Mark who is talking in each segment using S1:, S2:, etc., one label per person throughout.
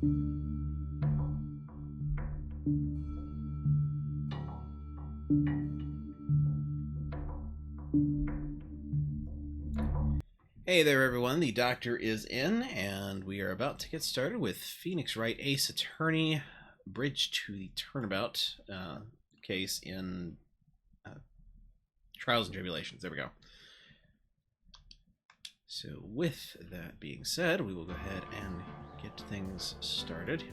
S1: Hey there, everyone. The doctor is in, and we are about to get started with Phoenix Wright, Ace Attorney, Bridge to the Turnabout case in Trials and Tribulations. There we go. So with that being said, we will go ahead and get things started.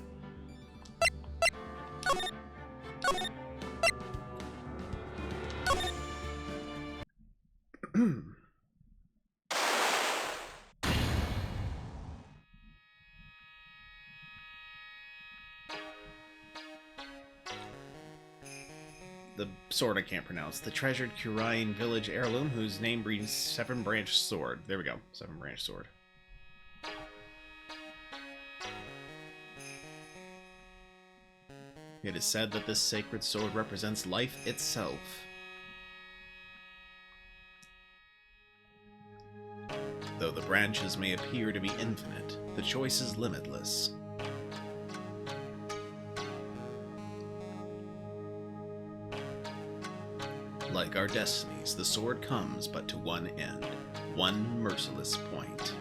S1: The sword I can't pronounce. The treasured Curian village heirloom whose name breeds Seven Branch Sword. There we go. Seven Branch Sword. It is said that this sacred sword represents life itself. Though the branches may appear to be infinite, the choice is limitless. Like our destinies, the sword comes but to one end, one merciless point.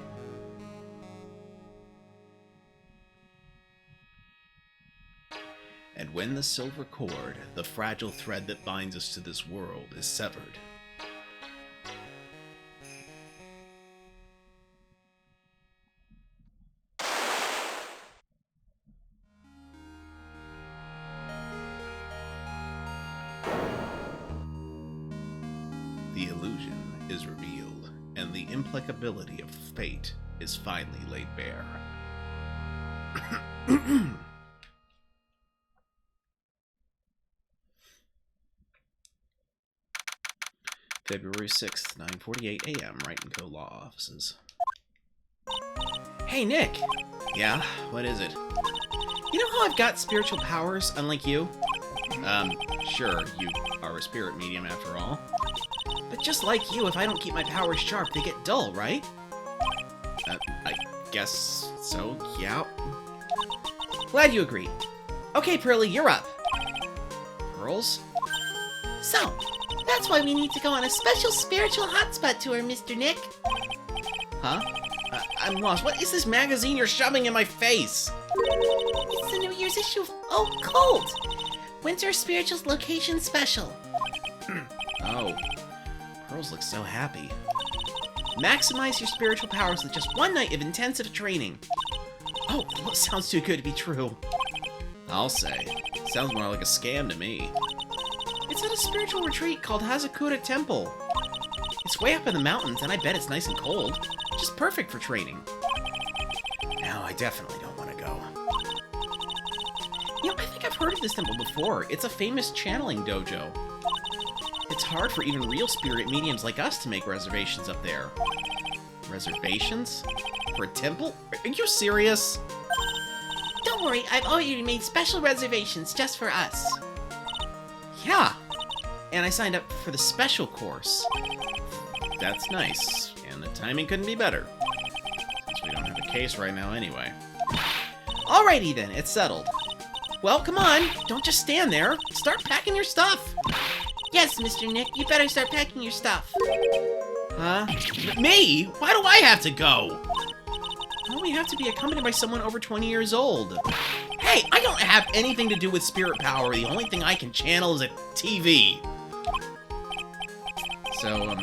S1: And when the silver cord, the fragile thread that binds us to this world, is severed, the illusion is revealed, and the implacability of fate is finally laid bare. February 6th, 9:48 a.m., Wright & Co. Law Offices. Hey, Nick! Yeah? What is it? You know how I've got spiritual powers, unlike you? Sure, you are a spirit medium after all. But just like you, if I don't keep my powers sharp, they get dull, right? I guess so, yeah. Glad you agree. Okay, Pearly, you're up. Pearls?
S2: So, that's why we need to go on a special spiritual hotspot tour, Mr. Nick.
S1: Huh? I'm lost. What is this magazine you're shoving in my face?
S2: It's the New Year's issue of Oh Cold! Winter Spirituals Location Special.
S1: Oh. Pearls looks so happy. Maximize your spiritual powers with just one night of intensive training. Oh, it sounds too good to be true. I'll say. Sounds more like a scam to me. It's at a spiritual retreat called Hazakura Temple. It's way up in the mountains, and I bet it's nice and cold. Just perfect for training. No, I definitely don't want to go. You know, I think I've heard of this temple before. It's a famous channeling dojo. It's hard for even real spirit mediums like us to make reservations up there. Reservations? For a temple? Are you serious?
S2: Don't worry, I've already made special reservations just for us.
S1: Yeah. And I signed up for the special course. That's nice. And the timing couldn't be better. Since we don't have a case right now anyway. Alrighty then, it's settled. Well, come on. Don't just stand there. Start packing your stuff.
S2: Yes, Mr. Nick, you better start packing your stuff.
S1: Huh? Me? Why do I have to go? I only have to be accompanied by someone over 20 years old. Hey, I don't have anything to do with spirit power. The only thing I can channel is a TV. So,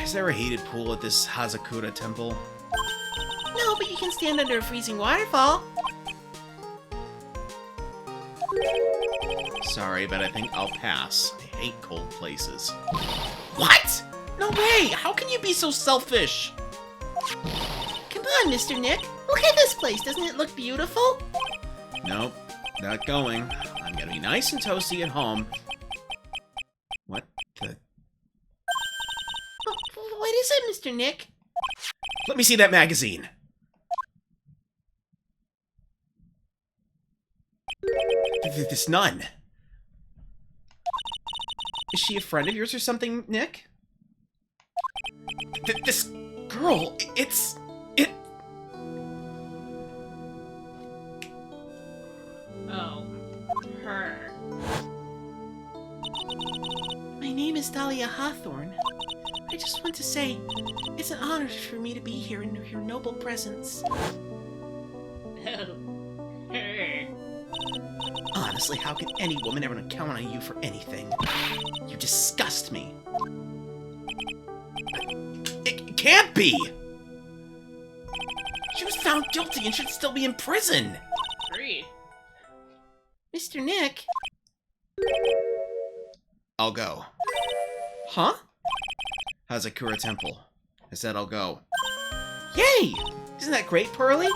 S1: is there a heated pool at this Hazakura temple?
S2: No, but you can stand under a freezing waterfall.
S1: Sorry, but I think I'll pass. I hate cold places. What? No way! How can you be so selfish?
S2: Come on, Mr. Nick. Look at this place. Doesn't it look beautiful?
S1: Nope, not going. I'm gonna be nice and toasty at home. What the?
S2: What is it, Mr. Nick?
S1: Let me see that magazine. This nun. Is she a friend of yours or something, Nick? This girl, it...
S2: My name is Dahlia Hawthorne. I just want to say, it's an honor for me to be here in your noble presence.
S1: Honestly, how can any woman ever count on you for anything? You disgust me. It can't be! She was found guilty and should still be in prison!
S3: Agreed.
S2: Mr. Nick?
S1: I'll go. Huh? Hazakura Temple. I said I'll go. Yay! Isn't that great, Pearly?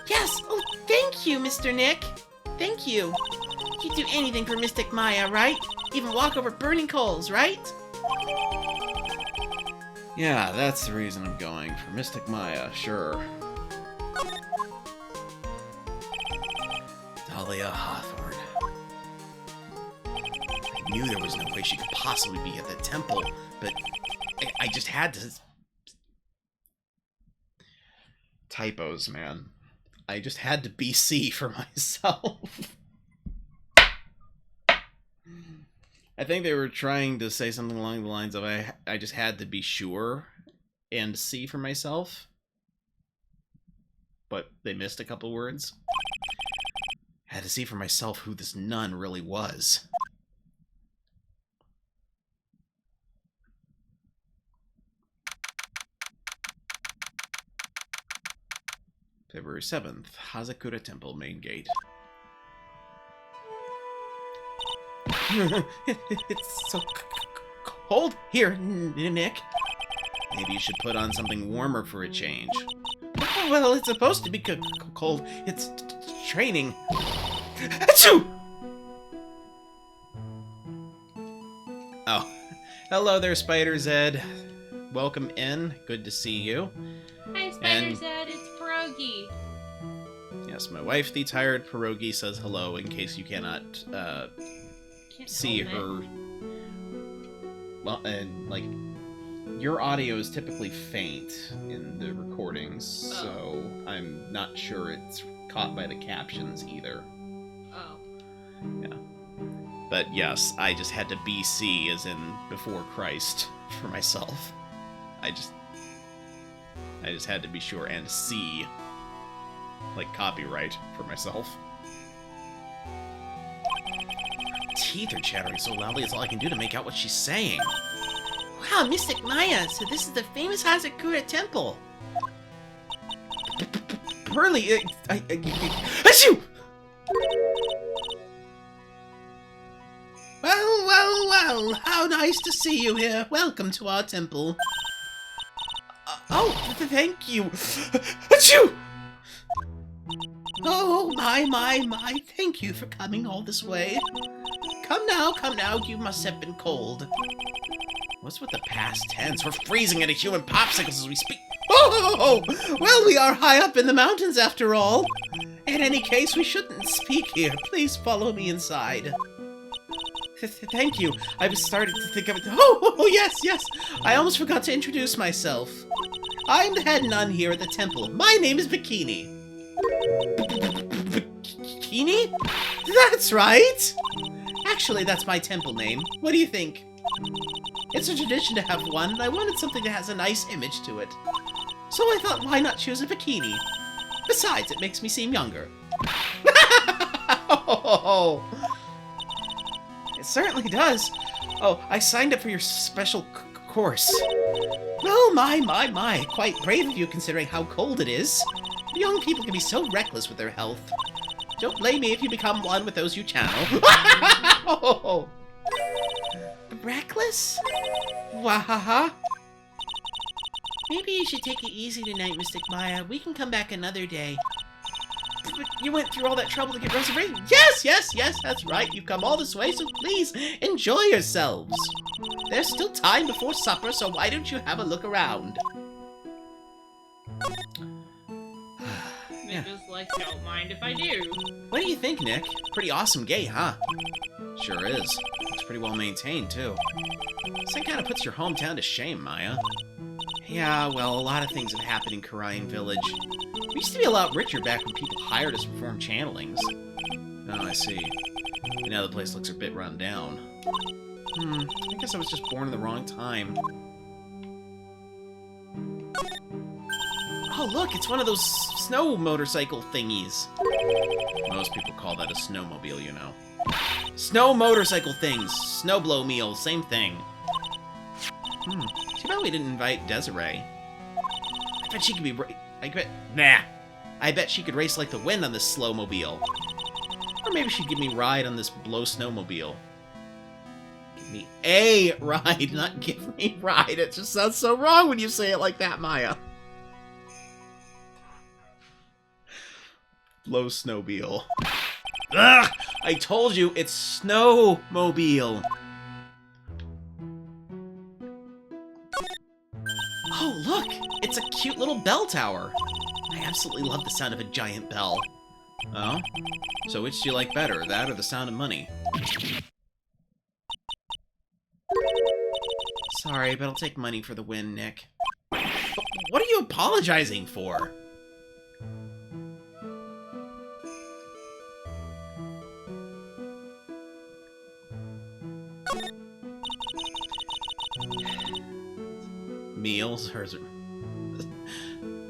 S2: Yes! Oh, thank you, Mr. Nick! Thank you. You'd do anything for Mystic Maya, right? Even walk over burning coals, right?
S1: Yeah, that's the reason I'm going. For Mystic Maya, sure. Dahlia Hawthorne. I knew there was no way she could possibly be at the temple, but I just had to... Typos, man. I just had to BC for myself. I think they were trying to say something along the lines of I just had to be sure and see for myself. But they missed a couple words. I had to see for myself who this nun really was. February 7th, Hazakura Temple, main gate. It's so cold here, Nick. Maybe you should put on something warmer for a change. Oh, well, it's supposed to be cold. It's training. Achoo! Oh. Hello there, Spider Zed. Welcome in. Good to see you.
S3: Hi, Spider Zed. It's Pierogi.
S1: Yes, my wife, the tired pierogi, says hello in case you cannot see her. Well, and like your audio is typically faint in the recordings, so I'm not sure it's caught by the captions either.
S3: Oh.
S1: Yeah. But yes, I just had to BC as in before Christ for myself. I just had to be sure and see like copyright for myself. Teeth are chattering so loudly it's all I can do to make out what she's saying.
S2: Wow, Mystic Maya, so this is the famous Hazakura Temple.
S1: Pearly, achoo!
S2: Well, how nice to see you here. Welcome to our temple.
S1: Thank you. Achoo!
S2: Oh, my, thank you for coming all this way. Come now, you must have been cold.
S1: What's with the past tense? We're freezing into human popsicles as we speak.
S2: Oh, well, we are high up in the mountains after all. In any case, we shouldn't speak here. Please follow me inside.
S1: Thank you. I was starting to think of it.
S2: Oh, yes. I almost forgot to introduce myself. I'm the head nun here at the temple. My name is Bikini.
S1: Bikini?
S2: That's right. Actually, that's my temple name. What do you think? It's a tradition to have one, and I wanted something that has a nice image to it. So I thought, why not choose a bikini? Besides, it makes me seem younger.
S1: It certainly does. Oh, I signed up for your special course.
S2: Well, my. Quite brave of you considering how cold it is. Young people can be so reckless with their health. Don't blame me if you become one with those you channel. Reckless? Wahaha. Maybe you should take it easy tonight, Mystic Maya. We can come back another day. But you went through all that trouble to get reservations. Yes, that's right. You've come all this way, so please enjoy yourselves. There's still time before supper, so why don't you have a look around?
S3: Yeah. Just like, don't mind if I do.
S1: What do you think, Nick? Pretty awesome gate, huh? Sure is. It's pretty well maintained, too. This thing kind of puts your hometown to shame, Maya. Yeah, well, a lot of things have happened in Karayan Village. We used to be a lot richer back when people hired us to perform channelings. Oh, I see. Now the place looks a bit run down. I guess I was just born in the wrong time. Oh, look, it's one of those snow motorcycle thingies. Most people call that a snowmobile, you know. Snow motorcycle things. Snowblow meal, same thing. Too bad we didn't invite Desiree. I bet she could be... I bet she could race like the wind on this slowmobile. Or maybe she'd give me a ride on this blow snowmobile. Give me a ride, not give me ride. It just sounds so wrong when you say it like that, Maya. Blow snowmobile. Ugh! I told you, it's snowmobile. Oh, look! It's a cute little bell tower. I absolutely love the sound of a giant bell. Oh? So which do you like better, that or the sound of money? Sorry, but I'll take money for the win, Nick. But what are you apologizing for? Meals? Hers are...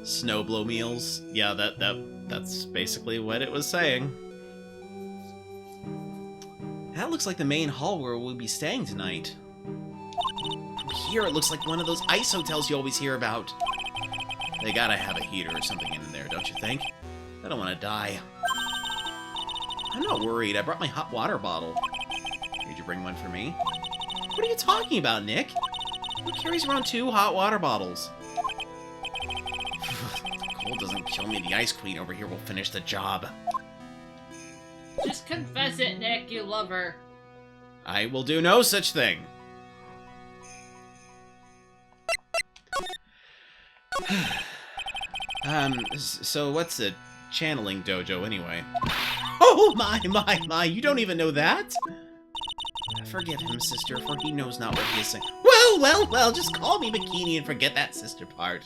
S1: Snowblow meals? Yeah, that's basically what it was saying. That looks like the main hall where we'll be staying tonight. From here, it looks like one of those ice hotels you always hear about. They gotta have a heater or something in there, don't you think? I don't want to die. I'm not worried. I brought my hot water bottle. Did you bring one for me? What are you talking about, Nick? Who carries around 2 hot water bottles? The cold doesn't kill me. The Ice Queen over here will finish the job.
S3: Just confess it, Nick. You love her.
S1: I will do no such thing. So what's a channeling dojo anyway? Oh my, you don't even know that? Forgive him, sister, for he knows not what he is saying. Well, just call me Bikini and forget that sister part.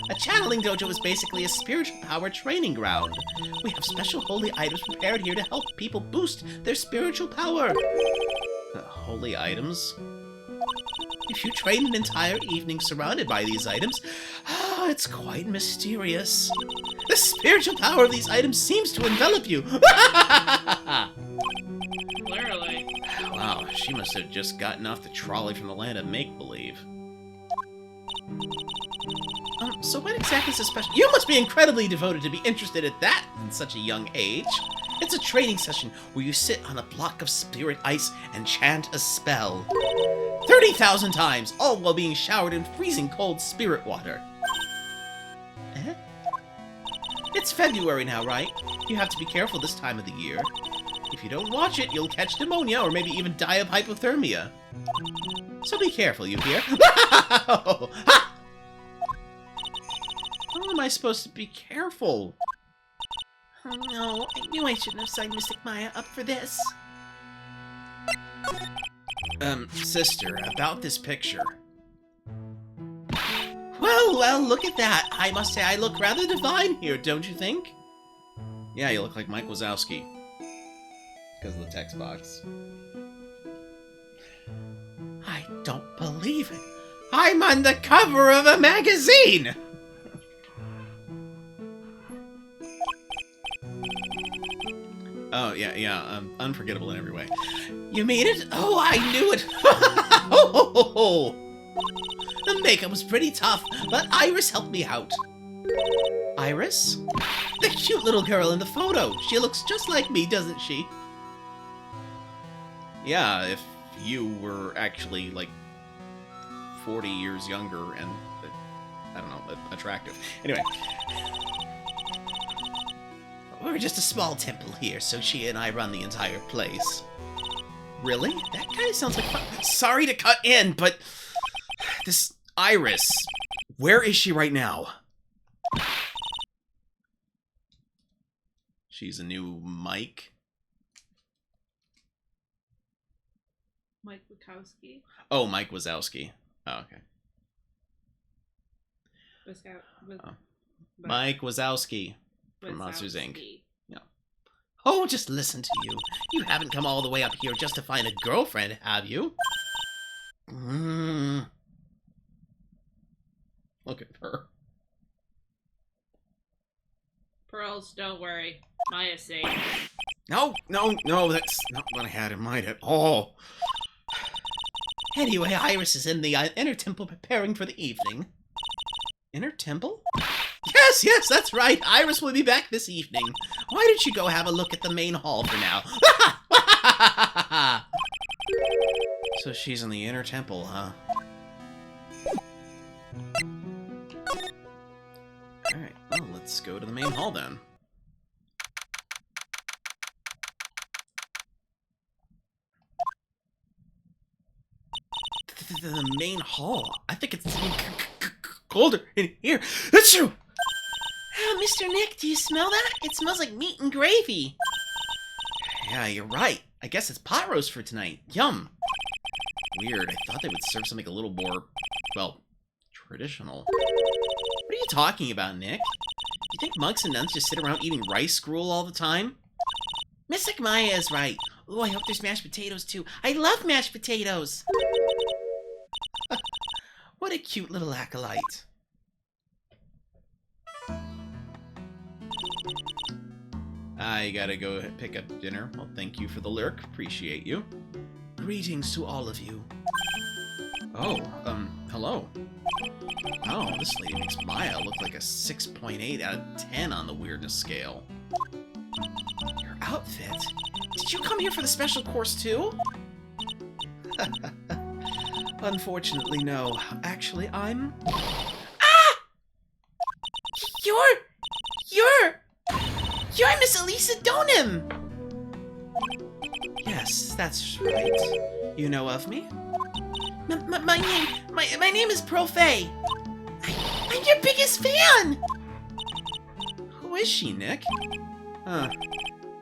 S1: A channeling dojo is basically a spiritual power training ground. We have special holy items prepared here to help people boost their spiritual power. Holy items? If you train an entire evening surrounded by these items, it's quite mysterious. The spiritual power of these items seems to envelop you.
S3: Clearly.
S1: Wow, she must have just gotten off the trolley from the land of make-believe. So what exactly is so special? You must be incredibly devoted to be interested in that in such a young age. It's a training session where you sit on a block of spirit ice and chant a spell. 30,000 times, all while being showered in freezing cold spirit water. Eh? It's February now, right? You have to be careful this time of the year. If you don't watch it, you'll catch pneumonia or maybe even die of hypothermia. So be careful, you hear? How am I supposed to be careful?
S2: Oh no, I knew I shouldn't have signed Mystic Maya up for this.
S1: Sister, about this picture.
S2: Well, look at that. I must say I look rather divine here, don't you think?
S1: Yeah, you look like Mike Wazowski. Because of the text box.
S2: I don't believe it. I'm on the cover of a magazine!
S1: Oh, yeah, unforgettable in every way.
S2: You mean it? Oh, I knew it! The makeup was pretty tough, but Iris helped me out.
S1: Iris?
S2: The cute little girl in the photo. She looks just like me, doesn't she?
S1: Yeah, if you were actually, like, 40 years younger and, I don't know, attractive. Anyway.
S2: We're just a small temple here, so she and I run the entire place.
S1: Really? That kind of sounds like fun. Sorry to cut in, but this Iris, where is she right now? She's a new Mike.
S3: Mike Wachowski.
S1: Oh, Mike Wazowski. Oh, okay. Mike Wazowski. From Monsters, Inc. Yeah.
S2: Oh, just listen to you. You haven't come all the way up here just to find a girlfriend, have you?
S1: Look at her.
S3: Pearls, don't worry. Maya's safe.
S1: No, that's not what I had in mind at all.
S2: Anyway, Iris is in the inner temple preparing for the evening.
S1: Inner temple?
S2: Yes, that's right. Iris will be back this evening. Why don't you go have a look at the main hall for now?
S1: So she's in the inner temple, huh? Alright, well, let's go to the main hall then. The main hall? I think it's colder in here. That's true!
S2: Oh, Mr. Nick, do you smell that? It smells like meat and gravy.
S1: Yeah, you're right. I guess it's pot roast for tonight. Yum! Weird, I thought they would serve something a little more, well, traditional. What are you talking about, Nick? You think monks and nuns just sit around eating rice gruel all the time?
S2: Mystic Maya is right. Oh, I hope there's mashed potatoes too. I love mashed potatoes.
S1: What a cute little acolyte. I gotta go pick up dinner. Well, thank you for the lurk. Appreciate you. Greetings to all of you. Oh, hello. Oh, this lady makes Maya look like a 6.8 out of 10 on the weirdness scale. Your outfit? Did you come here for the special course too? Unfortunately, no. Actually, I'm...
S2: Ah! You're Miss Elisa Donim!
S1: Yes, that's right. You know of me?
S2: My name is Profay. I'm your biggest fan!
S1: Who is she, Nick? Huh.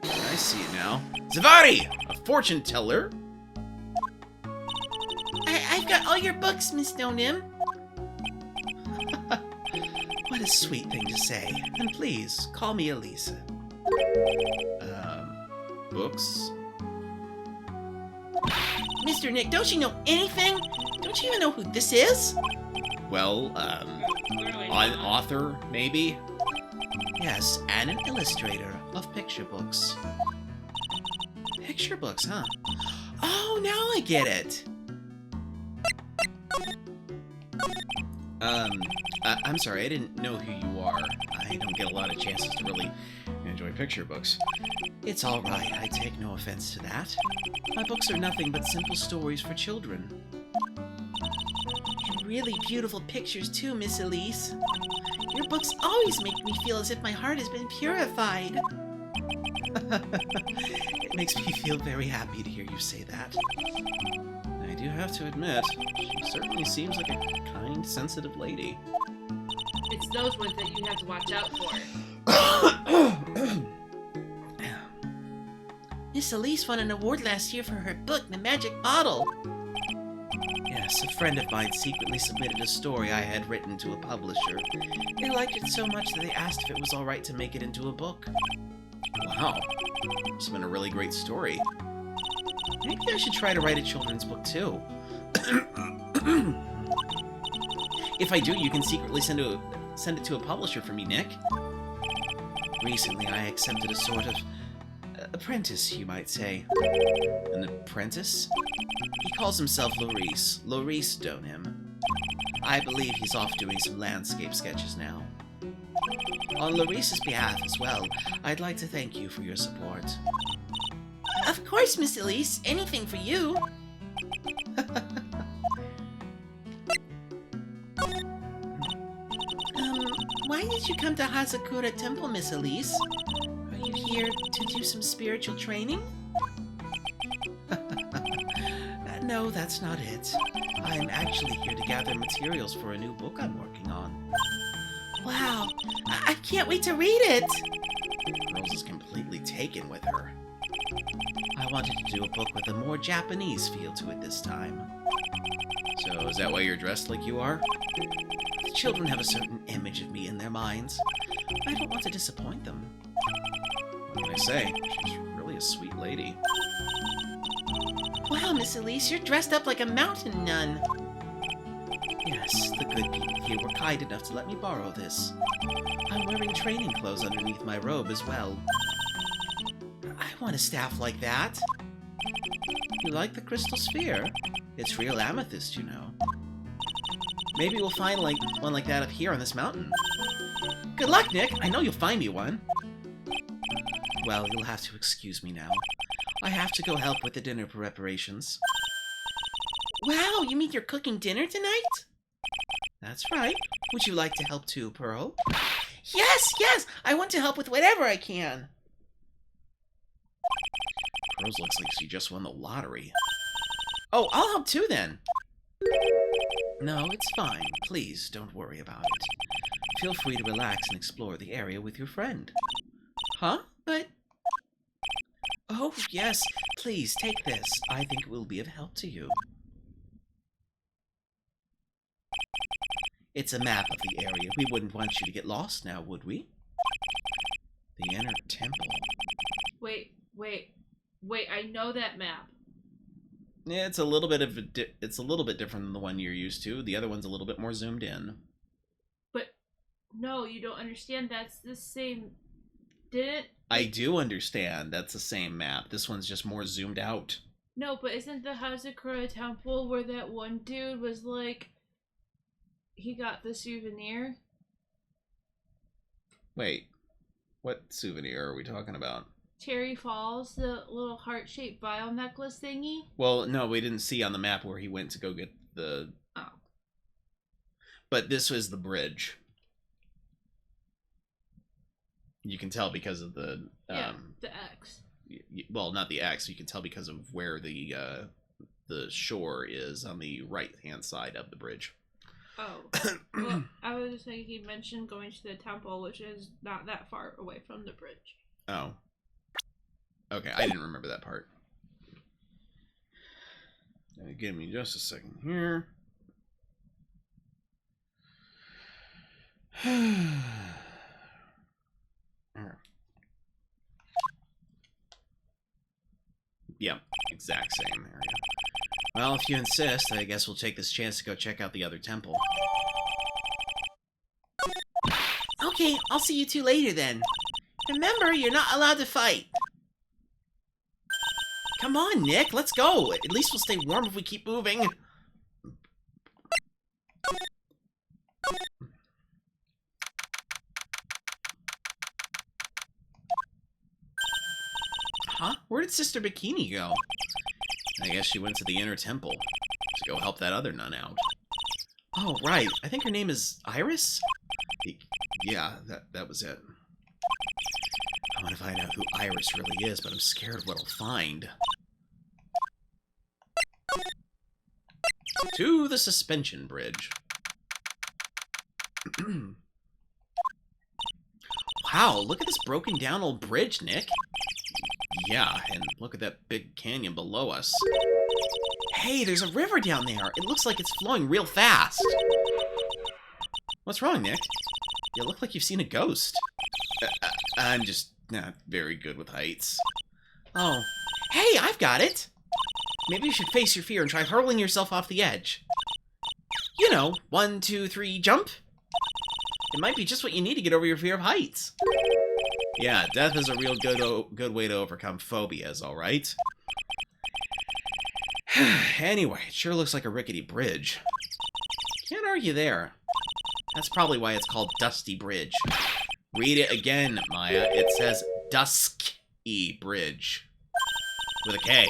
S1: I see it now. Zavari! A fortune teller?
S2: I've got all your books, Miss Donim.
S1: What a sweet thing to say. And please, call me Elisa. Books?
S2: Mr. Nick, don't you know anything? Don't you even know who this is?
S1: Well,
S3: Clearly
S1: an
S3: not.
S1: author, maybe? Yes, and an illustrator of picture books. Picture books, huh? Oh, now I get it! I'm sorry, I didn't know who you are. I don't get a lot of chances to really enjoy picture books. It's alright, I take no offense to that. My books are nothing but simple stories for children.
S2: And really beautiful pictures too, Miss Elise. Your books always make me feel as if my heart has been purified.
S1: It makes me feel very happy to hear you say that. I do have to admit, she certainly seems like a kind, sensitive lady.
S3: It's those ones that you have to watch out for.
S2: Miss Elise won an award last year for her book, The Magic Bottle.
S1: Yes, a friend of mine secretly submitted a story I had written to a publisher. They liked it so much that they asked if it was alright to make it into a book. Wow, must have been a really great story. Maybe I should try to write a children's book too. If I do, you can secretly send it to a publisher for me, Nick. Recently, I accepted a sort of apprentice, you might say. An apprentice? He calls himself Lorice. Lorice Donham. I believe he's off doing some landscape sketches now. On Lorice's behalf as well, I'd like to thank you for your support.
S2: Of course, Miss Elise. Anything for you. Why did you come to Hazakura Temple, Miss Elise? Are you here to do some spiritual training?
S1: No, that's not it. I'm actually here to gather materials for a new book I'm working on.
S2: Wow, I can't wait to read it.
S1: Rose is completely taken with her. I wanted to do a book with a more Japanese feel to it this time. So, is that why you're dressed like you are? The children have a certain image of me in their minds. I don't want to disappoint them. What can I say? She's really a sweet lady.
S2: Wow, Miss Elise, you're dressed up like a mountain nun.
S1: Yes, the good people here were kind enough to let me borrow this. I'm wearing training clothes underneath my robe as well.
S2: I want a staff like that.
S1: You like the crystal sphere? It's real amethyst, you know. Maybe we'll find one like that up here on this mountain.
S2: Good luck, Nick. I know you'll find me one.
S1: Well, you'll have to excuse me now. I have to go help with the dinner preparations.
S2: Wow, you mean you're cooking dinner tonight?
S1: That's right. Would you like to help too, Pearl?
S2: Yes, yes! I want to help with whatever I can.
S1: Pearl looks like she just won the lottery.
S2: Oh, I'll help too then.
S1: No, it's fine. Please, don't worry about it. Feel free to relax and explore the area with your friend.
S2: Huh? But...
S1: Oh, yes. Please, take this. I think it will be of help to you. It's a map of the area. We wouldn't want you to get lost now, would we? The inner temple.
S3: Wait. I know that map.
S1: Yeah, it's a little bit different than the one you're used to. The other one's a little bit more zoomed in.
S3: But no, you don't understand. That's the same. Didn't
S1: I do understand that's the same map. This one's just more zoomed out.
S3: No, but isn't the Hazakura temple where that one dude was like, he got the souvenir?
S1: Wait, what souvenir are we talking about?
S3: Cherry Falls, the little heart-shaped vial necklace thingy?
S1: Well, no, we didn't see on the map where he went to go get the...
S3: Oh.
S1: But this was the bridge. You can tell because of the...
S3: the X.
S1: Well, not the X. You can tell because of where the shore is on the right-hand side of the bridge.
S3: Oh. Well, I was just saying he mentioned going to the temple, which is not that far away from the bridge.
S1: Oh. Okay, I didn't remember that part. Give me just a second here. Yep, exact same area. Well, if you insist, I guess we'll take this chance to go check out the other temple.
S2: Okay, I'll see you two later then. Remember, you're not allowed to fight. Come on, Nick, let's go. At least we'll stay warm if we keep moving.
S1: Huh? Where did Sister Bikini go? I guess she went to the inner temple to go help that other nun out. Oh, right. I think her name is Iris? Yeah, that was it. I want to find out who Iris really is, but I'm scared of what I'll find. To the suspension bridge. Wow, look at this broken down old bridge, Nick. Yeah, and look at that big canyon below us.
S2: Hey, there's a river down there. It looks like it's flowing real fast.
S1: What's wrong, Nick? You look like you've seen a ghost. I'm just not very good with heights.
S2: Oh. Hey, I've got it! Maybe you should face your fear and try hurling yourself off the edge. You know, 1, 2, 3, jump. It might be just what you need to get over your fear of heights.
S1: Yeah, death is a real good way to overcome phobias, alright? Anyway, it sure looks like a rickety bridge. Can't argue there. That's probably why it's called Dusty Bridge. Read it again, Maya. It says Dusky Bridge. With a K.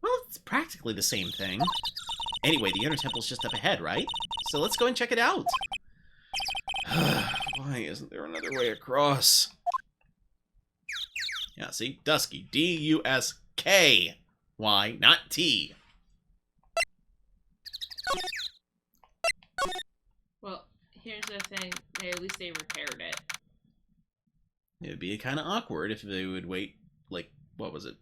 S1: Well, it's practically the same thing. Anyway, the inner temple's just up ahead, right? So let's go and check it out. Why isn't there another way across? Yeah, see? Dusky. D-U-S-K. Y, not T.
S3: Well, here's the thing. At least they repaired it.
S1: It would be kind of awkward if they would wait, like, what was it?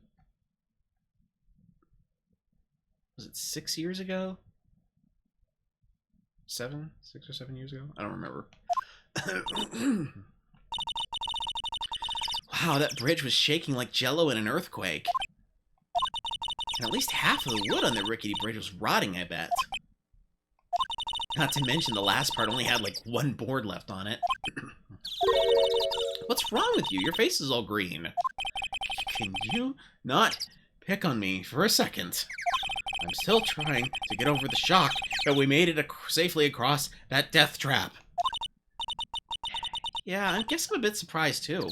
S1: Was it 6 years ago? 7? 6 or 7 years ago? I don't remember.
S2: Wow, that bridge was shaking like jello in an earthquake.
S1: And at least half of the wood on the rickety bridge was rotting, I bet. Not to mention the last part only had like one board left on it. What's wrong with you? Your face is all green. Can you not pick on me for a second? I'm still trying to get over the shock that we made it safely across that death trap. Yeah, I guess I'm a bit surprised too.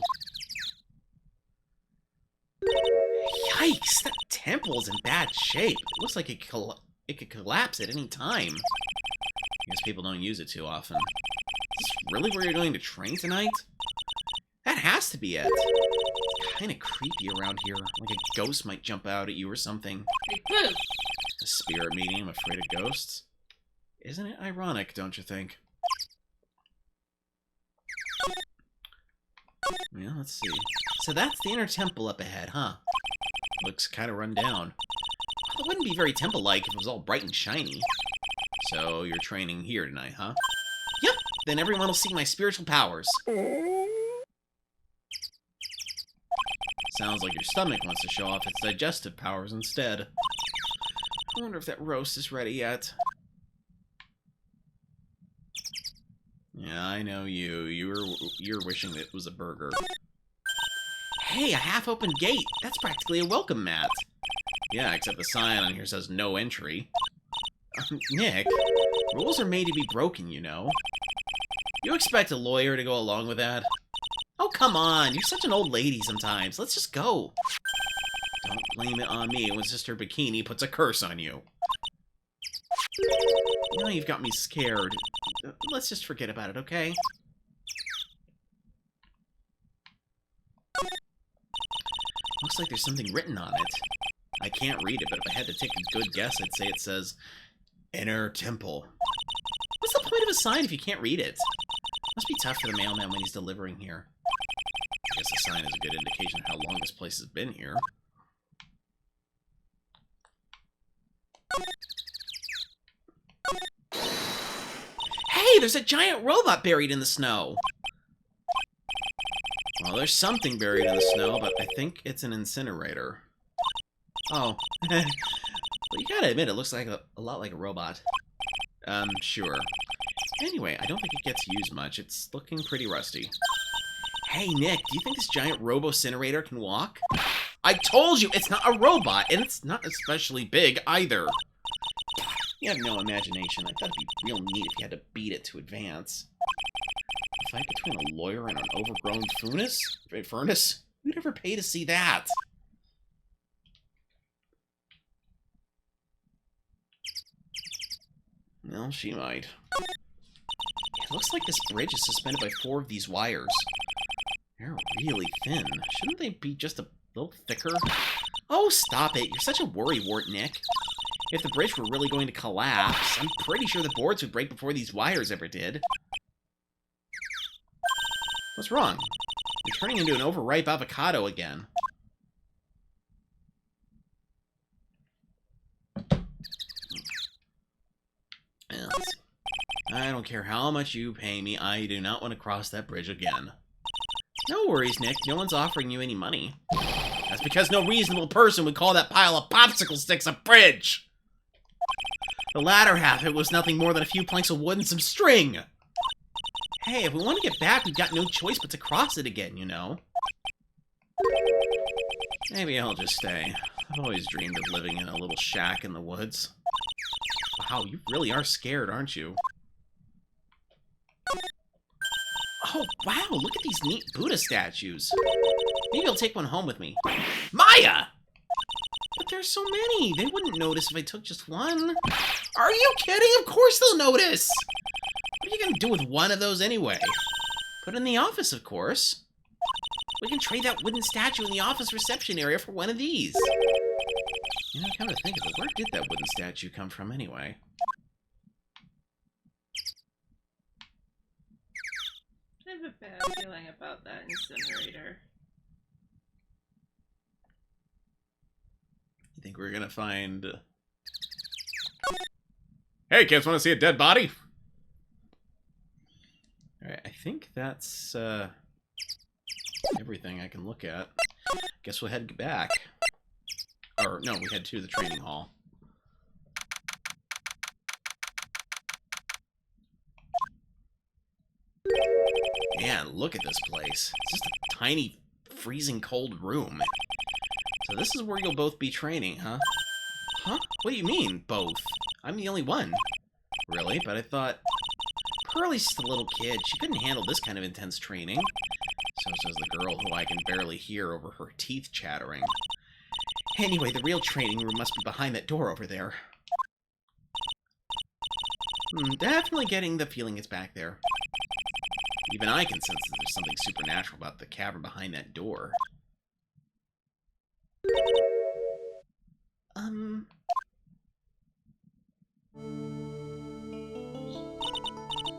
S1: Yikes, that temple is in bad shape. It looks like it could collapse at any time. I guess people don't use it too often. Is this really where you're going to train tonight? That has to be it. It's kind of creepy around here, like a ghost might jump out at you or something. A spirit medium afraid of ghosts? Isn't it ironic, don't you think? Well, let's see. So that's the inner temple up ahead, huh? Looks kind of run down. Well, it wouldn't be very temple-like if it was all bright and shiny. So you're training here tonight, huh? Yep, then everyone will see my spiritual powers. Sounds like your stomach wants to show off its digestive powers instead. I wonder if that roast is ready yet. Yeah, I know you. You're wishing that it was a burger. Hey, a half-open gate. That's practically a welcome mat. Yeah, except the sign on here says no entry. Nick, rules are made to be broken, you know. You expect a lawyer to go along with that? Oh, come on. You're such an old lady sometimes. Let's just go. Don't blame it on me when Sister Bikini puts a curse on you. Now you've got me scared. Let's just forget about it, okay? Looks like there's something written on it. I can't read it, but if I had to take a good guess, I'd say it says, Inner Temple. What's the point of a sign if you can't read it? Must be tough for the mailman when he's delivering here. I guess a sign is a good indication of how long this place has been here. Hey, there's a giant robot buried in the snow! Well, there's something buried in the snow, but I think it's an incinerator. Oh. Well, you gotta admit, it looks like a lot like a robot. Sure. Anyway, I don't think it gets used much. It's looking pretty rusty. Hey, Nick, do you think this giant robo-incinerator can walk? I told you, it's not a robot, and it's not especially big, either. You have no imagination. I thought it'd be real neat if you had to beat it to advance. A fight between a lawyer and an overgrown furnace? Who'd ever pay to see that? Well, she might. It looks like this bridge is suspended by 4 of these wires. They're really thin. Shouldn't they be just a little thicker? Oh, stop it. You're such a worrywart, Nick. If the bridge were really going to collapse, I'm pretty sure the boards would break before these wires ever did. What's wrong? You're turning into an overripe avocado again. I don't care how much you pay me, I do not want to cross that bridge again. No worries, Nick. No one's offering you any money. That's because no reasonable person would call that pile of popsicle sticks a bridge! The latter half, it was nothing more than a few planks of wood and some string! Hey, if we want to get back, we've got no choice but to cross it again, you know? Maybe I'll just stay. I've always dreamed of living in a little shack in the woods. Wow, you really are scared, aren't you? Oh, wow, look at these neat Buddha statues. Maybe I'll take one home with me. Maya! But there's so many. They wouldn't notice if I took just one. Are you kidding? Of course they'll notice. What are you going to do with one of those anyway? Put it in the office, of course. We can trade that wooden statue in the office reception area for one of these. You know, come to think of it, where did that wooden statue come from anyway?
S3: I have a bad feeling about that incinerator.
S1: You think we're gonna find... Hey, kids, want to see a dead body? Alright, I think that's, everything I can look at. Guess we'll head back. Or, no, we head to the training hall. Man, look at this place. It's just a tiny, freezing cold room. So this is where you'll both be training, huh? Huh? What do you mean, both? I'm the only one. Really? But I thought... Pearlie's just a little kid. She couldn't handle this kind of intense training. So says the girl who I can barely hear over her teeth chattering. Anyway, the real training room must be behind that door over there. Definitely getting the feeling it's back there. Even I can sense that there's something supernatural about the cavern behind that door.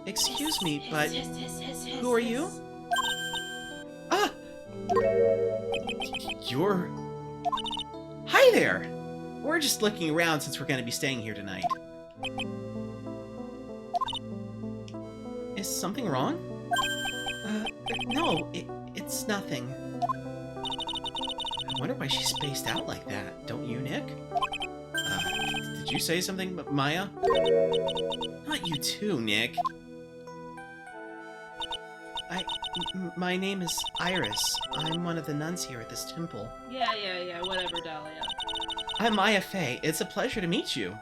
S1: Excuse me, but who are you? Ah! You're... Hi there! We're just looking around since we're going to be staying here tonight. Is something wrong? No, it's nothing. I wonder why she's spaced out like that, don't you, Nick? Did you say something, Maya? Not you too, Nick. My name is Iris. I'm one of the nuns here at this temple.
S3: Yeah, whatever, Dahlia.
S1: I'm Maya Fey. It's a pleasure to meet you.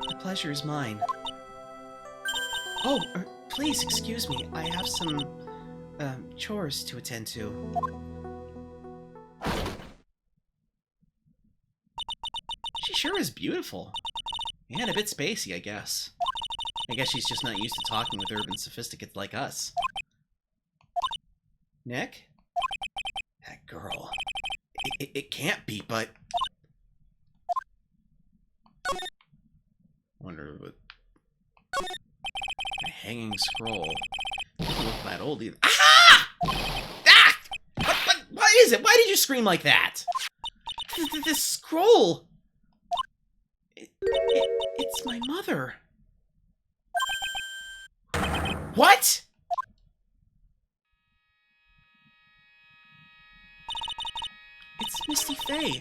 S1: The pleasure is mine. Oh, please excuse me. I have some, chores to attend to. She sure is beautiful. And a bit spacey, I guess. I guess she's just not used to talking with urban sophisticates like us. Nick? That girl. It can't be, but... Wonder what... A hanging scroll. Doesn't look that old either. Ah! Ah! What is it? Why did you scream like that? This scroll... It's my mother. What? It's Misty Fey,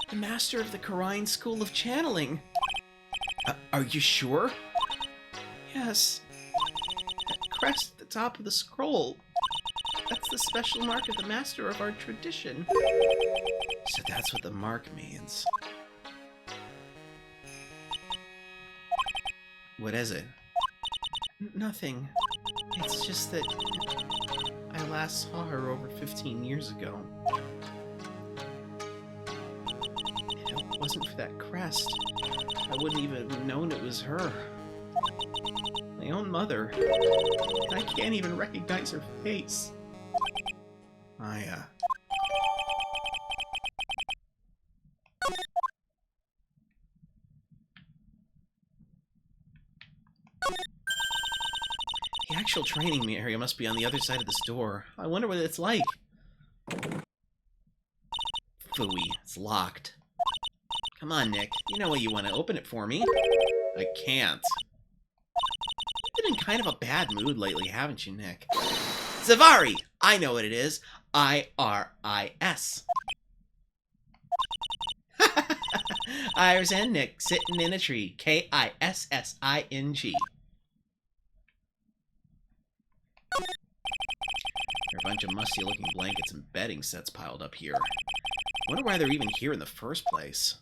S1: the master of the Karine School of Channeling. Are you sure? Yes. That crest at the top of the scroll. That's the special mark of the master of our tradition. So that's what the mark means. What is it? Nothing. It's just that I last saw her over 15 years ago. If it wasn't for that crest, I wouldn't even have known it was her. My own mother. And I can't even recognize her face. The actual training area must be on the other side of this door. I wonder what it's like. Phooey, it's locked. Come on, Nick. You know what you want to open it for me. I can't. You've been in kind of a bad mood lately, haven't you, Nick? Zavari! I know what it is. I-R-I-S. Iris and Nick sitting in a tree. K-I-S-S-I-N-G. There are a bunch of musty-looking blankets and bedding sets piled up here. I wonder why they're even here in the first place.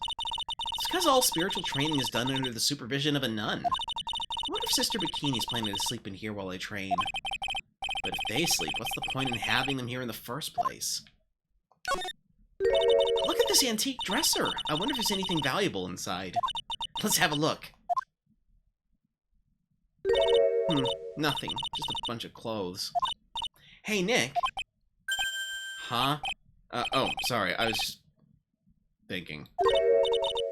S1: It's because all spiritual training is done under the supervision of a nun. I wonder if Sister Bikini's planning to sleep in here while I train. But if they sleep, what's the point in having them here in the first place? Look at this antique dresser! I wonder if there's anything valuable inside. Let's have a look. Nothing. Just a bunch of clothes. Hey, Nick. Huh? Oh, sorry. I was just thinking.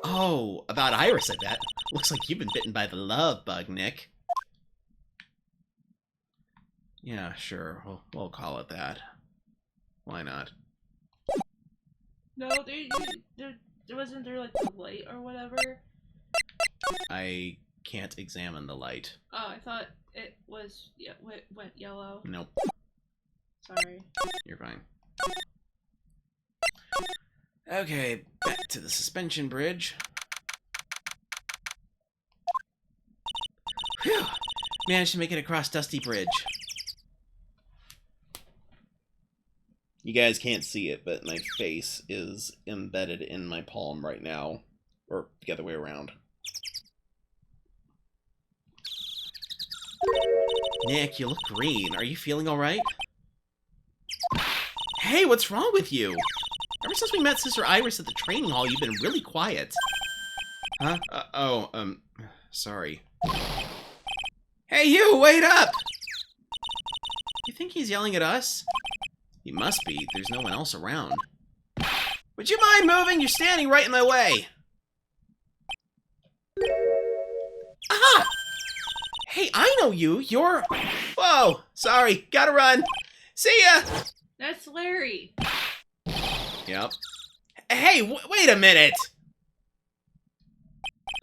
S1: Oh, about Iris, I bet. Looks like you've been bitten by the love bug, Nick. Yeah, sure. We'll call it that. Why not?
S3: No, there wasn't there like the light or whatever?
S1: I can't examine the light.
S3: Oh, I thought it was went yellow.
S1: Nope.
S3: Sorry.
S1: You're fine. Okay, back to the suspension bridge. Whew! Managed to make it across Dusty Bridge. You guys can't see it, but my face is embedded in my palm right now. Or the other way around. Nick, you look green. Are you feeling alright? Hey, what's wrong with you? Ever since we met Sister Iris at the training hall, you've been really quiet. Huh? Sorry. Hey, you! Wait up! You think he's yelling at us? He must be. There's no one else around. Would you mind moving? You're standing right in my way. Aha! Hey, I know you. You're... Whoa! Sorry. Gotta run. See ya!
S3: That's Larry.
S1: Yep. Hey, wait a minute!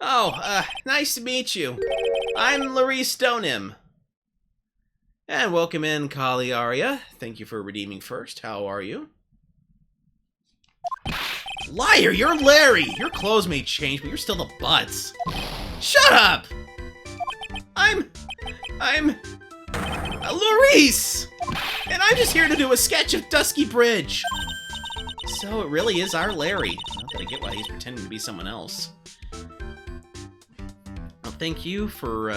S1: Oh, nice to meet you. I'm Larry Stoneham. And welcome in, Kali Aria. Thank you for redeeming first. How are you? Liar, you're Larry! Your clothes may change, but you're still the butts. Shut up! I'm Luis! And I'm just here to do a sketch of Dusky Bridge. So it really is our Larry. Not that I get why he's pretending to be someone else. Well, thank you for,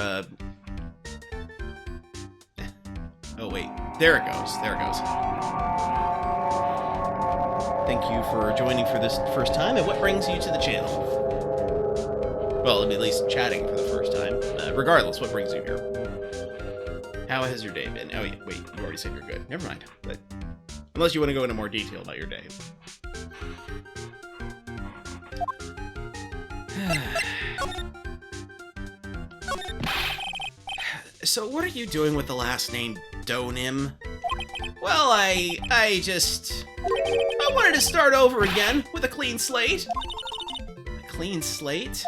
S1: Oh, wait. There it goes. There it goes. Thank you for joining for this first time, and what brings you to the channel? Well, at least chatting for the first time. Regardless, what brings you here? How has your day been? Oh, yeah, wait, you already said you're good. Never mind. But unless you want to go into more detail about your day. So what are you doing with the last name Donim? Well, I wanted to start over again with a clean slate. A clean slate?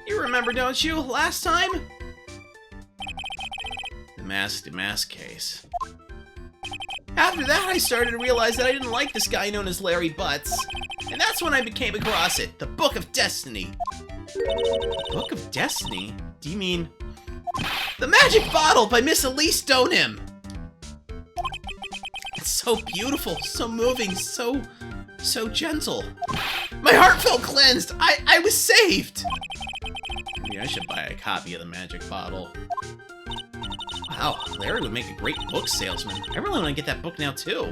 S1: You remember, don't you, last time? The mask case. After that, I started to realize that I didn't like this guy known as Larry Butts. And that's when I came across it, the Book of Destiny. Book of Destiny? Do you mean... The Magic Bottle by Miss Elise Stoneham! It's so beautiful, so moving, so gentle. My heart felt cleansed! I was saved! Maybe I should buy a copy of the Magic Bottle. Wow, Larry would make a great book salesman. I really want to get that book now, too.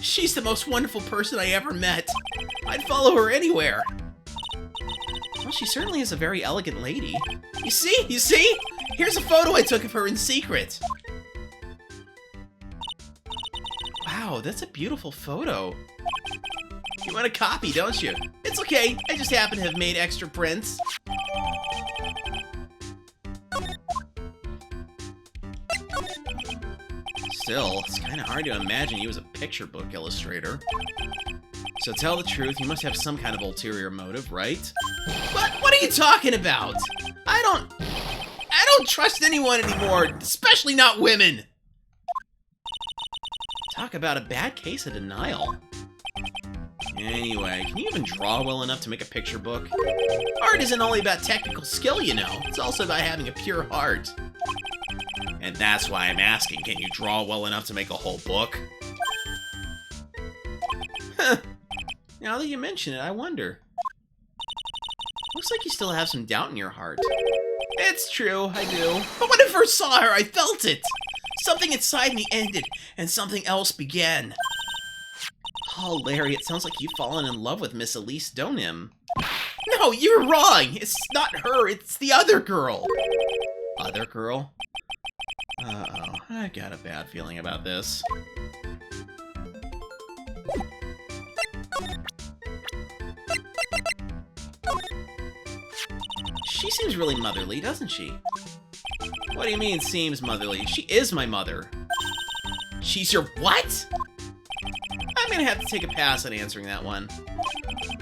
S1: She's the most wonderful person I ever met. I'd follow her anywhere. Well, she certainly is a very elegant lady. You see? Here's a photo I took of her in secret. Wow, that's a beautiful photo. You want a copy, don't you? It's okay, I just happen to have made extra prints. Still, it's kind of hard to imagine you as a picture book illustrator. So tell the truth, you must have some kind of ulterior motive, right? What are you talking about? I don't trust anyone anymore, especially not women. Talk about a bad case of denial. Anyway, can you even draw well enough to make a picture book? Art isn't only about technical skill, you know. It's also about having a pure heart. And that's why I'm asking, can you draw well enough to make a whole book? Huh. Now that you mention it, I wonder. Looks like you still have some doubt in your heart. It's true, I do. But when I first saw her, I felt it. Something inside me ended, and something else began. Oh, Larry, it sounds like you've fallen in love with Miss Elise Stoneham. No, you're wrong! It's not her, it's the other girl. Other girl? Uh-oh, I got a bad feeling about this. She seems really motherly, doesn't she? What do you mean, seems motherly? She is my mother. She's your what? I'm gonna have to take a pass on answering that one.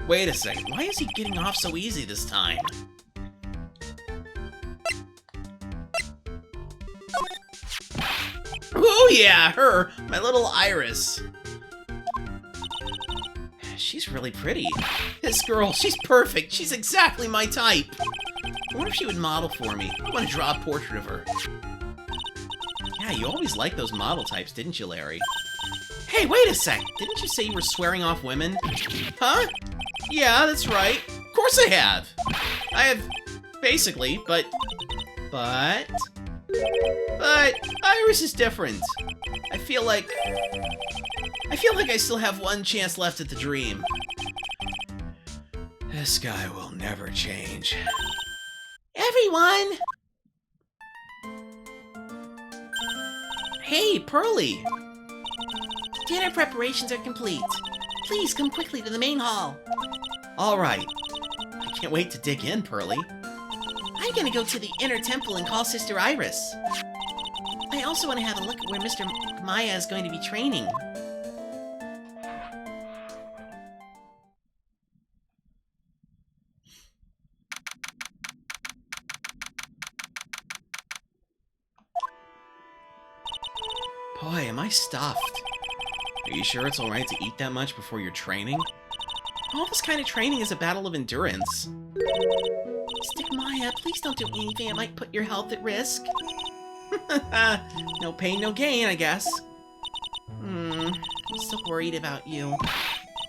S1: Wait a second, why is he getting off so easy this time? Oh yeah, her, my little Iris. she's really pretty. This girl, she's perfect. She's exactly my type. I wonder if she would model for me. I want to draw a portrait of her. Yeah, you always liked those model types, didn't you, Larry? Hey, wait a sec. Didn't you say you were swearing off women? Huh? Yeah, that's right. Of course I have. I have, basically, but Iris is different. I feel like I still have one chance left at the dream. This guy will never change. Everyone! Hey, Pearly! Dinner preparations are complete. Please come quickly to the main hall. All right. I can't wait to dig in, Pearly. I'm gonna go to the inner temple and call Sister Iris. I also want to have a look at where Mr. Maya is going to be training. Boy, am I stuffed. Are you sure it's alright to eat that much before your training? All this kind of training is a battle of endurance. Mystic Maya, please don't do anything that might put your health at risk. No pain, no gain, I guess. I'm still worried about you.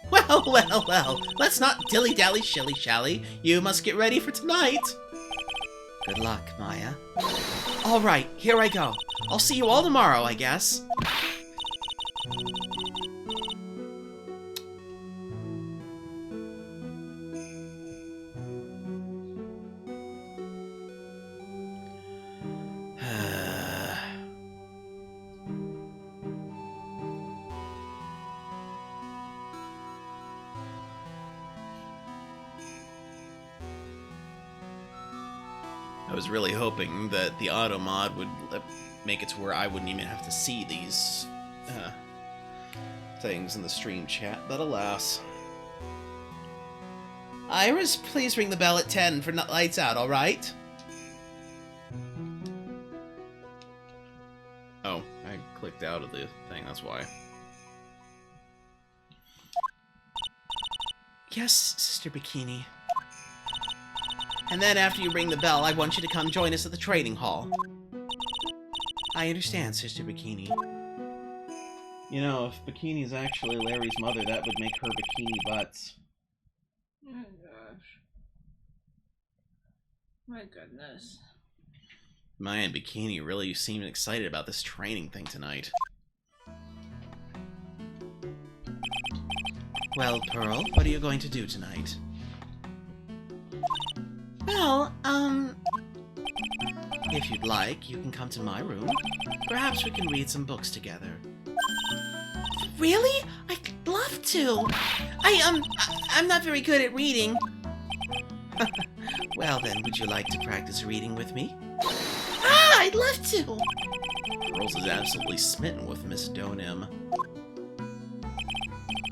S1: Well, let's not dilly-dally shilly-shally. You must get ready for tonight. Good luck, Maya. All right, here I go. I'll see you all tomorrow, I guess. I was really hoping that the auto mod would make it to where I wouldn't even have to see these things in the stream chat, but alas. Iris, please ring the bell at 10 for lights out, alright? Oh, I clicked out of the thing, that's why. Yes, Sister Bikini. And then after you ring the bell, I want you to come join us at the training hall. I understand, Sister Bikini. You know, if Bikini is actually Larry's mother, that would make her Bikini Butts.
S3: Oh my gosh. My goodness.
S1: Maya and Bikini really seem excited about this training thing tonight. Well, Pearl, what are you going to do tonight? Well, if you'd like, you can come to my room. Perhaps we can read some books together. Really? I'd love to. I'm not very good at reading. Well then, would you like to practice reading with me? Ah, I'd love to. Pearls is absolutely smitten with Miss Donim.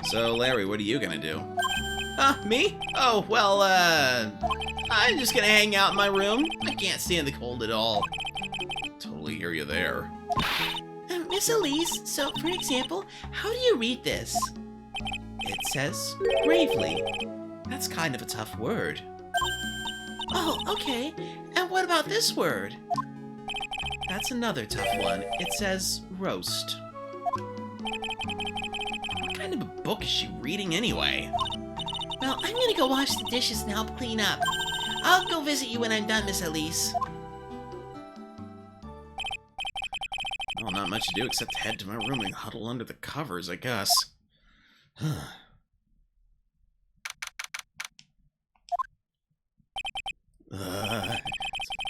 S1: So, Larry, what are you gonna do? Me? Oh, well, I'm just gonna hang out in my room. I can't stand the cold at all. Totally hear you there. Miss Elise, so, for example, how do you read this? It says, gravely. That's kind of a tough word. Oh, okay. And what about this word? That's another tough one. It says, roast. What kind of a book is she reading anyway? Well, I'm gonna go wash the dishes and help clean up. I'll go visit you when I'm done, Miss Elise. Well, not much to do except head to my room and huddle under the covers, I guess. It's a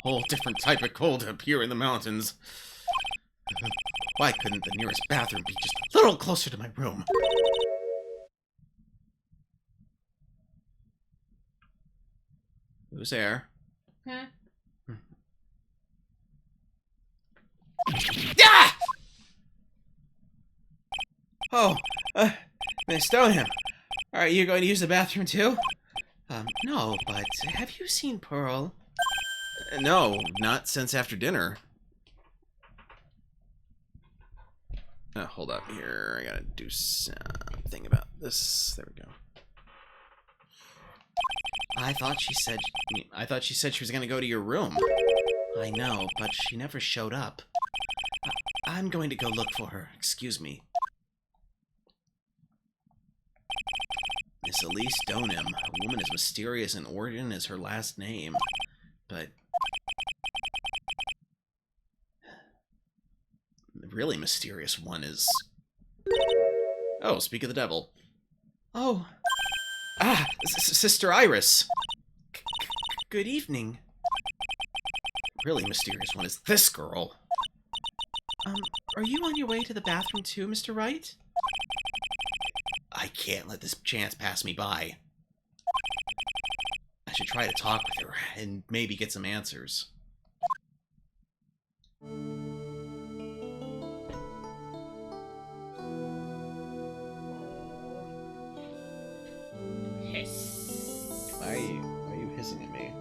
S1: whole different type of cold up here in the mountains. Why couldn't the nearest bathroom be just a little closer to my room? Who's there?
S3: Huh?
S1: Ah! Oh, Miss Stoneham, are you going to use the bathroom too? No, but have you seen Pearl? No, not since after dinner. Hold up here, I gotta do something about this. There we go. I thought she said she was gonna go to your room. I know, but she never showed up. I'm going to go look for her. Excuse me. Miss Elise Donim, a woman as mysterious in origin as her last name, but the really mysterious one is... Oh, speak of the devil. Oh. Ah, Sister Iris. Good evening. Really mysterious one is this girl. Are you on your way to the bathroom too, Mr. Wright? I can't let this chance pass me by. I should try to talk with her and maybe get some answers.
S3: Hiss.
S1: Why are you hissing at me?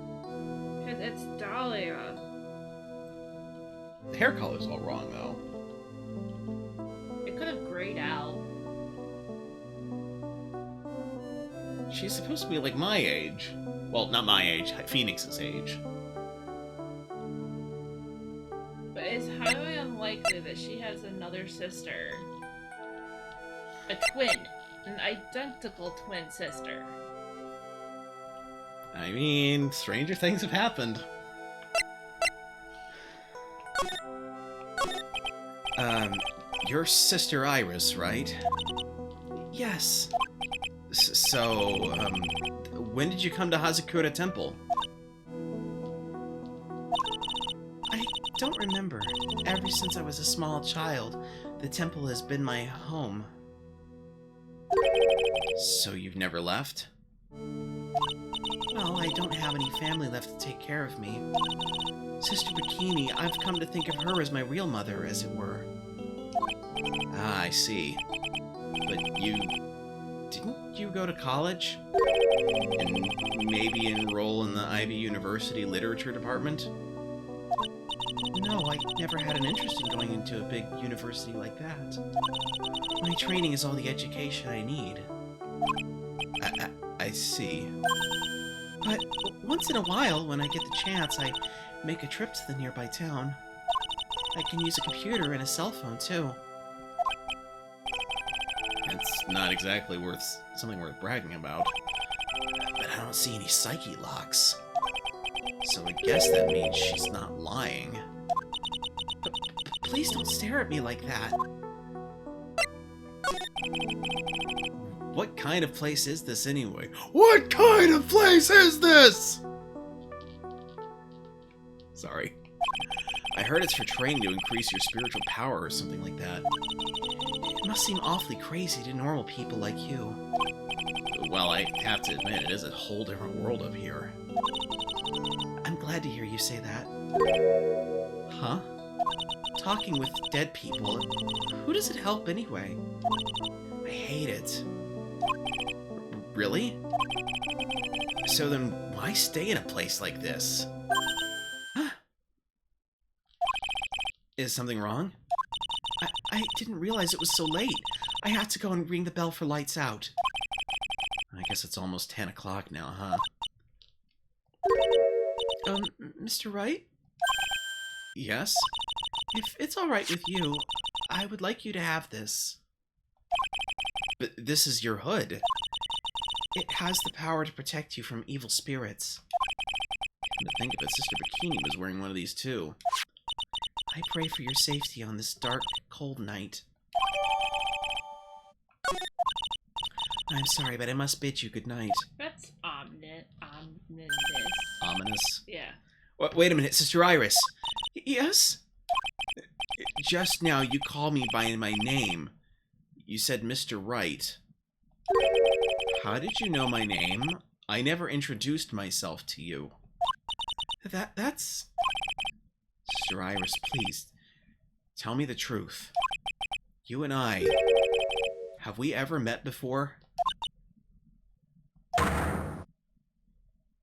S3: Because it's Dahlia.
S1: The hair color's all wrong, though.
S3: It could have grayed out.
S1: She's supposed to be like my age. Well, not my age, Phoenix's age.
S3: But it's highly unlikely that she has another sister. A twin. An identical twin sister.
S1: I mean, stranger things have happened. Your sister Iris, right? Yes. So, when did you come to Hazakura Temple? I don't remember. Ever since I was a small child, the temple has been my home. So you've never left? Well, I don't have any family left to take care of me. Sister Bikini, I've come to think of her as my real mother, as it were. Ah, I see. But didn't you go to college? And maybe enroll in the Ivy University Literature Department? No, I never had an interest in going into a big university like that. My training is all the education I need. I see. But once in a while, when I get the chance, I make a trip to the nearby town. I can use a computer and a cell phone, too. It's not exactly something worth bragging about. But I don't see any psyche locks. So I guess that means she's not lying. But please don't stare at me like that. What kind of place is this anyway? What kind of place is this? Sorry. I heard it's for training to increase your spiritual power or something like that. It must seem awfully crazy to normal people like you. Well, I have to admit, it is a whole different world up here. I'm glad to hear you say that. Huh? Talking with dead people, who does it help anyway? I hate it. Really? So then, why stay in a place like this? Is something wrong? I didn't realize it was so late. I had to go and ring the bell for lights out. I guess it's almost 10 o'clock now, huh? Mr. Wright? Yes? If it's alright with you, I would like you to have this. But this is your hood. It has the power to protect you from evil spirits. Come to think of it, Sister Bikini was wearing one of these too. I pray for your safety on this dark, cold night. I'm sorry, but I must bid you good night.
S3: That's ominous.
S1: Ominous?
S3: Yeah.
S1: Wait a minute, Sister Iris. Yes? Just now you called me by my name. You said Mr. Wright. How did you know my name? I never introduced myself to you. That's... Sister Iris, please, tell me the truth. You and I, have we ever met before?
S3: There's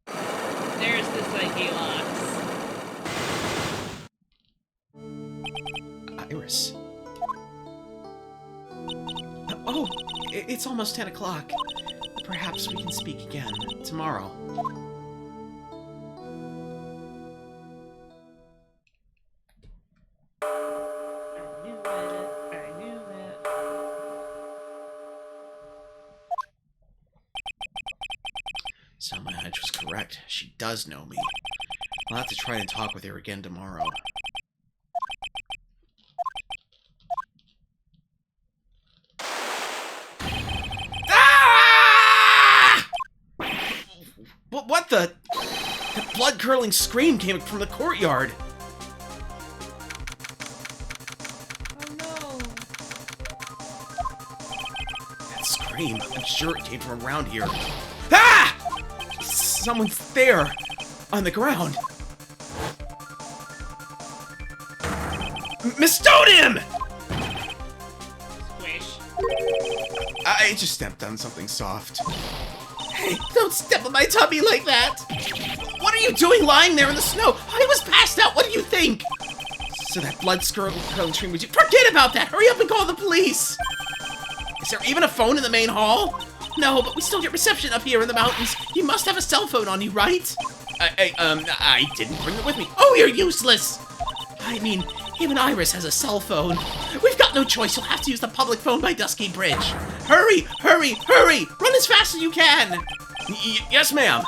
S3: the psyche locks.
S1: Iris. Oh, it's almost 10 o'clock. Perhaps we can speak again tomorrow. correct. She does know me. I'll have to try and talk with her again tomorrow. Ah! What the? That blood-curdling scream came from the courtyard.
S3: Oh no.
S1: That scream, I'm sure it came from around here. Ah! Someone's there, on the ground. Missed him!
S3: Squish.
S1: I just stepped on something soft.
S2: Hey, don't step on my tummy like that!
S1: What are you doing lying there in the snow? I was passed out, what do you think? So that blood-curdling scream was you. Forget about that! Hurry up and call the police! Is there even a phone in the main hall?
S2: No, but we still get reception up here in the mountains. You must have a cell phone on you, right?
S1: I didn't bring it with me.
S2: Oh, you're useless! I mean, even Iris has a cell phone. We've got no choice. You'll have to use the public phone by Dusky Bridge. Hurry, hurry, hurry! Run as fast as you can!
S1: Yes, ma'am.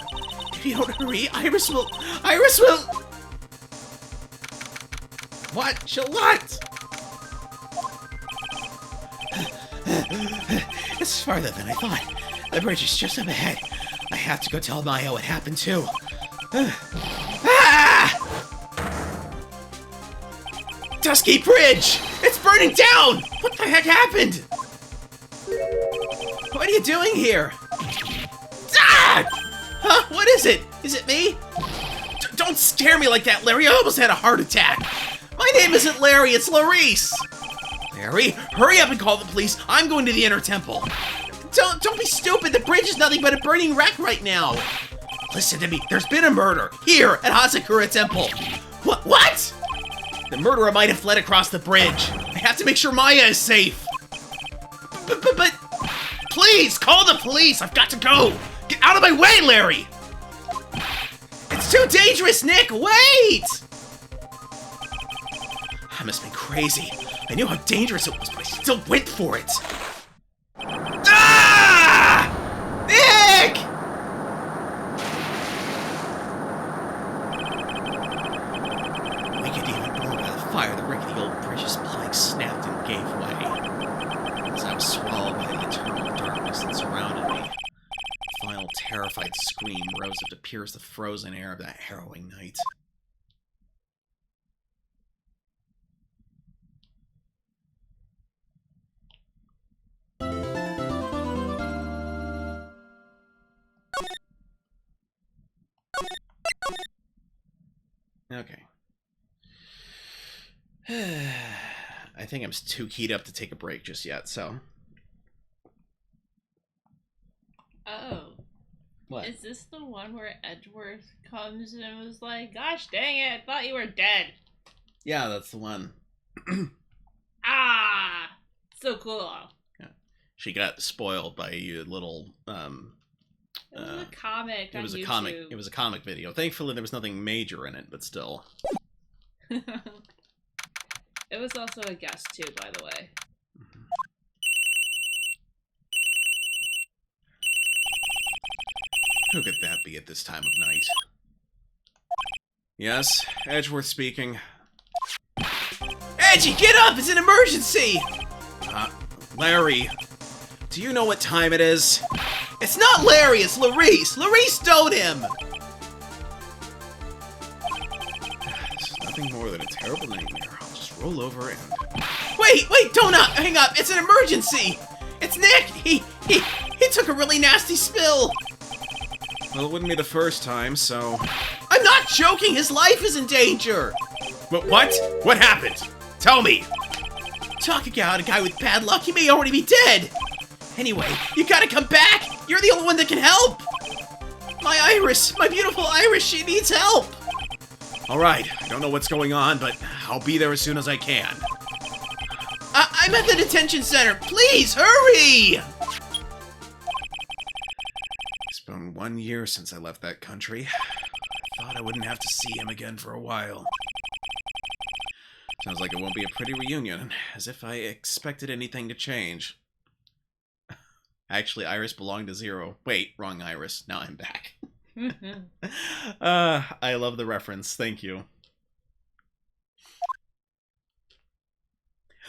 S2: If you don't hurry, Iris will...
S1: What? She'll what?
S2: It's farther than I thought. The bridge is just up ahead. I have to go tell Maya what happened, too.
S1: Ah! Dusky Bridge! It's burning down! What the heck happened?
S2: What are you doing here?
S1: Ah!
S2: Huh? What is it? Is it me?
S1: Don't scare me like that, Larry. I almost had a heart attack.
S2: My name isn't Larry, it's Larice.
S1: Larry, hurry up and call the police. I'm going to the inner temple.
S2: Don't be stupid. The bridge is nothing but a burning wreck right now.
S1: Listen to me. There's been a murder here at Hazakura Temple.
S2: What?
S1: The murderer might have fled across the bridge. I have to make sure Maya is safe.
S2: But
S1: Please, call the police. I've got to go. Get out of my way, Larry.
S2: it's too dangerous, Nick. Wait!
S1: I must have been crazy. I knew how dangerous it was, but I still went for it. Ah!
S2: Nick!
S1: Wicked even blown by the fire, the rickety old bridge's planks snapped and gave way. As I was swallowed by the eternal darkness that surrounded me, a final terrified scream rose up to pierce the frozen air of that harrowing night. Okay. I think I'm too keyed up to take a break just yet, so.
S3: Oh.
S1: What?
S3: Is this the one where Edgeworth comes and was like, gosh dang it, I thought you were dead.
S1: Yeah, that's the one.
S3: Ah! So cool.
S1: Yeah. She got spoiled by a little,
S3: It was a comic
S1: it
S3: on
S1: was a
S3: YouTube.
S1: comic. It was a comic video. Thankfully, there was nothing major in it, but still.
S3: It was also a guest too, by the way.
S1: Who could that be at this time of night? Yes, Edgeworth speaking.
S2: Edgy, get up! It's an emergency!
S1: Larry, do you know what time it is?
S2: It's not Larry, it's Larice! Larice stole him!
S1: This is nothing more than a terrible nightmare. I'll just roll over and...
S2: Wait, don't hang up! It's an emergency! It's Nick! He took a really nasty spill!
S1: Well, it wouldn't be the first time, so...
S2: I'm not joking! His life is in danger!
S1: But what? What happened? Tell me!
S2: Talking about a guy with bad luck, he may already be dead! Anyway, you gotta come back! You're the only one that can help! My Iris! My beautiful Iris, she needs help!
S1: Alright, I don't know what's going on, but I'll be there as soon as I can.
S2: I'm at the detention center! Please, hurry!
S1: It's been 1 year since I left that country. I thought I wouldn't have to see him again for a while. Sounds like it won't be a pretty reunion, as if I expected anything to change. Actually, Iris belonged to Zero. Wait, wrong Iris. Now I'm back. I love the reference. Thank you.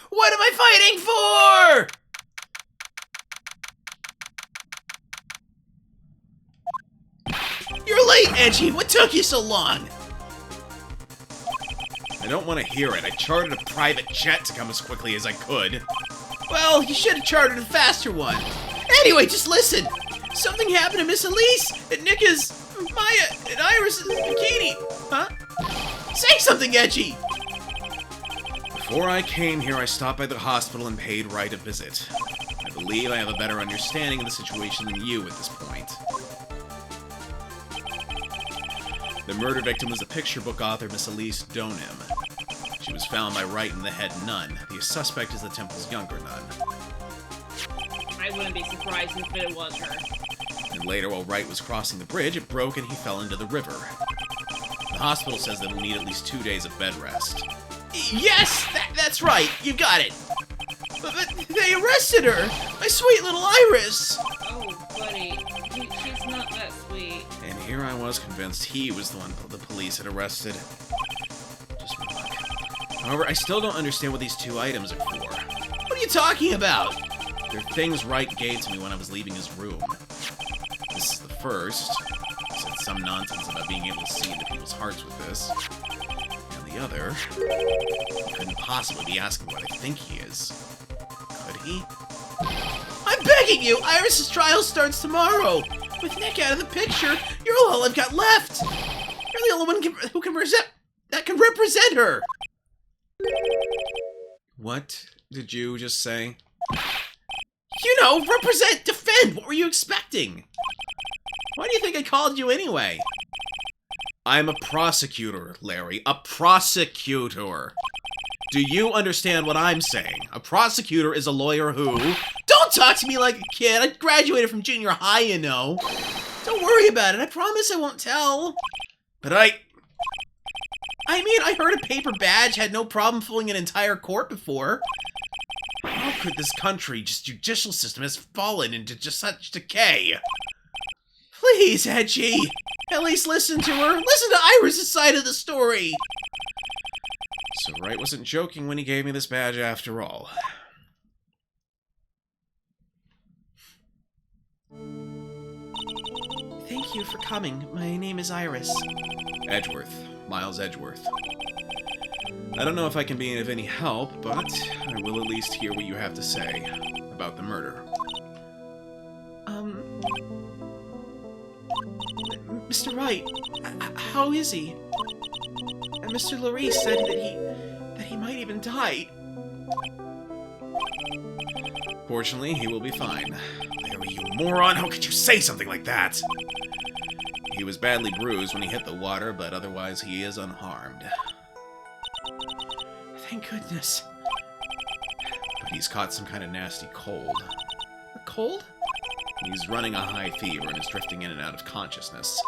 S1: What am I fighting for? You're late, Edgy. What took you so long? I don't want to hear it. I chartered a private jet to come as quickly as I could. Well, you should have chartered a faster one. Anyway, just listen. Something happened to Miss Elise, and Nika's, Maya, and Iris' bikini. Huh? Say something, Edgy! Before I came here, I stopped by the hospital and paid Wright a visit. I believe I have a better understanding of the situation than you at this point. The murder victim was the picture book author Miss Elise Donim. She was found by Wright and the head nun. The suspect is the temple's younger nun.
S3: I wouldn't be surprised if it was her.
S1: And later, while Wright was crossing the bridge, it broke and he fell into the river. The hospital says that he'll need at least 2 days of bed rest. Yes! That's right! You got it! But they arrested her! My sweet little Iris!
S3: Oh, buddy. She's not that sweet.
S1: And here I was convinced he was the one the police had arrested. Just my luck. However, I still don't understand what these 2 items are for. What are you talking about? They're things Wright gave to me when I was leaving his room. This is the first. He said some nonsense about being able to see into people's hearts with this. And the other... He couldn't possibly be asking what I think he is. Could he? I'm begging you! Iris' trial starts tomorrow! With Nick out of the picture, you're all I've got left! You're the only one who can represent her! What did you just say? You know, represent, defend! What were you expecting? Why do you think I called you anyway? I'm a prosecutor, Larry. A prosecutor. Do you understand what I'm saying? A prosecutor is a lawyer who... Don't talk to me like a kid! I graduated from junior high, you know. Don't worry about it. I promise I won't tell. But I mean, I heard a paper badge had no problem fooling an entire court before. How could this country's judicial system has fallen into just such decay? Please, Edgy. At least listen to her. Listen to Iris' side of the story. So Wright wasn't joking when he gave me this badge after all. Thank you for coming. My name is Iris. Edgeworth. Miles Edgeworth. I don't know if I can be of any help, but I will at least hear what you have to say about the murder. Mr. Wright, how is he? And Mr. Larice said that he might even die. Fortunately, he will be fine. Larry, you moron! How could you say something like that? He was badly bruised when he hit the water, but otherwise he is unharmed. Thank goodness. But he's caught some kind of nasty cold. A cold? He's running a high fever and is drifting in and out of consciousness.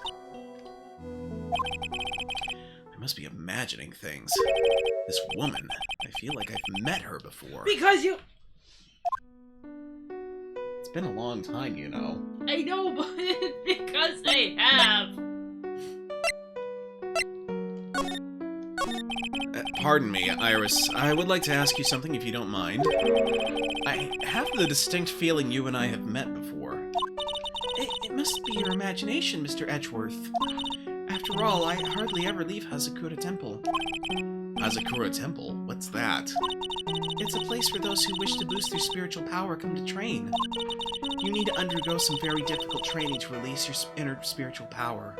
S1: I must be imagining things. This woman, I feel like I've met her before.
S3: Because you...
S1: It's been a long time, you know.
S3: I know, but because I have.
S1: Pardon me, Iris. I would like to ask you something if you don't mind. I have the distinct feeling you and I have met before. It must be your imagination, Mr. Edgeworth. After all, I hardly ever leave Hazakura Temple. Hazakura Temple? What's that? It's a place where those who wish to boost their spiritual power come to train. You need to undergo some very difficult training to release your inner spiritual power.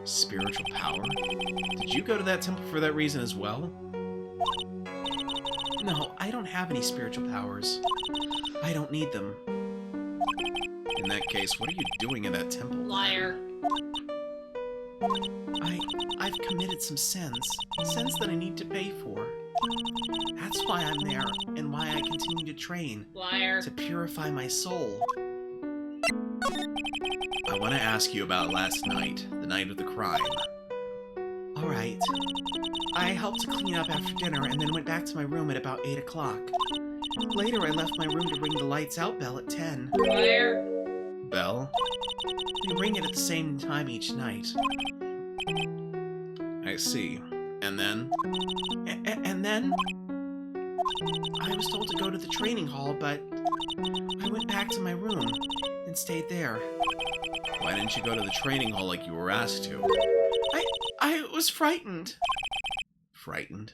S1: Spiritual power? Did you go to that temple for that reason as well? No, I don't have any spiritual powers. I don't need them. In that case, what are you doing in that temple?
S3: Liar.
S1: I've committed some sins. Sins that I need to pay for. That's why I'm there, and why I continue to train.
S3: Liar.
S1: To purify my soul. I want to ask you about last night, the night of the crime. Alright. I helped to clean up after dinner, and then went back to my room at about 8 o'clock. Later, I left my room to ring the lights out bell at 10.
S3: Liar.
S1: Bell? We ring it at the same time each night. I see. And then? And then? I was told to go to the training hall, but I went back to my room and stayed there.
S2: Why didn't you go to the training hall like you were asked to?
S1: I was frightened.
S2: Frightened?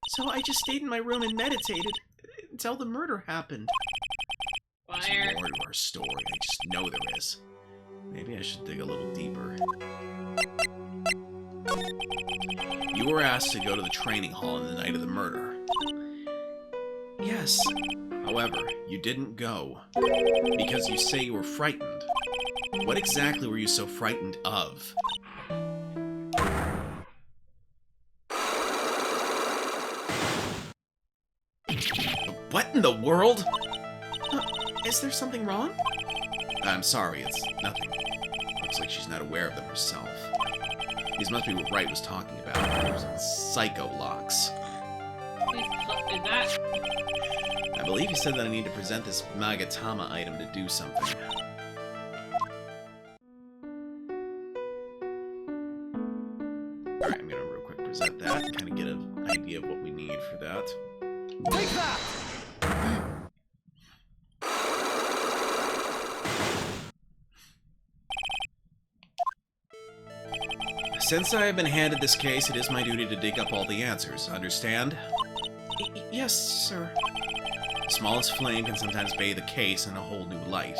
S1: So I just stayed in my room and meditated until the murder happened.
S3: Fire.
S2: There's more to our story. I just know there is. Maybe I should dig a little deeper. You were asked to go to the training hall on the night of the murder.
S1: Yes.
S2: However, you didn't go because you say you were frightened. What exactly were you so frightened of? What in the world?
S1: Is there something wrong?
S2: I'm sorry, it's nothing. Looks like she's not aware of them herself. These must be what Wright was talking about. Those psycho locks.
S3: Please is that?
S2: I believe he said that I need to present this Magatama item to do something. Alright, I'm gonna real quick present that and kind of get an idea of what we need for that.
S4: Take that!
S2: Since I have been handed this case, it is my duty to dig up all the answers. Understand?
S1: Yes, sir.
S2: The smallest flame can sometimes bathe a case in a whole new light.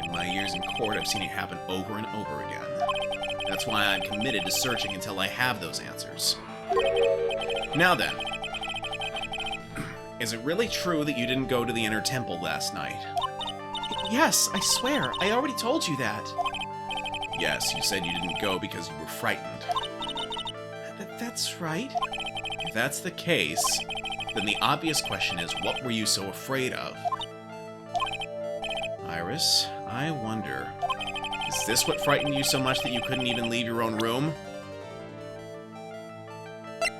S2: In my years in court, I've seen it happen over and over again. That's why I'm committed to searching until I have those answers. Now then, is it really true that you didn't go to the inner temple last night?
S1: Yes, I swear. I already told you that.
S2: Yes, you said you didn't go because you were frightened.
S1: That's right.
S2: If that's the case, then the obvious question is, what were you so afraid of? Iris, I wonder, is this what frightened you so much that you couldn't even leave your own room?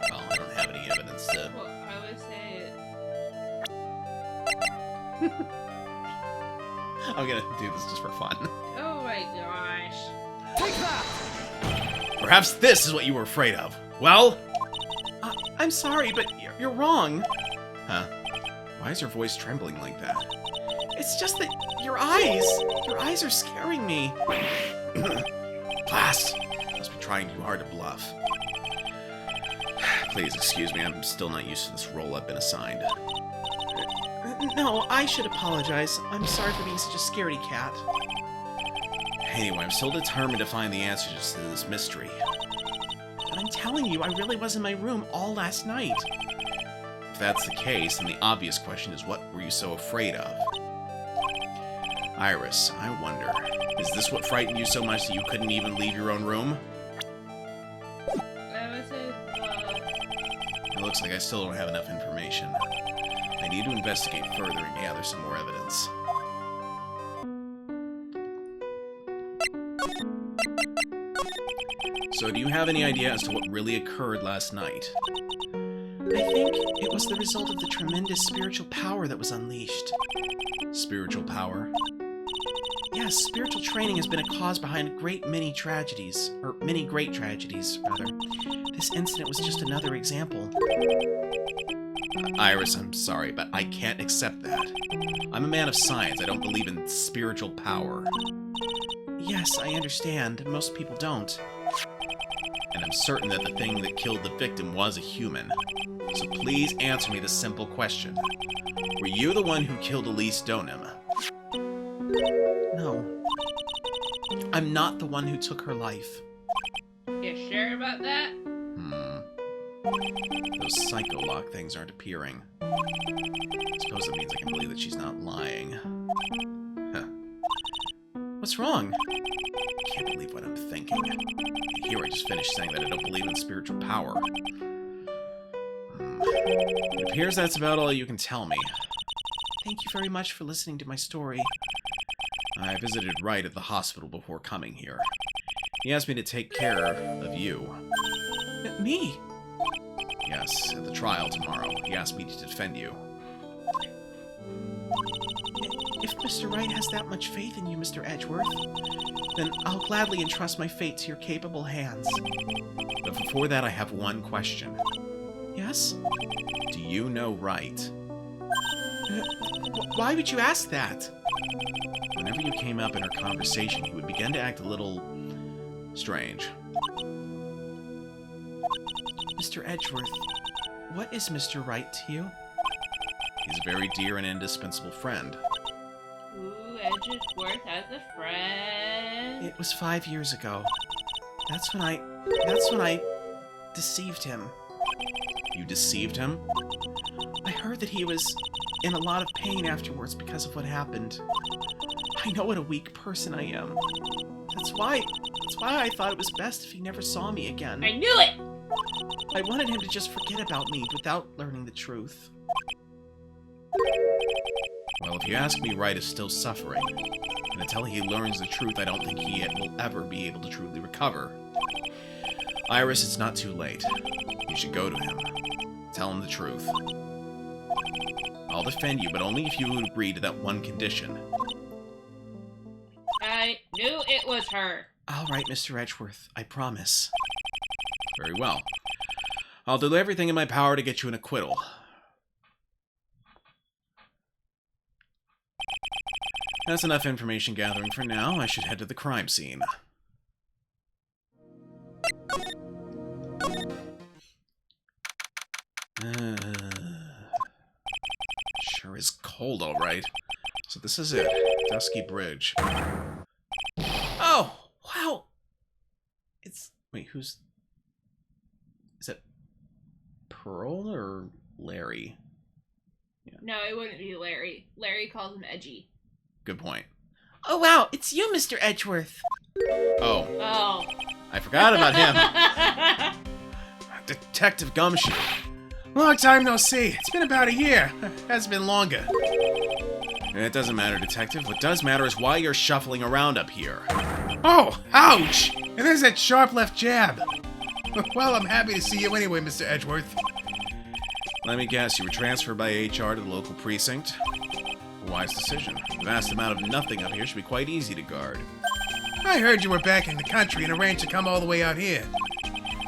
S2: Well, I don't have any evidence to...
S3: Well, I would say
S2: I'm gonna do this just for fun.
S3: oh my gosh.
S4: Take that!
S2: Perhaps this is what you were afraid of. Well?
S1: I'm sorry, but you're wrong.
S2: Huh? Why is your voice trembling like that?
S1: It's just that your eyes are scaring me.
S2: Class! Must be trying too hard to bluff. Please excuse me, I'm still not used to this role I've been assigned.
S1: No, I should apologize. I'm sorry for being such a scaredy cat.
S2: Anyway, I'm still determined to find the answers to this mystery.
S1: But I'm telling you, I really was in my room all last night.
S2: If that's the case, then the obvious question is, what were you so afraid of? Iris, I wonder, is this what frightened you so much that you couldn't even leave your own room?
S3: I would say
S2: It looks like I still don't have enough information. I need to investigate further and gather some more evidence. So, do you have any idea as to what really occurred last night?
S1: I think it was the result of the tremendous spiritual power that was unleashed.
S2: Spiritual power?
S1: Yes, spiritual training has been a cause behind many great tragedies, rather. This incident was just another example.
S2: Iris, I'm sorry, but I can't accept that. I'm a man of science. I don't believe in spiritual power.
S1: Yes, I understand. Most people don't.
S2: And I'm certain that the thing that killed the victim was a human. So please answer me this simple question. Were you the one who killed Elise Donim?
S1: No. I'm not the one who took her life.
S3: you sure about that?
S2: Those psycho-lock things aren't appearing. I suppose that means I can believe that she's not lying. Huh.
S1: What's wrong?
S2: I can't believe what I'm thinking. Here I just finished saying that I don't believe in spiritual power. It appears that's about all you can tell me.
S1: Thank you very much for listening to my story.
S2: I visited Wright at the hospital before coming here. He asked me to take care of you.
S1: Me?
S2: Yes, at the trial tomorrow. He asked me to defend you.
S1: If Mr. Wright has that much faith in you, Mr. Edgeworth, then I'll gladly entrust my fate to your capable hands. But before that, I have one question. Yes? Do you know Wright? Why would you ask that? Whenever you came up in our conversation, he would begin to act a little strange. Mr. Edgeworth, what is Mr. Wright to you? He's a very dear and indispensable friend.
S3: Ooh, Edgeworth has a friend.
S1: It was 5 years ago. That's when I deceived him. You deceived him? I heard that he was in a lot of pain afterwards because of what happened. I know what a weak person I am. That's why I thought it was best if he never saw me again.
S3: I knew it!
S1: I wanted him to just forget about me without learning the truth. Well, if you ask me, Wright is still suffering. And until he learns the truth, I don't think he will ever be able to truly recover. Iris, it's not too late. You should go to him. Tell him the truth. I'll defend you, but only if you would agree to that one condition.
S3: I knew it was her.
S1: All right, Mr. Edgeworth. I promise. Very well. I'll do everything in my power to get you an acquittal. That's enough information gathering for now. I should head to the crime scene. Sure is cold, all right. So this is it. Dusky Bridge. Oh! Wow! It's... Wait, who's... Is it Pearl or Larry? Yeah.
S3: No, it wouldn't be Larry. Larry calls him Edgy.
S1: Good point.
S2: Oh, wow, it's you, Mr. Edgeworth.
S1: Oh.
S3: Oh.
S1: I forgot about him. Detective Gumshoe. Long time no see. It's been about a year. Has been longer. It doesn't matter, Detective. What does matter is why you're shuffling around up here. Oh, ouch! And there's that sharp left jab. Well, I'm happy to see you anyway, Mr. Edgeworth. Let me guess, you were transferred by HR to the local precinct? A wise decision. A vast amount of nothing up here should be quite easy to guard. I heard you were back in the country and arranged to come all the way out here.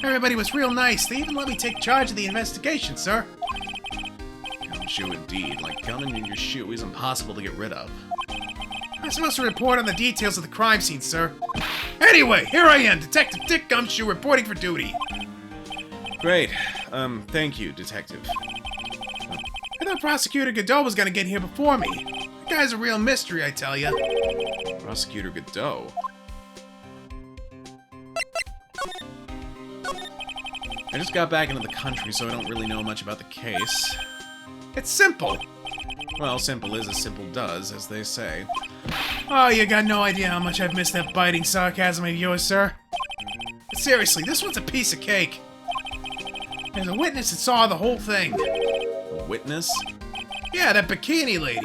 S1: Everybody was real nice. They even let me take charge of the investigation, sir. Gumshoe indeed. Like gunning in your shoe is impossible to get rid of. I'm supposed to report on the details of the crime scene, sir. Anyway, here I am, Detective Dick Gumshoe, reporting for duty. Great. Thank you, Detective. I thought Prosecutor Godot was gonna get here before me. That guy's a real mystery, I tell ya. Prosecutor Godot? I just got back into the country, so I don't really know much about the case. It's simple! Well, simple is as simple does, as they say. Oh, you got no idea how much I've missed that biting sarcasm of yours, sir. But seriously, this one's a piece of cake. There's a witness that saw the whole thing. A witness? Yeah, that bikini lady.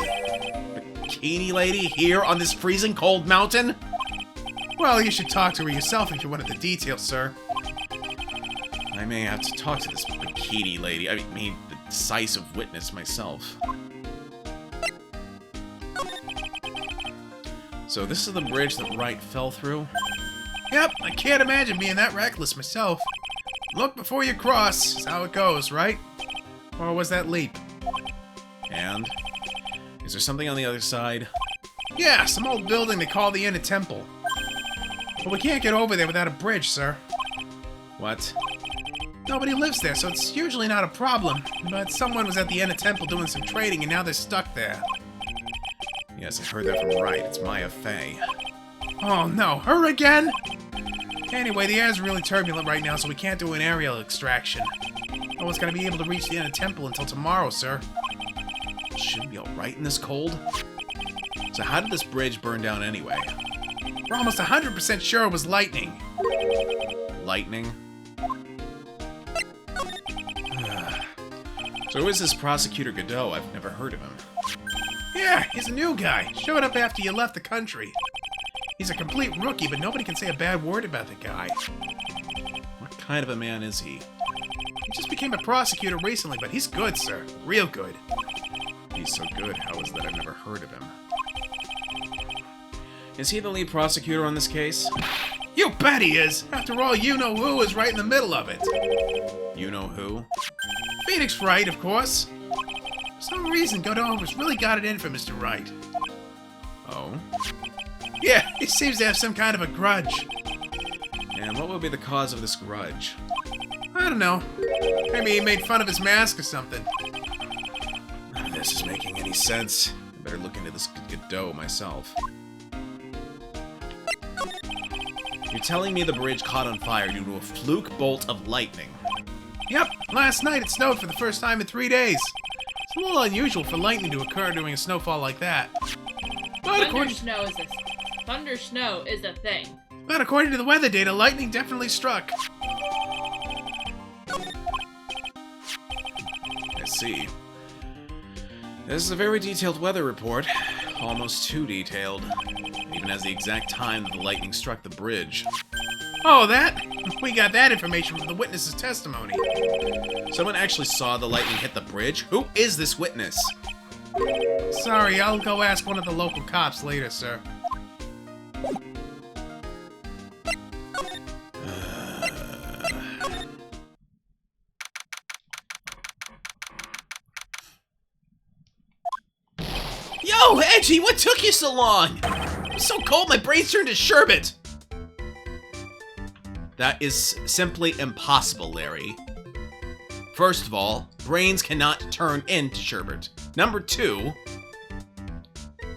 S1: Bikini lady here on this freezing cold mountain? Well, you should talk to her yourself if you wanted the details, sir. I may have to talk to this bikini lady. I mean, the decisive witness myself. So this is the bridge that Wright fell through? Yep, I can't imagine being that reckless myself. Look before you cross, is how it goes, right? Or was that leap? And? Is there something on the other side? Yeah, some old building they call the Inner Temple. But we can't get over there without a bridge, sir. What? Nobody lives there, so it's usually not a problem. But someone was at the Inner Temple doing some trading, and now they're stuck there. Yes, I heard that from Wright. It's Maya Fey. Oh no, her again? Anyway, the air's really turbulent right now, so we can't do an aerial extraction. No one's gonna be able to reach the Inner Temple until tomorrow, sir. Shouldn't be alright in this cold. So how did this bridge burn down anyway? We're almost 100% sure it was lightning. Lightning? So who is this Prosecutor Godot? I've never heard of him. Yeah, he's a new guy. Showed up after you left the country. He's a complete rookie, but nobody can say a bad word about the guy. What kind of a man is he? He just became a prosecutor recently, but he's good, sir. Real good. He's so good, how is it that I've never heard of him? Is he the lead prosecutor on this case?
S5: You bet he is! After all, you-know-who is right in the middle of it.
S1: You know who?
S5: Phoenix Wright, of course. For some reason, Godover's really got it in for Mr. Wright.
S1: Oh?
S5: Yeah, he seems to have some kind of a grudge.
S1: And what would be the cause of this grudge?
S5: I don't know. Maybe he made fun of his mask or something.
S1: None of this is making any sense. I better look into this Godot myself. You're telling me the bridge caught on fire due to a fluke bolt of lightning?
S5: Yep, last night it snowed for the first time in 3 days. It's a little unusual for lightning to occur during a snowfall like that.
S3: Thunder snow is a thing.
S5: But according to the weather data, lightning definitely struck.
S1: I see. This is a very detailed weather report. Almost too detailed. It even has the exact time that the lightning struck the bridge.
S5: Oh, that? We got that information from the witness's testimony.
S1: Someone actually saw the lightning hit the bridge? Who is this witness?
S5: Sorry, I'll go ask one of the local cops later, sir.
S1: Yo, Edgy, what took you so long? It's so cold, my brain's turned to sherbet. That is simply impossible, Larry. First of all, brains cannot turn into sherbet. Number 2,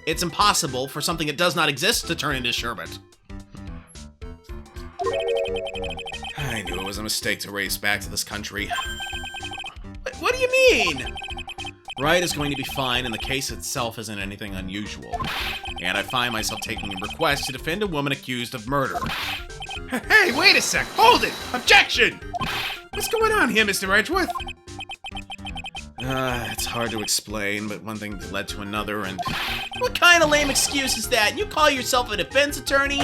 S1: it's impossible for something that does not exist to turn into sherbet. I knew it was a mistake to race back to this country. What do you mean? Wright is going to be fine, and the case itself isn't anything unusual. And I find myself taking a request to defend a woman accused of murder.
S5: Hey, wait a sec! Hold it! Objection! What's going on here, Mr. Edgeworth?
S1: It's hard to explain, but one thing led to another, and... What kind of lame excuse is that? You call yourself a defense attorney?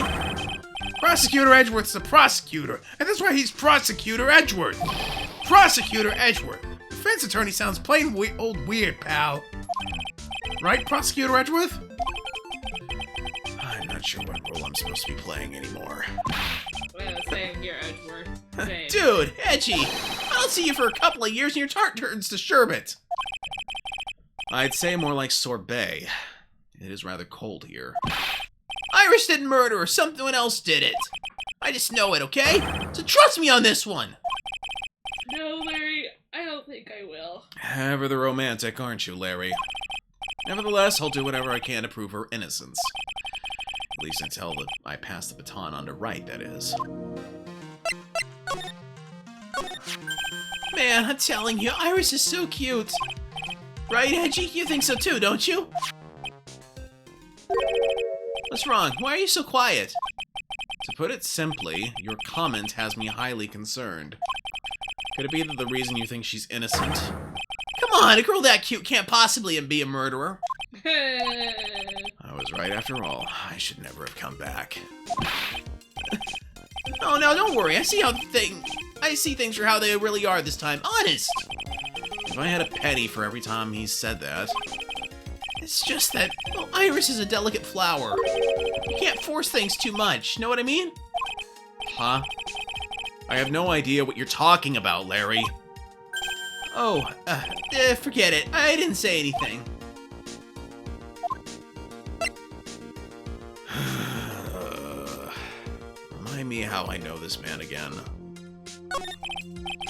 S5: Prosecutor Edgeworth's the prosecutor, and that's why he's Prosecutor Edgeworth. Prosecutor Edgeworth. Defense attorney sounds plain old weird, pal. Right, Prosecutor Edgeworth?
S1: I'm not sure what role I'm supposed to be playing anymore.
S3: Well, same here, Edgeworth. Same.
S1: Dude, Edgy, I don't see you for a couple of years and your tart turns to sherbet. I'd say more like sorbet. It is rather cold here. Iris didn't murder her, someone else did it. I just know it, okay? So trust me on this one.
S3: No, Larry, I don't think I will.
S1: Ever the romantic, aren't you, Larry? Nevertheless, I'll do whatever I can to prove her innocence. At least until I pass the baton on to Wright, that is. Man, I'm telling you, Iris is so cute. Right, Edgy? You think so too, don't you? What's wrong? Why are you so quiet? To put it simply, your comment has me highly concerned. Could it be that the reason you think she's innocent? Come on, a girl that cute can't possibly be a murderer. I was right after all. I should never have come back. Oh, no, don't worry. I see things for how they really are this time. Honest! If I had a penny for every time he said that... It's just that, well, Iris is a delicate flower. You can't force things too much, know what I mean? Huh? I have no idea what you're talking about, Larry. Oh, forget it. I didn't say anything. Remind me how I know this man again.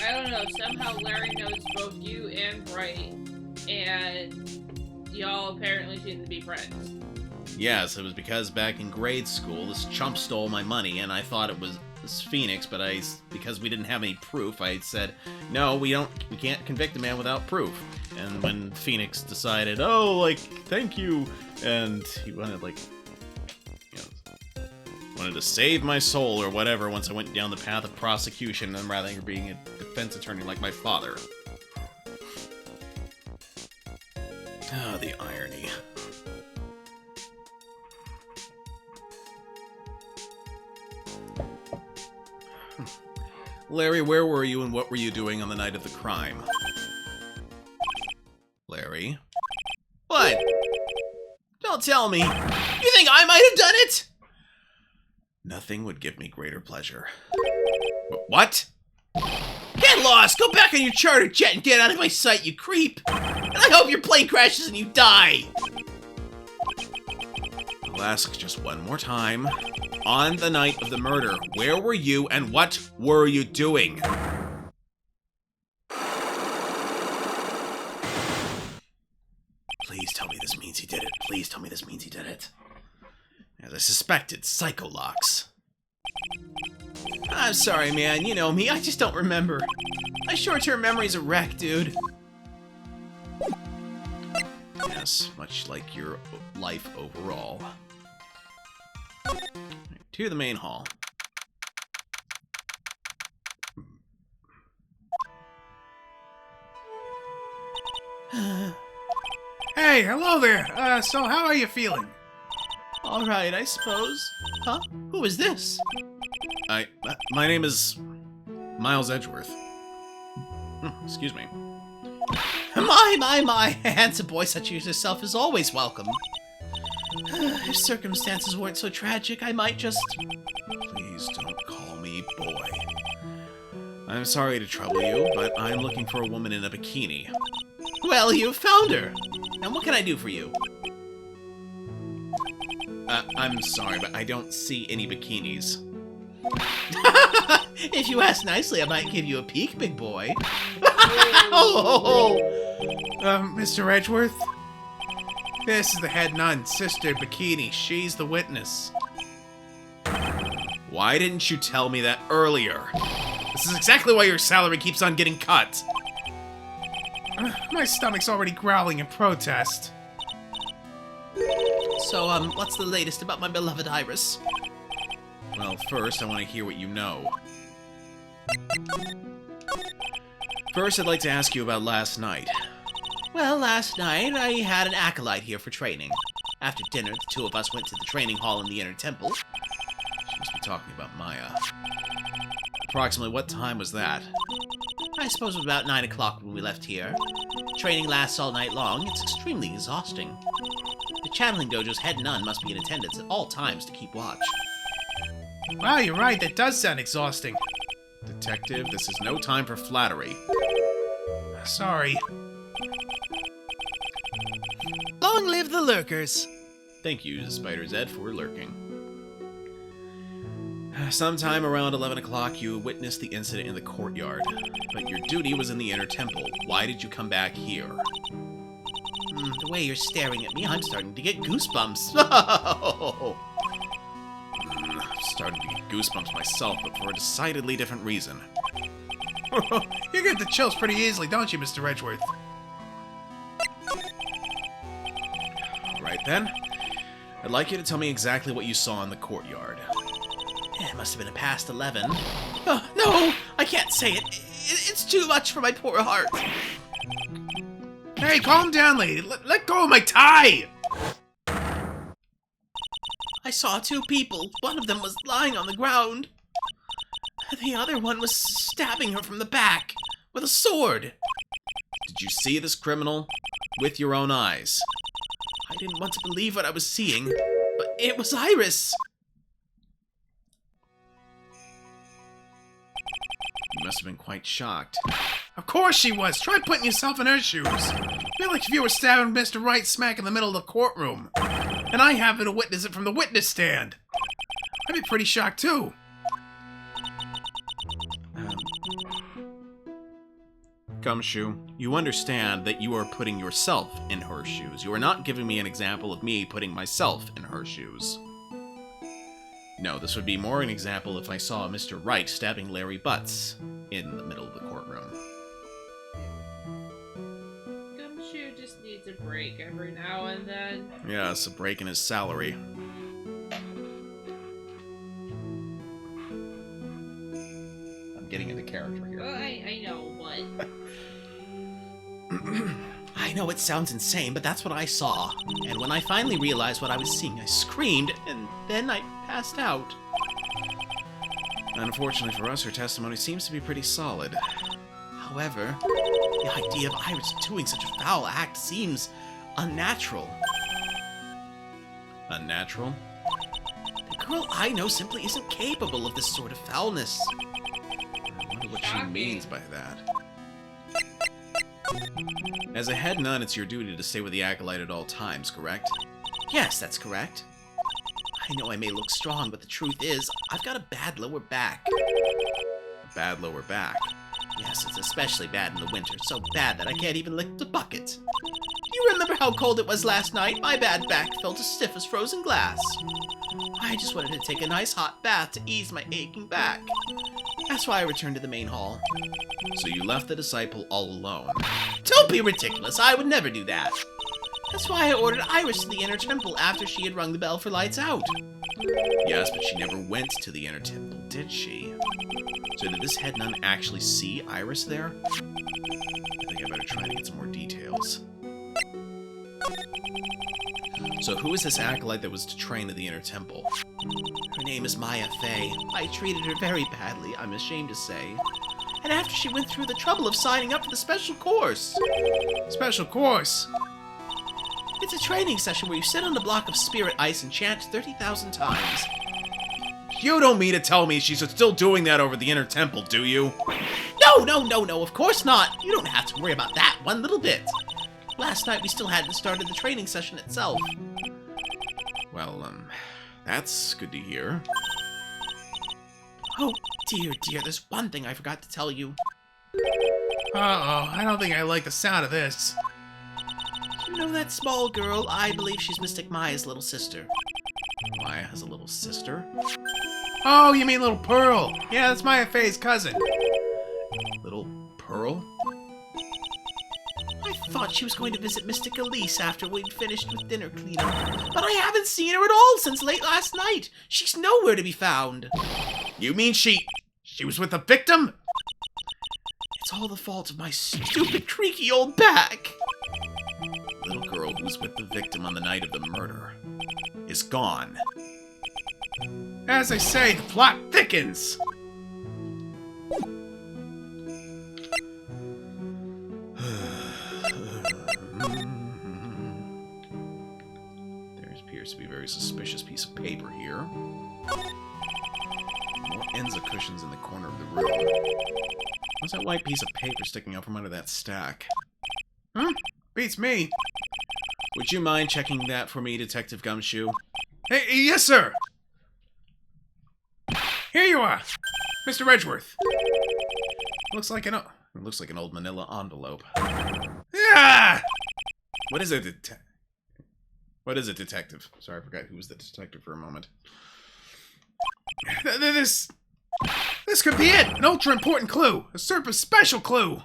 S3: I don't know, somehow Larry knows both you and Wright, and y'all apparently seem to be friends.
S1: Yes, it was because back in grade school, this chump stole my money, and I thought it was Phoenix, but because we didn't have any proof, I said, no, we can't convict a man without proof. And when Phoenix decided, oh, like, thank you, and he wanted, like, wanted to save my soul or whatever once I went down the path of prosecution and rather than being a defense attorney like my father. Ah, the irony. Larry, where were you and what were you doing on the night of the crime? Larry? What? Don't tell me. You think I might have done it?
S5: Nothing would give me greater pleasure. What? Get lost! Go back on your charter jet and get out of my sight, you creep! And I hope your plane crashes and you die! I'll ask just one more time. On the night of the murder, where were you and what were you doing? Please tell me this means he did it. Please tell me this means he did it. As I suspected, Psycho Locks. I'm sorry, man. You know me. I just don't remember. My short-term memory's a wreck, dude. Yes, much like your life overall. To the main hall. Hey, hello there. So how are you feeling?
S1: All right, I suppose. Huh? Who is this?
S5: My name is Miles Edgeworth. Excuse me.
S1: My, a handsome boy such as yourself is always welcome. If circumstances weren't so tragic, I might just...
S5: Please don't call me boy. I'm sorry to trouble you, but I'm looking for a woman in a bikini.
S1: Well, you found her. And what can I do for you?
S5: I'm sorry, but I don't see any bikinis.
S1: If you ask nicely, I might give you a peek, big boy.
S5: Mr. Edgeworth? This is the head nun, Sister Bikini. She's the witness. Why didn't you tell me that earlier? This is exactly why your salary keeps on getting cut. My stomach's already growling in protest.
S1: So, what's the latest about my beloved Iris?
S5: Well, first, I want to hear what you know. First, I'd like to ask you about last night.
S1: Well, last night, I had an acolyte here for training. After dinner, the two of us went to the training hall in the inner temple.
S5: She must be talking about Maya. Approximately what time was that?
S1: I suppose it was about 9 o'clock when we left here. Training lasts all night long. It's extremely exhausting. The channeling dojo's head nun must be in attendance at all times to keep watch.
S5: Wow, you're right. That does sound exhausting. Detective, this is no time for flattery. Sorry.
S2: Long live the lurkers!
S5: Thank you, Spider Zed, for lurking. Sometime around 11 o'clock, you witnessed the incident in the courtyard. But your duty was in the inner temple. Why did you come back here?
S1: The way you're staring at me, I'm starting to get goosebumps.
S5: I'm starting to get goosebumps myself, but for a decidedly different reason. You get the chills pretty easily, don't you, Mr. Edgeworth? Alright then. I'd like you to tell me exactly what you saw in the courtyard.
S1: It must have been past 11. Oh, no, I can't say it. It's too much for my poor heart.
S5: Hey, calm down, lady. Let go of my tie!
S1: I saw two people. One of them was lying on the ground. The other one was stabbing her from the back with a sword.
S5: Did you see this criminal with your own eyes?
S1: I didn't want to believe what I was seeing, but it was Iris.
S5: You must have been quite shocked. Of course she was! Try putting yourself in her shoes. Feel like if you were stabbing Mr. Wright smack in the middle of the courtroom. And I happen to witness it from the witness stand. I'd be pretty shocked too. Gumshoe, you understand that you are putting yourself in her shoes. You are not giving me an example of me putting myself in her shoes. No, this would be more an example if I saw Mr. Wright stabbing Larry Butts in the middle of the courtroom.
S3: Gumshoe just needs a break every now and then.
S5: Yes, a break in his salary. I'm getting into character here.
S3: Well, I know, but...
S1: I know it sounds insane, but that's what I saw. And when I finally realized what I was seeing, I screamed, and then I passed out.
S5: Unfortunately for us, her testimony seems to be pretty solid.
S1: However, the idea of Iris doing such a foul act seems unnatural.
S5: Unnatural?
S1: The girl I know simply isn't capable of this sort of foulness.
S5: I wonder what she
S3: Shocking.
S5: means by that. As a head nun, it's your duty to stay with the acolyte at all times, correct?
S1: Yes, that's correct. I know I may look strong, but the truth is, I've got a bad lower back.
S5: A bad lower back.
S1: Yes, it's especially bad in the winter. So bad that I can't even lick the bucket. You remember how cold it was last night? My bad back felt as stiff as frozen glass. I just wanted to take a nice hot bath to ease my aching back. That's why I returned to the main hall.
S5: So you left the disciple all alone.
S1: Don't be ridiculous. I would never do that. That's why I ordered Iris to the inner temple after she had rung the bell for lights out.
S5: Yes, but she never went to the inner temple, did she? So did this head nun actually see Iris there? I think I better try to get some more details. So who is this acolyte that was to train at the inner temple?
S1: Her name is Maya Fey. I treated her very badly, I'm ashamed to say. And after she went through the trouble of signing up for the special course.
S5: Special course?
S1: It's a training session where you sit on a block of spirit ice and chant 30,000 times.
S5: You don't mean to tell me she's still doing that over the inner temple, do you?
S1: No, of course not. You don't have to worry about that one little bit. Last night we still hadn't started the training session itself.
S5: Well, that's good to hear.
S1: Oh, dear, there's one thing I forgot to tell you.
S5: Uh-oh, I don't think I like the sound of this.
S1: You know that small girl? I believe she's Mystic Maya's little sister.
S5: Maya has a little sister?
S4: Oh, you mean Little Pearl? Yeah, that's Maya Fey's cousin.
S5: Little Pearl?
S1: I thought she was going to visit Mystic Elise after we'd finished with dinner cleanup, but I haven't seen her at all since late last night. She's nowhere to be found.
S5: You mean she was with the victim?
S1: It's all the fault of my stupid, creaky old back.
S5: Little girl who was with the victim on the night of the murder is gone.
S4: As I say, the plot thickens.
S5: There appears to be a very suspicious piece of paper here. More ends of cushions in the corner of the room. What's that white piece of paper sticking out from under that stack?
S4: Beats me.
S5: Would you mind checking that for me, Detective Gumshoe?
S4: Hey, yes, sir. Here you are, Mr. Edgeworth.
S5: Looks like an old manila envelope.
S4: Ah!
S5: What is it, Detective? Sorry, I forgot who was the detective for a moment.
S4: This could be it. An ultra important clue. A super special clue.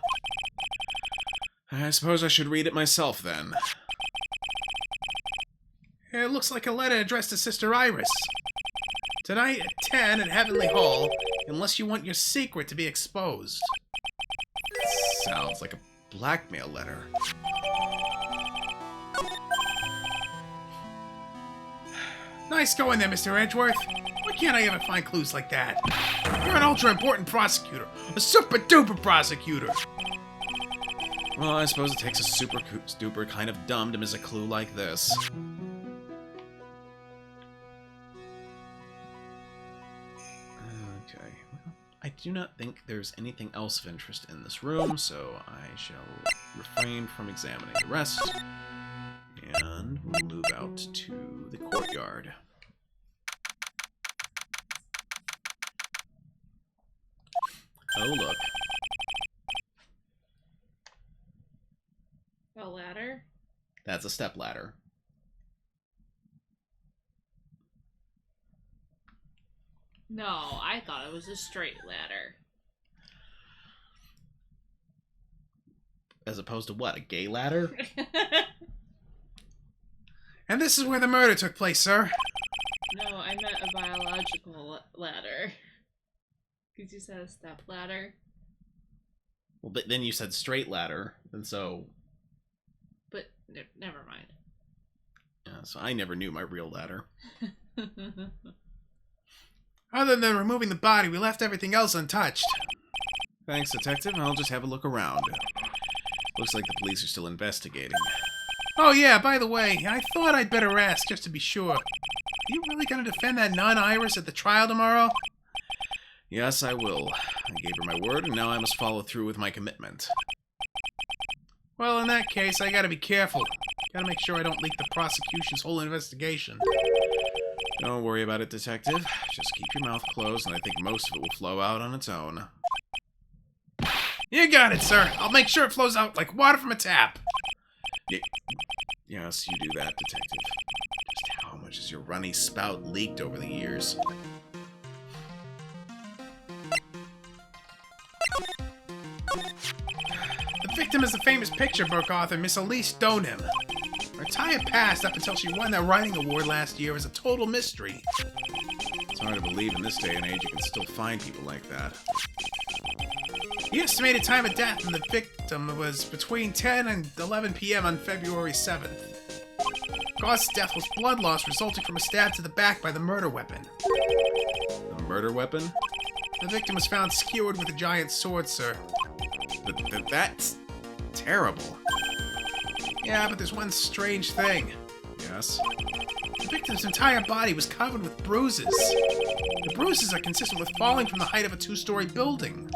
S5: I suppose I should read it myself, then.
S4: It looks like a letter addressed to Sister Iris. Tonight at 10 at Heavenly Hall, unless you want your secret to be exposed.
S5: Sounds like a blackmail letter.
S4: Nice going there, Mr. Edgeworth. Why can't I ever find clues like that? You're an ultra-important prosecutor. A super-duper prosecutor.
S5: Well, I suppose it takes a super kind of dumb to miss a clue like this. Okay. Well, I do not think there's anything else of interest in this room, so I shall refrain from examining the rest. And we'll move out to the courtyard. Oh, look.
S3: A ladder?
S5: That's a stepladder.
S3: No, I thought it was a straight ladder.
S5: As opposed to what? A gay ladder?
S4: And this is where the murder took place, sir.
S3: No, I meant a biological ladder. Because you said a step ladder.
S5: Well, but then you said straight ladder, and so...
S3: But never mind.
S5: Yeah, so I never knew my real ladder.
S4: Other than removing the body, we left everything else untouched.
S5: Thanks, Detective. I'll just have a look around. Looks like the police are still investigating.
S4: Oh yeah, by the way, I thought I'd better ask just to be sure.
S5: you really gonna defend that non-Iris at the trial tomorrow?
S4: Yes, I will. I gave her my word, and now I must follow through with my commitment.
S5: Well, in that case, I gotta be careful. Gotta make sure I don't leak the prosecution's whole investigation.
S4: Don't worry about it, Detective. Just keep your mouth closed, and I think most of it will flow out on its own.
S5: You got it, sir. I'll make sure it flows out like water from a tap.
S4: Yes, you do that, Detective. Just how much has your runny spout leaked over the years?
S5: The victim is the famous picture book author Miss Elise Stoneham. Her entire past up until she won that writing award last year is a total mystery.
S4: It's hard to believe in this day and age you can still find people like that.
S5: The estimated time of death in the victim was between 10 and 11 p.m. on February 7th. Cause of death was blood loss resulting from a stab to the back by the murder weapon.
S4: The murder weapon?
S5: The victim was found skewered with a giant sword, sir.
S4: That's terrible.
S5: Yeah, but there's one strange thing.
S4: Yes?
S5: The victim's entire body was covered with bruises. The bruises are consistent with falling from the height of a 2-story building.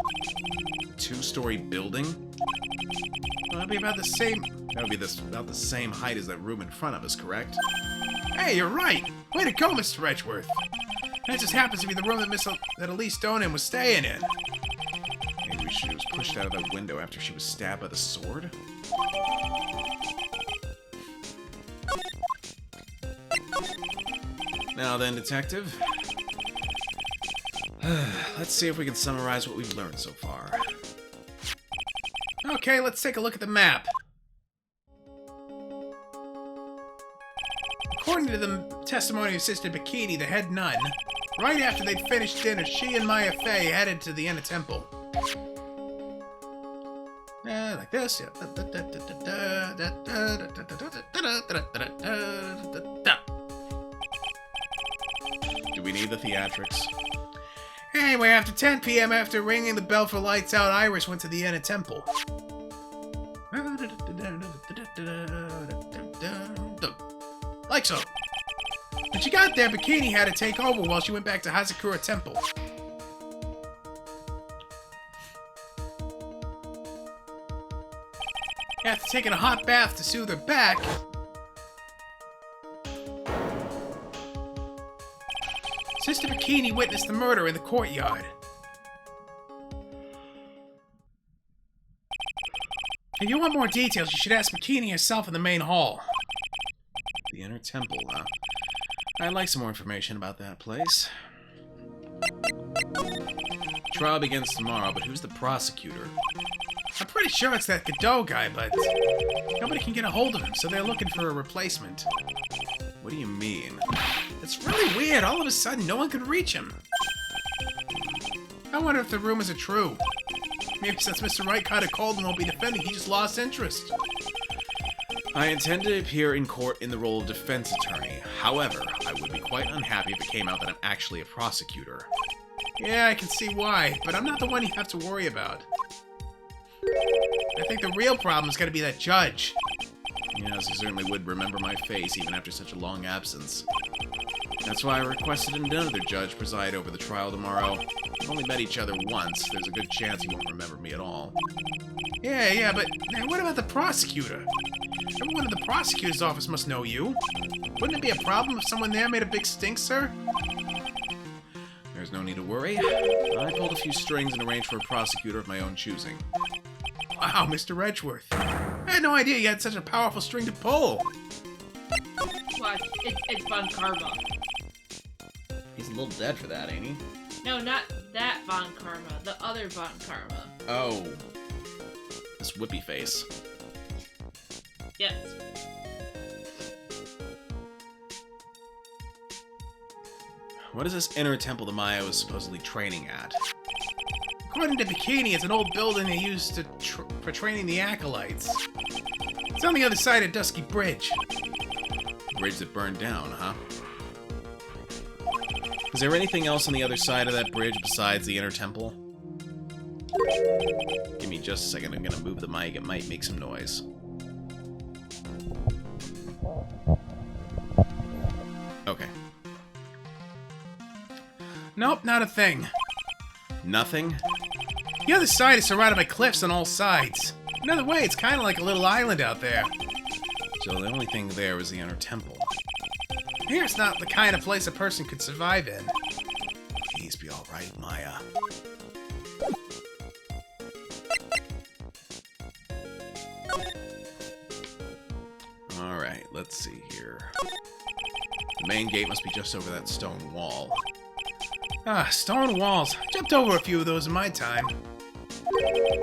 S4: Two-story building?
S5: Well, that'd be about the same...
S4: That would be about the same height as that room in front of us, correct?
S5: Hey, you're right! Way to go, Mr. Edgeworth! That just happens to be the room that Elise Stoneham was staying in.
S4: Maybe she was pushed out of that window after she was stabbed by the sword? Now then, Detective. Let's see if we can summarize what we've learned so far.
S5: Okay, let's take a look at the map. According to the testimony of Sister Bikini, the head nun, right after they'd finished dinner, she and Maya Fey headed to the inner temple. Like this, yeah.
S4: Do we need the theatrics?
S5: Anyway, after 10 p.m., after ringing the bell for lights out, Iris went to the inner temple. Like so. When she got there, Bikini had to take over while she went back to Hazakura Temple. After taking a hot bath to soothe her back, Sister Bikini witnessed the murder in the courtyard. If you want more details, you should ask Bikini herself in the main hall.
S4: The inner temple, huh? I'd like some more information about that place. Trial begins tomorrow, but who's the prosecutor?
S5: I'm pretty sure it's that Godot guy, but nobody can get a hold of him, so they're looking for a replacement.
S4: What do you mean?
S5: It's really weird. All of a sudden, no one could reach him. I wonder if the rumors are true. Maybe since Mr. Wright caught a cold and won't be defending, he just lost interest.
S4: I intend to appear in court in the role of defense attorney. However, I would be quite unhappy if it came out that I'm actually a prosecutor.
S5: Yeah, I can see why, but I'm not the one you have to worry about. I think the real problem is going to be that judge.
S4: Yes, he certainly would remember my face even after such a long absence. That's why I requested another judge preside over the trial tomorrow. We've only met each other once. There's a good chance he won't remember me at all.
S5: Yeah, but what about the prosecutor? Everyone in the prosecutor's office must know you. Wouldn't it be a problem if someone there made a big stink, sir?
S4: There's no need to worry. I pulled a few strings and arranged for a prosecutor of my own choosing.
S5: Wow, Mr. Edgeworth. I had no idea you had such a powerful string to pull.
S3: Watch, it's Von Karma.
S1: He's a little dead for that, ain't he?
S3: No, not that Von Karma. The other Von Karma.
S4: Oh. This whippy face.
S3: Yes.
S4: What is this inner temple the Maya was supposedly training at?
S5: According to Bikini, it's an old building they used for training the acolytes. It's on the other side of Dusky Bridge.
S4: Bridge that burned down, huh? Is there anything else on the other side of that bridge besides the inner temple? Give me just a second, I'm gonna move the mic, it might make some noise. Okay.
S5: Nope, not a thing.
S4: Nothing?
S5: The other side is surrounded by cliffs on all sides. Another way, it's kind of like a little island out there.
S4: So the only thing there is the inner temple.
S5: Here's not the kind of place a person could survive in.
S4: Please be alright, Maya. Alright, let's see here. The main gate must be just over that stone wall.
S5: Ah, stone walls. Jumped over a few of those in my time.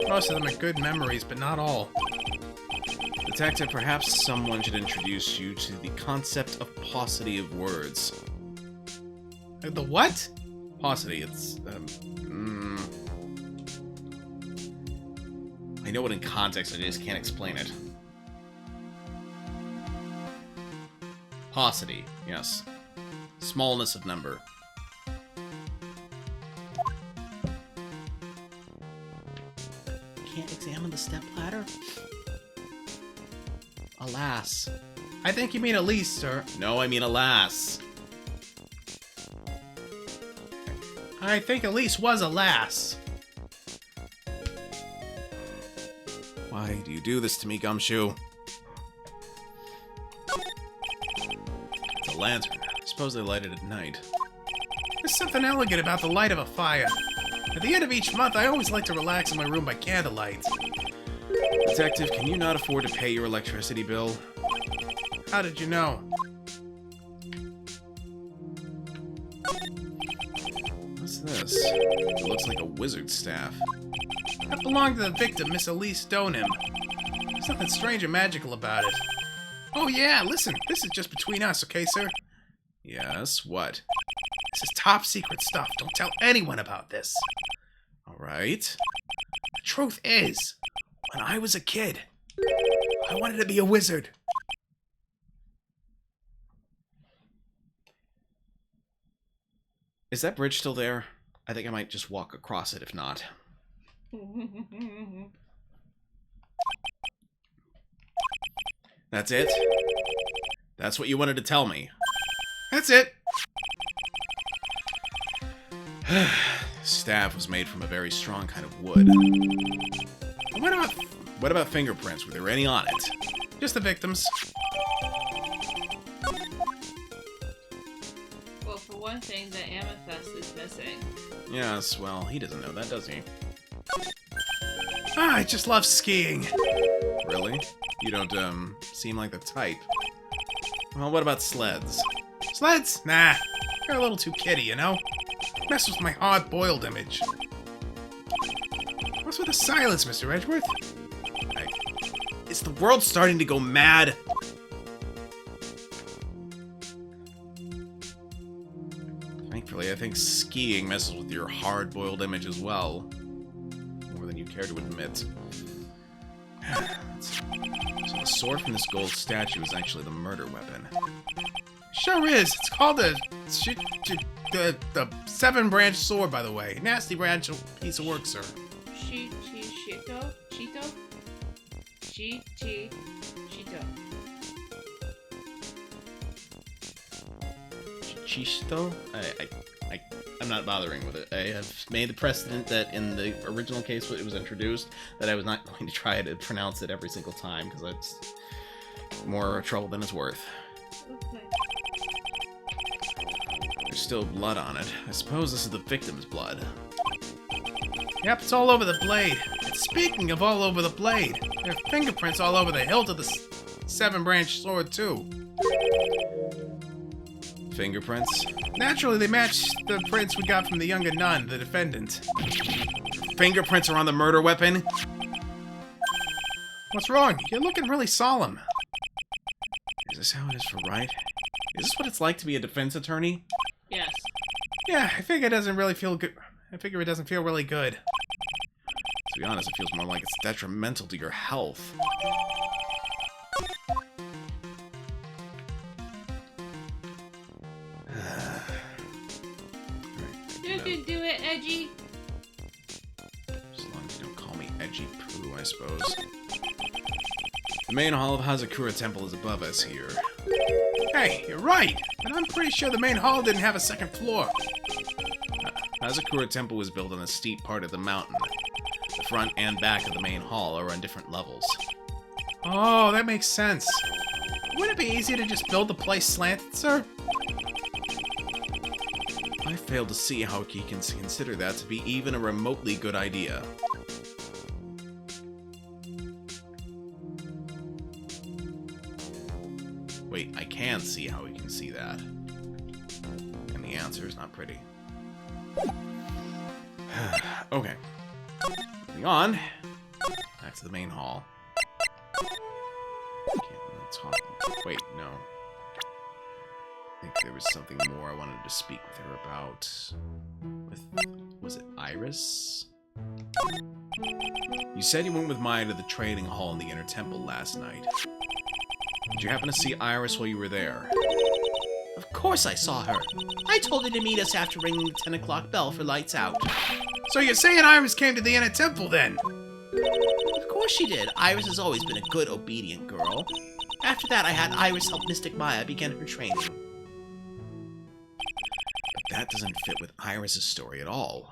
S5: Most of them are good memories, but not all.
S4: Detective, perhaps someone should introduce you to the concept of paucity of words.
S5: The what?
S4: Paucity, it's, I know what in context I just can't explain it. Paucity, yes. Smallness of number.
S2: Can't examine the stepladder? Alas.
S5: I think you mean Elise, sir.
S4: No, I mean alas.
S5: I think Elise was a lass.
S4: Why do you do this to me, Gumshoe? It's a lantern. I suppose they light it at night.
S5: There's something elegant about the light of a fire. At the end of each month, I always like to relax in my room by candlelight.
S4: Detective, can you not afford to pay your electricity bill?
S5: How did you know?
S4: What's this? It looks like a wizard's staff.
S5: That belonged to the victim, Miss Elise Stoneham. There's nothing strange or magical about it. Oh yeah, listen, this is just between us, okay, sir?
S4: Yes, what?
S5: This is top secret stuff. Don't tell anyone about this.
S4: Alright.
S5: The truth is, when I was a kid, I wanted to be a wizard.
S4: Is that bridge still there? I think I might just walk across it if not. That's it? That's what you wanted to tell me.
S5: That's it.
S4: Staff was made from a very strong kind of wood. What about fingerprints? Were there any on it?
S5: Just the victims.
S3: Well, for one thing, the amethyst is missing.
S4: Yes, well, he doesn't know that, does he?
S5: Ah, I just love skiing.
S4: Really? You don't, seem like the type. Well, what about sleds?
S5: Sleds? Nah. They're a little too kiddie, you know? Mess with my hard-boiled image. What's with the silence, Mr. Edgeworth?
S4: Is the world starting to go mad? Thankfully, I think skiing messes with your hard-boiled image as well. More than you care to admit. So the sword from this gold statue is actually the murder weapon.
S5: Sure is. It's called the seven-branch sword, by the way. Nasty branch piece of work, sir.
S3: Cheeto? Cheeto?
S4: Chisto? I'm not bothering with it. I have made the precedent that in the original case when it was introduced, that I was not going to try to pronounce it every single time, because that's more trouble than it's worth.
S3: Okay.
S4: There's still blood on it. I suppose this is the victim's blood.
S5: Yep, it's all over the blade. And speaking of all over the blade, there are fingerprints all over the hilt of the seven-branch sword, too.
S4: Fingerprints?
S5: Naturally, they match the prints we got from the younger nun, the defendant.
S4: Fingerprints are on the murder weapon?
S5: What's wrong? You're looking really solemn.
S4: Is this how it is for Wright? Is this what it's like to be a defense attorney?
S3: Yes.
S5: Yeah, I figure it doesn't really feel good. I figure it doesn't feel really good.
S4: To be honest, it feels more like it's detrimental to your health.
S3: You can do it, Edgy.
S4: As long as you don't call me Edgy Poo, I suppose. The main hall of Hazakura Temple is above us here.
S5: Hey, you're right, but I'm pretty sure the main hall didn't have a second floor.
S4: Hazakura Temple was built on a steep part of the mountain. The front and back of the main hall are on different levels.
S5: Oh, that makes sense. Wouldn't it be easy to just build the place slanted, sir?
S4: I fail to see how he can consider that to be even a remotely good idea. Wait, I can see how he can see that. And the answer is not pretty. Okay. Moving on. Back to the main hall. Can't really talk. Wait, no. I think there was something more I wanted to speak with her about. Was it Iris? You said you went with Maya to the training hall in the inner temple last night. Did you happen to see Iris while you were there?
S2: Of course I saw her. I told her to meet us after ringing the 10 o'clock bell for lights out.
S5: So you're saying Iris came to the inner temple then?
S2: Of course she did. Iris has always been a good, obedient girl. After that, I had Iris help Mystic Maya begin her training.
S4: But that doesn't fit with Iris' story at all.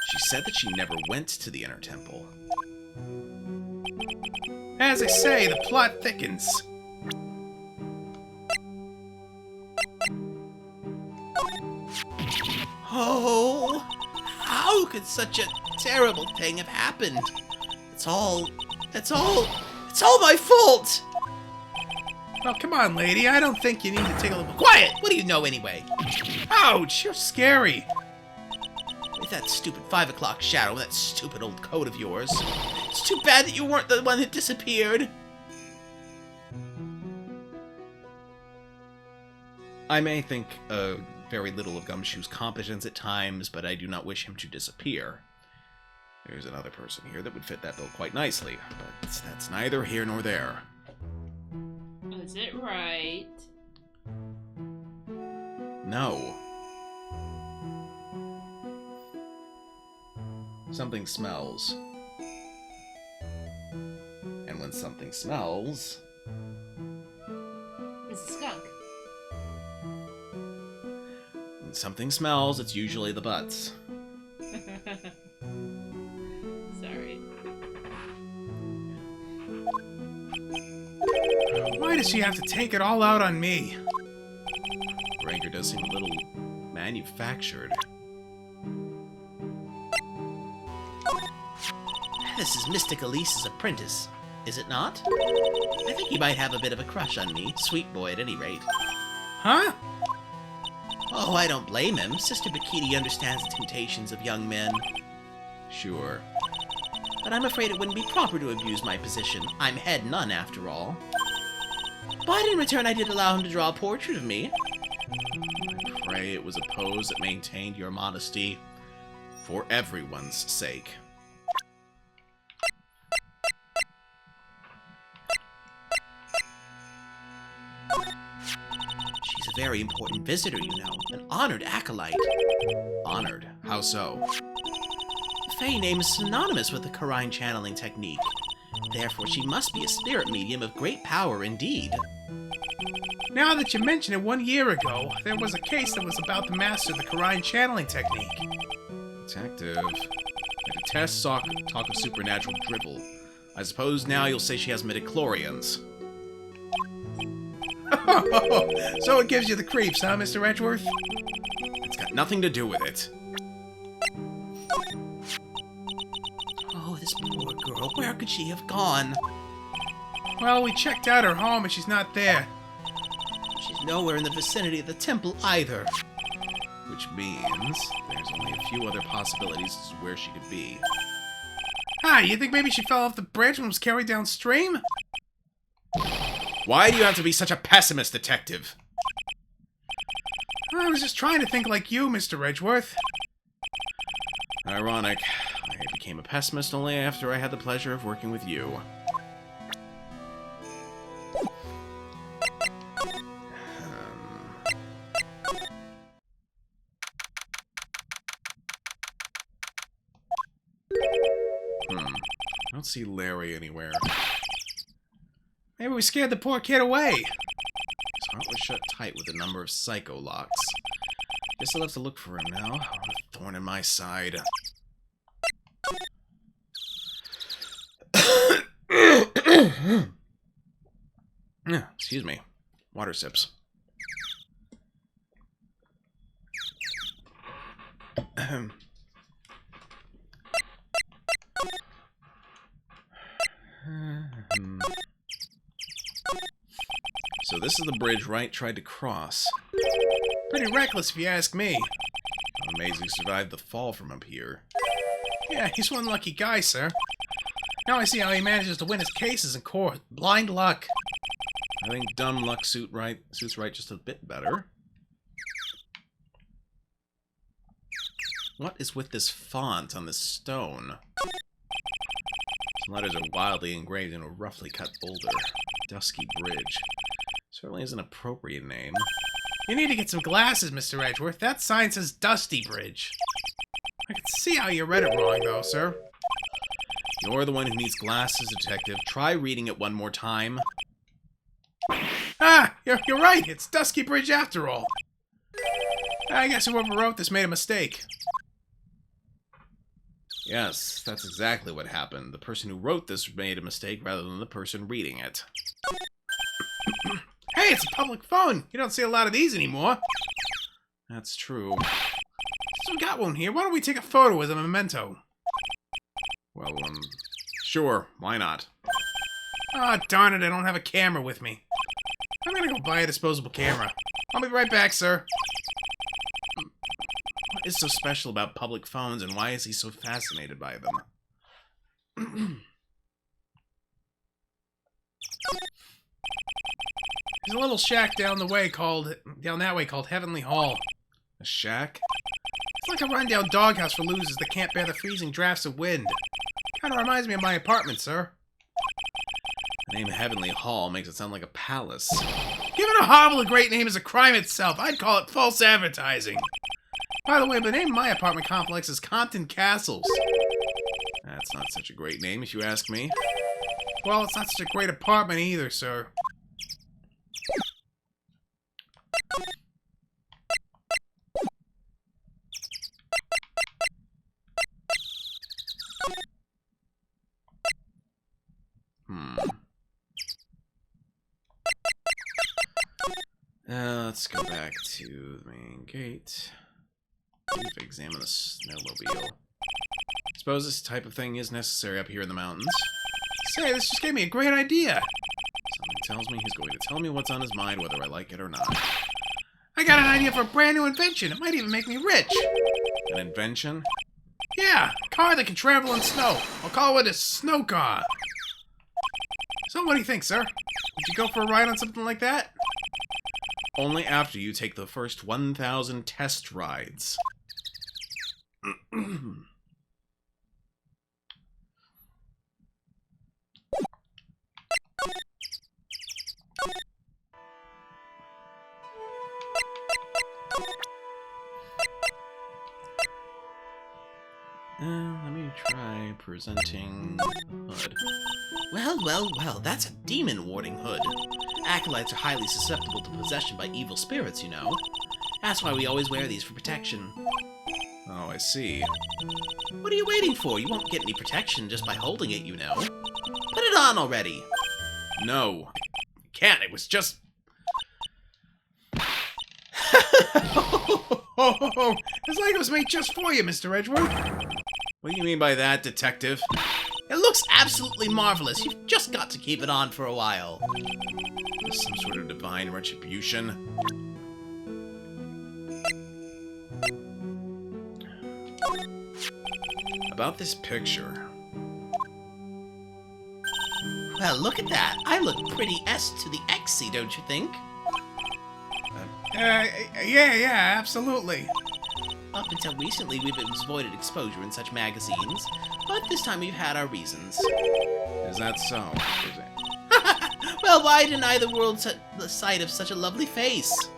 S4: She said that she never went to the inner temple.
S5: As I say, the plot thickens.
S2: Oh, how could such a terrible thing have happened? It's all my fault!
S5: Oh, come on, lady. I don't think you need to take a little...
S2: Quiet! What do you know anyway?
S5: Ouch! You're scary.
S2: With that stupid 5 o'clock shadow and that stupid old coat of yours. It's too bad that you weren't the one that disappeared.
S4: I may think very little of Gumshoe's competence at times, but I do not wish him to disappear. There's another person here that would fit that bill quite nicely, but that's neither here nor there.
S3: Is it right?
S4: No. Something smells. And when something smells...
S3: It's a skunk.
S4: When something smells, it's usually the butts.
S3: Sorry.
S5: Why does she have to take it all out on me?
S4: Her anger does seem a little manufactured.
S2: This is Mystic Elise's apprentice, is it not? I think he might have a bit of a crush on me. Sweet boy at any rate.
S5: Huh?
S2: Oh, I don't blame him. Sister Bikini understands the temptations of young men.
S4: Sure.
S2: But I'm afraid it wouldn't be proper to abuse my position. I'm head nun, after all. But in return, I did allow him to draw a portrait of me.
S4: I pray it was a pose that maintained your modesty for everyone's sake.
S2: She's a very important visitor, you know. An honored acolyte.
S4: Honored? How so?
S2: The Fae name is synonymous with the Karine channeling technique. Therefore, she must be a spirit medium of great power indeed.
S5: Now that you mention it, 1 year ago, there was a case that was about to master the Karine channeling technique.
S4: Detective. I detest talk of supernatural dribble. I suppose now you'll say she has midichlorians.
S5: So it gives you the creeps, huh, Mr. Edgeworth?
S4: It's got nothing to do with it.
S2: Oh, this poor girl. Where could she have gone?
S5: Well, we checked out her home and she's not there.
S2: She's nowhere in the vicinity of the temple either.
S4: Which means there's only a few other possibilities as to where she could be.
S5: Hi, you think maybe she fell off the bridge and was carried downstream?
S4: Why do you have to be such a pessimist, detective?
S5: I was just trying to think like you, Mr. Edgeworth.
S4: Ironic. I became a pessimist only after I had the pleasure of working with you. I don't see Larry anywhere.
S5: Maybe we scared the poor kid away.
S4: His heart was shut tight with a number of psycho locks. Guess I'll have to look for him now. A thorn in my side. Excuse me. Water sips. So this is the bridge Wright tried to cross.
S5: Pretty reckless if you ask me.
S4: I'm amazed he survived the fall from up here.
S5: Yeah, he's one lucky guy, sir. Now I see how he manages to win his cases in court. Blind luck.
S4: I think dumb luck suits Wright just a bit better. What is with this font on this stone? Some letters are wildly engraved in a roughly cut boulder. Dusky Bridge. Certainly is an appropriate name.
S5: You need to get some glasses, Mr. Edgeworth. That sign says Dusty Bridge. I can see how you read it wrong, though, sir.
S4: You're the one who needs glasses, detective. Try reading it one more time.
S5: Ah, you're right. It's Dusky Bridge after all. I guess whoever wrote this made a mistake.
S4: Yes, that's exactly what happened. The person who wrote this made a mistake rather than the person reading it.
S5: Hey, it's a public phone. You don't see a lot of these anymore.
S4: That's true.
S5: So we got one here. Why don't we take a photo as a memento?
S4: Well, sure. Why not?
S5: Ah, darn it. I don't have a camera with me. I'm gonna go buy a disposable camera. I'll be right back, sir.
S4: What is so special about public phones, and why is he so fascinated by them?
S5: There's a little shack down that way called Heavenly Hall.
S4: A shack?
S5: It's like a rundown doghouse for losers that can't bear the freezing drafts of wind. Kinda reminds me of my apartment, sir.
S4: The name Heavenly Hall makes it sound like a palace.
S5: Giving a hovel a great name is a crime itself. I'd call it false advertising. By the way, the name of my apartment complex is Compton Castles.
S4: That's not such a great name, if you ask me.
S5: Well, it's not such a great apartment either, sir.
S4: Let's go back to the main gate. Examine the snowmobile. Suppose this type of thing is necessary up here in the mountains.
S5: Say, this just gave me a great idea.
S4: Something tells me he's going to tell me what's on his mind, whether I like it or not.
S5: I got an idea for a brand new invention. It might even make me rich.
S4: An invention?
S5: Yeah, a car that can travel in snow. I'll call it a snow car. So what do you think, sir? Would you go for a ride on something like that?
S4: Only after you take the first 1,000 test rides. Let me try presenting Hood.
S1: Well, well, well, that's a demon-warding hood. Acolytes are highly susceptible to possession by evil spirits, you know. That's why we always wear these for protection.
S4: Oh, I see.
S1: What are you waiting for? You won't get any protection just by holding it, you know. Put it on already!
S4: No. Can't, it was just...
S5: It's like it was made just for you, Mr. Edgeworth.
S4: What do you mean by that, detective?
S1: It looks absolutely marvelous. You've just got to keep it on for a while.
S4: Is this some sort of divine retribution? About this picture.
S1: Well, look at that. I look pretty S to the Xy, don't you think?
S5: Yeah, absolutely.
S1: Up until recently, we've avoided exposure in such magazines, but this time we've had our reasons.
S4: Is that so? Is it?
S1: Well, why deny the world the sight of such a lovely face?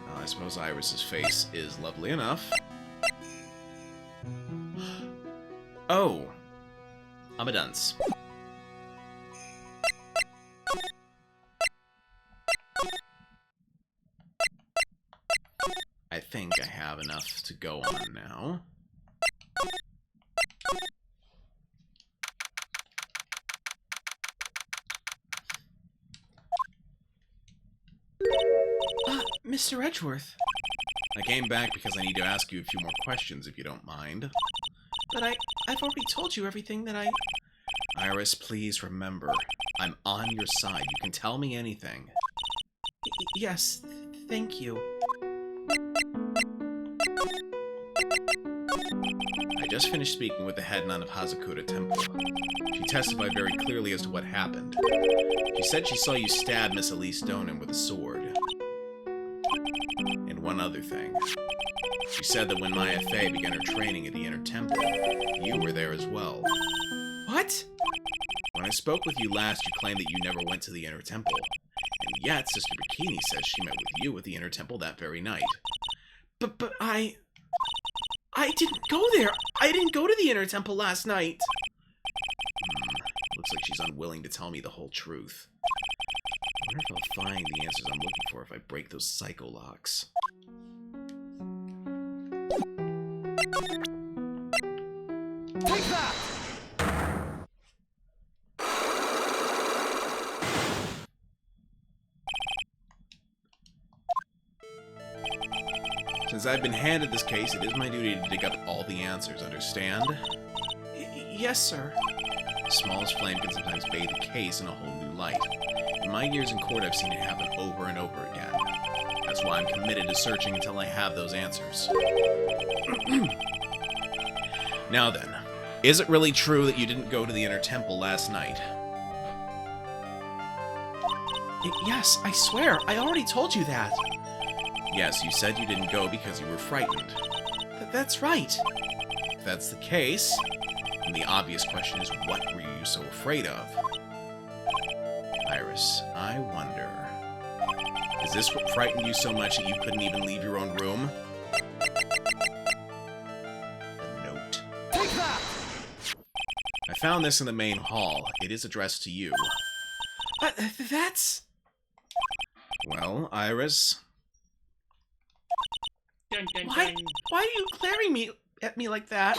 S4: Well, I suppose Iris's face is lovely enough. Oh.
S1: I'm a dunce.
S4: enough to go on now.
S1: Mr. Edgeworth.
S4: I came back because I need to ask you a few more questions, if you don't mind.
S1: But I've already told you everything that I...
S4: Iris, please remember, I'm on your side. You can tell me anything.
S1: Yes, thank you.
S4: I just finished speaking with the head nun of Hazakura Temple. She testified very clearly as to what happened. She said she saw you stab Miss Elise Donan with a sword. And one other thing. She said that when Maya Fey began her training at the Inner Temple, you were there as well.
S1: What?
S4: When I spoke with you last, you claimed that you never went to the Inner Temple. And yet, Sister Bikini says she met with you at the Inner Temple that very night.
S1: But I didn't go there. I didn't go to the Inner Temple last night.
S4: Looks like she's unwilling to tell me the whole truth. I wonder if I'll find the answers I'm looking for if I break those psycho locks.
S5: Take that!
S4: Since I've been handed this case, it is my duty to dig up all the answers, understand?
S1: Yes, sir.
S4: The smallest flame can sometimes bathe a case in a whole new light. In my years in court, I've seen it happen over and over again. That's why I'm committed to searching until I have those answers. Now then, is it really true that you didn't go to the Inner Temple last night?
S1: Yes, I swear. I already told you that.
S4: Yes, you said you didn't go because you were frightened.
S1: That's right.
S4: If that's the case, then the obvious question is, what were you so afraid of? Iris, I wonder... Is this what frightened you so much that you couldn't even leave your own room? A note.
S5: Take that!
S4: I found this in the main hall. It is addressed to you.
S1: That's...
S4: Well, Iris...
S3: Dun, dun,
S1: Why
S3: dun.
S1: are you glaring at me like that?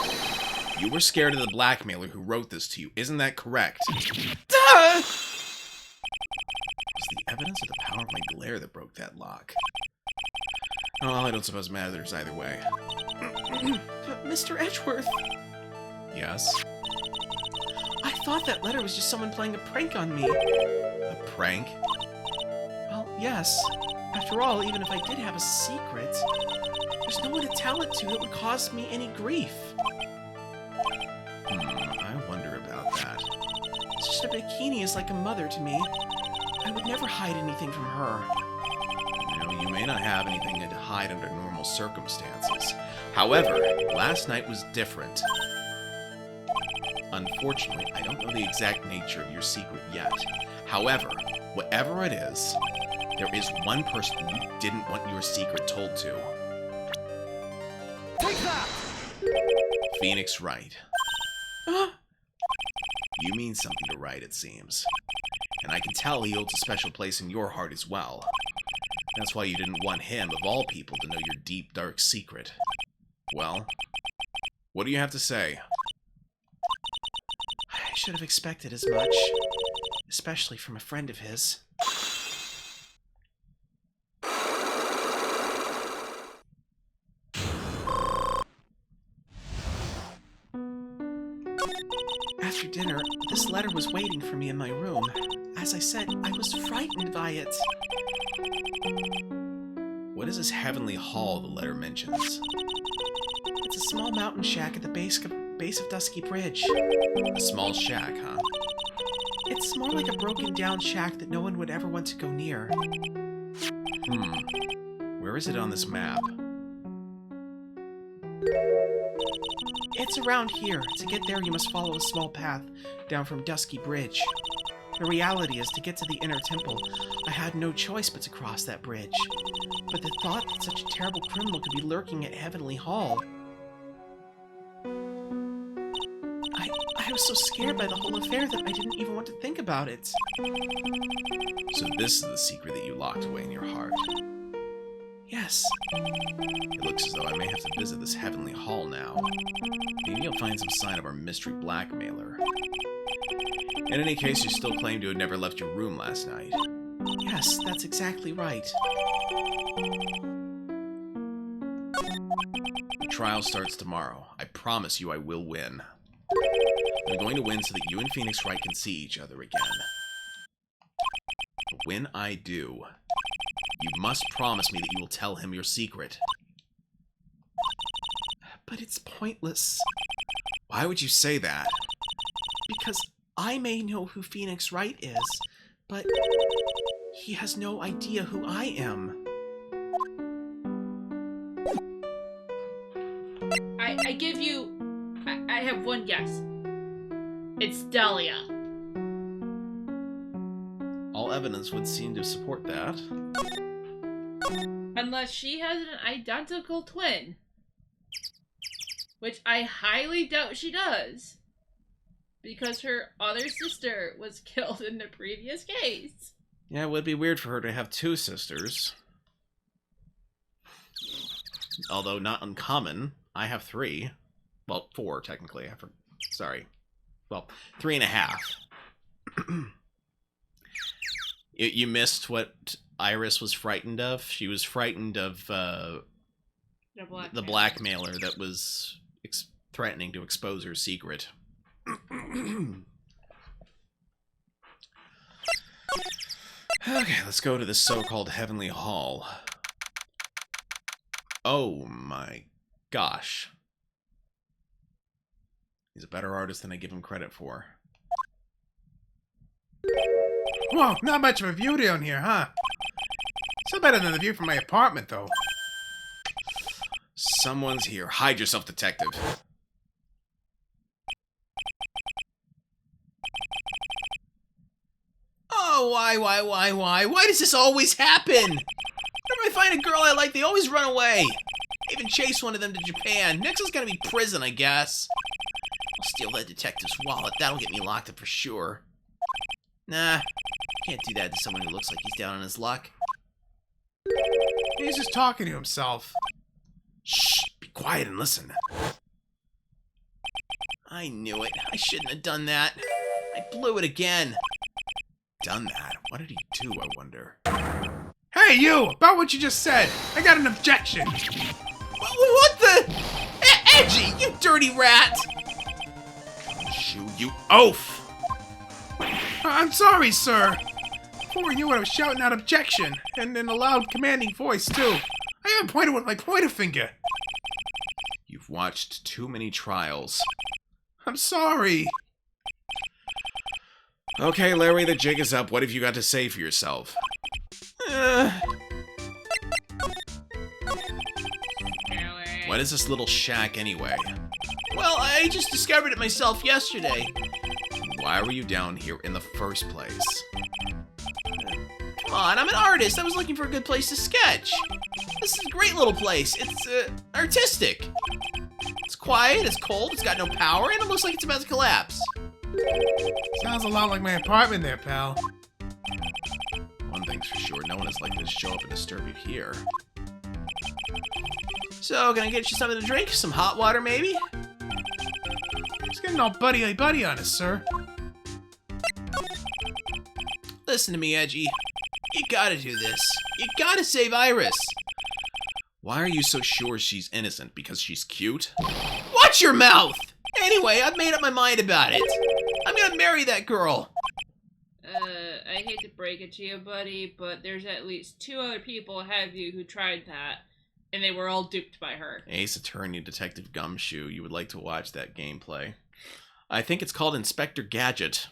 S4: You were scared of the blackmailer who wrote this to you. Isn't that correct?
S1: Duh!
S4: Was the evidence of the power of my glare that broke that lock? Oh, I don't suppose it matters either way.
S1: But Mr. Edgeworth,
S4: Yes?
S1: I thought that letter was just someone playing a prank on me.
S4: A prank?
S1: Well, yes. After all, even if I did have a secret, there's no one to tell it to that would cause me any grief.
S4: I wonder about that.
S1: Sister Bikini is like a mother to me. I would never hide anything from her.
S4: You know, you may not have anything to hide under normal circumstances. However, last night was different. Unfortunately, I don't know the exact nature of your secret yet. However, whatever it is, there is one person you didn't want your secret told to.
S5: Take that!
S4: Phoenix Wright.
S1: Uh,
S4: You mean something to Wright, it seems. And I can tell he holds a special place in your heart as well. That's why you didn't want him, of all people, to know your deep, dark secret. Well, what do you have to say?
S1: I should have expected as much. Especially from a friend of his. After dinner, this letter was waiting for me in my room. As I said, I was frightened by it.
S4: What is this heavenly hall the letter mentions?
S1: It's a small mountain shack at the base of Dusky Bridge.
S4: A small shack, huh?
S1: It's more like a broken down shack that no one would ever want to go near.
S4: Where is it on this map?
S1: It's around here. To get there, you must follow a small path down from Dusky Bridge. The reality is, to get to the Inner Temple, I had no choice but to cross that bridge. But the thought that such a terrible criminal could be lurking at Heavenly Hall... I was so scared by the whole affair that I didn't even want to think about it.
S4: So this is the secret that you locked away in your heart.
S1: Yes.
S2: Yes.
S4: It looks as though I may have to visit this heavenly hall now. Maybe I'll find some sign of our mystery blackmailer. In any case, you still claim to have never left your room last night.
S2: Yes, that's exactly right.
S4: The trial starts tomorrow. I promise you I will win. I'm going to win so that you and Phoenix Wright can see each other again. But when I do, you must promise me that you will tell him your secret.
S2: But it's pointless,
S4: Why would you say that?
S2: because I may know who Phoenix Wright is, but he has no idea who I am.
S3: I give you... I have one guess. It's Dahlia.
S4: All evidence would seem to support that.
S3: Unless she has an identical twin. Which I highly doubt she does. Because her other sister was killed in the previous case.
S4: Yeah, it would be weird for her to have two sisters. Although not uncommon. I have 3. Well, 4, technically. Sorry. Well, 3.5. You missed what Iris was frightened of? She was frightened of the blackmailer that was threatening to expose her secret. Okay, let's go to this so-called Heavenly Hall. Oh my gosh. He's a better artist than I give him credit for.
S5: Whoa, not much of a view down here, huh? Still better than the view from my apartment, though.
S4: Someone's here. Hide yourself, detective.
S2: Oh, why? Why does this always happen? Whenever I find a girl I like, they always run away. I even chased one of them to Japan. Next is gonna be prison, I guess. I'll steal that detective's wallet. That'll get me locked up for sure. Nah, can't do that to someone who looks like he's down on his luck.
S5: He's just talking to himself.
S4: Shh! Be quiet and listen.
S2: I knew it. I shouldn't have done that. I blew it again.
S4: Done that? What did he do, I wonder?
S5: Hey, you! About what you just said. I got an objection.
S2: What the? Edgy, you dirty rat!
S4: Shoo, you oaf!
S5: I'm sorry, sir. Before we knew it, I was shouting out objection, and in a loud, commanding voice, too. I even pointed with my pointer finger.
S4: You've watched too many trials.
S5: I'm sorry.
S4: Okay, Larry, the jig is up. What have you got to say for yourself? What is this little shack, anyway?
S2: Well, I just discovered it myself yesterday.
S4: Why were you down here in the first place?
S2: Come on, I'm an artist. I was looking for a good place to sketch. This is a great little place. It's, artistic. It's quiet, it's cold, it's got no power, and it looks like it's about to collapse.
S5: Sounds a lot like my apartment there, pal.
S4: One thing's for sure, no one is likely to show up and disturb you here.
S2: So, can I get you something to drink? Some hot water, maybe?
S5: Just getting all buddy on us, sir.
S2: Listen to me, Edgy. You gotta do this. You gotta save Iris.
S4: Why are you so sure she's innocent? Because she's cute?
S2: Watch your mouth! Anyway, I've made up my mind about it. I'm gonna marry that girl.
S3: I hate to break it to you, buddy, but there's at least 2 other people ahead of you who tried that, and they were all duped by her.
S4: Ace Attorney Detective Gumshoe, you would like to watch that gameplay. I think it's called Inspector Gadget.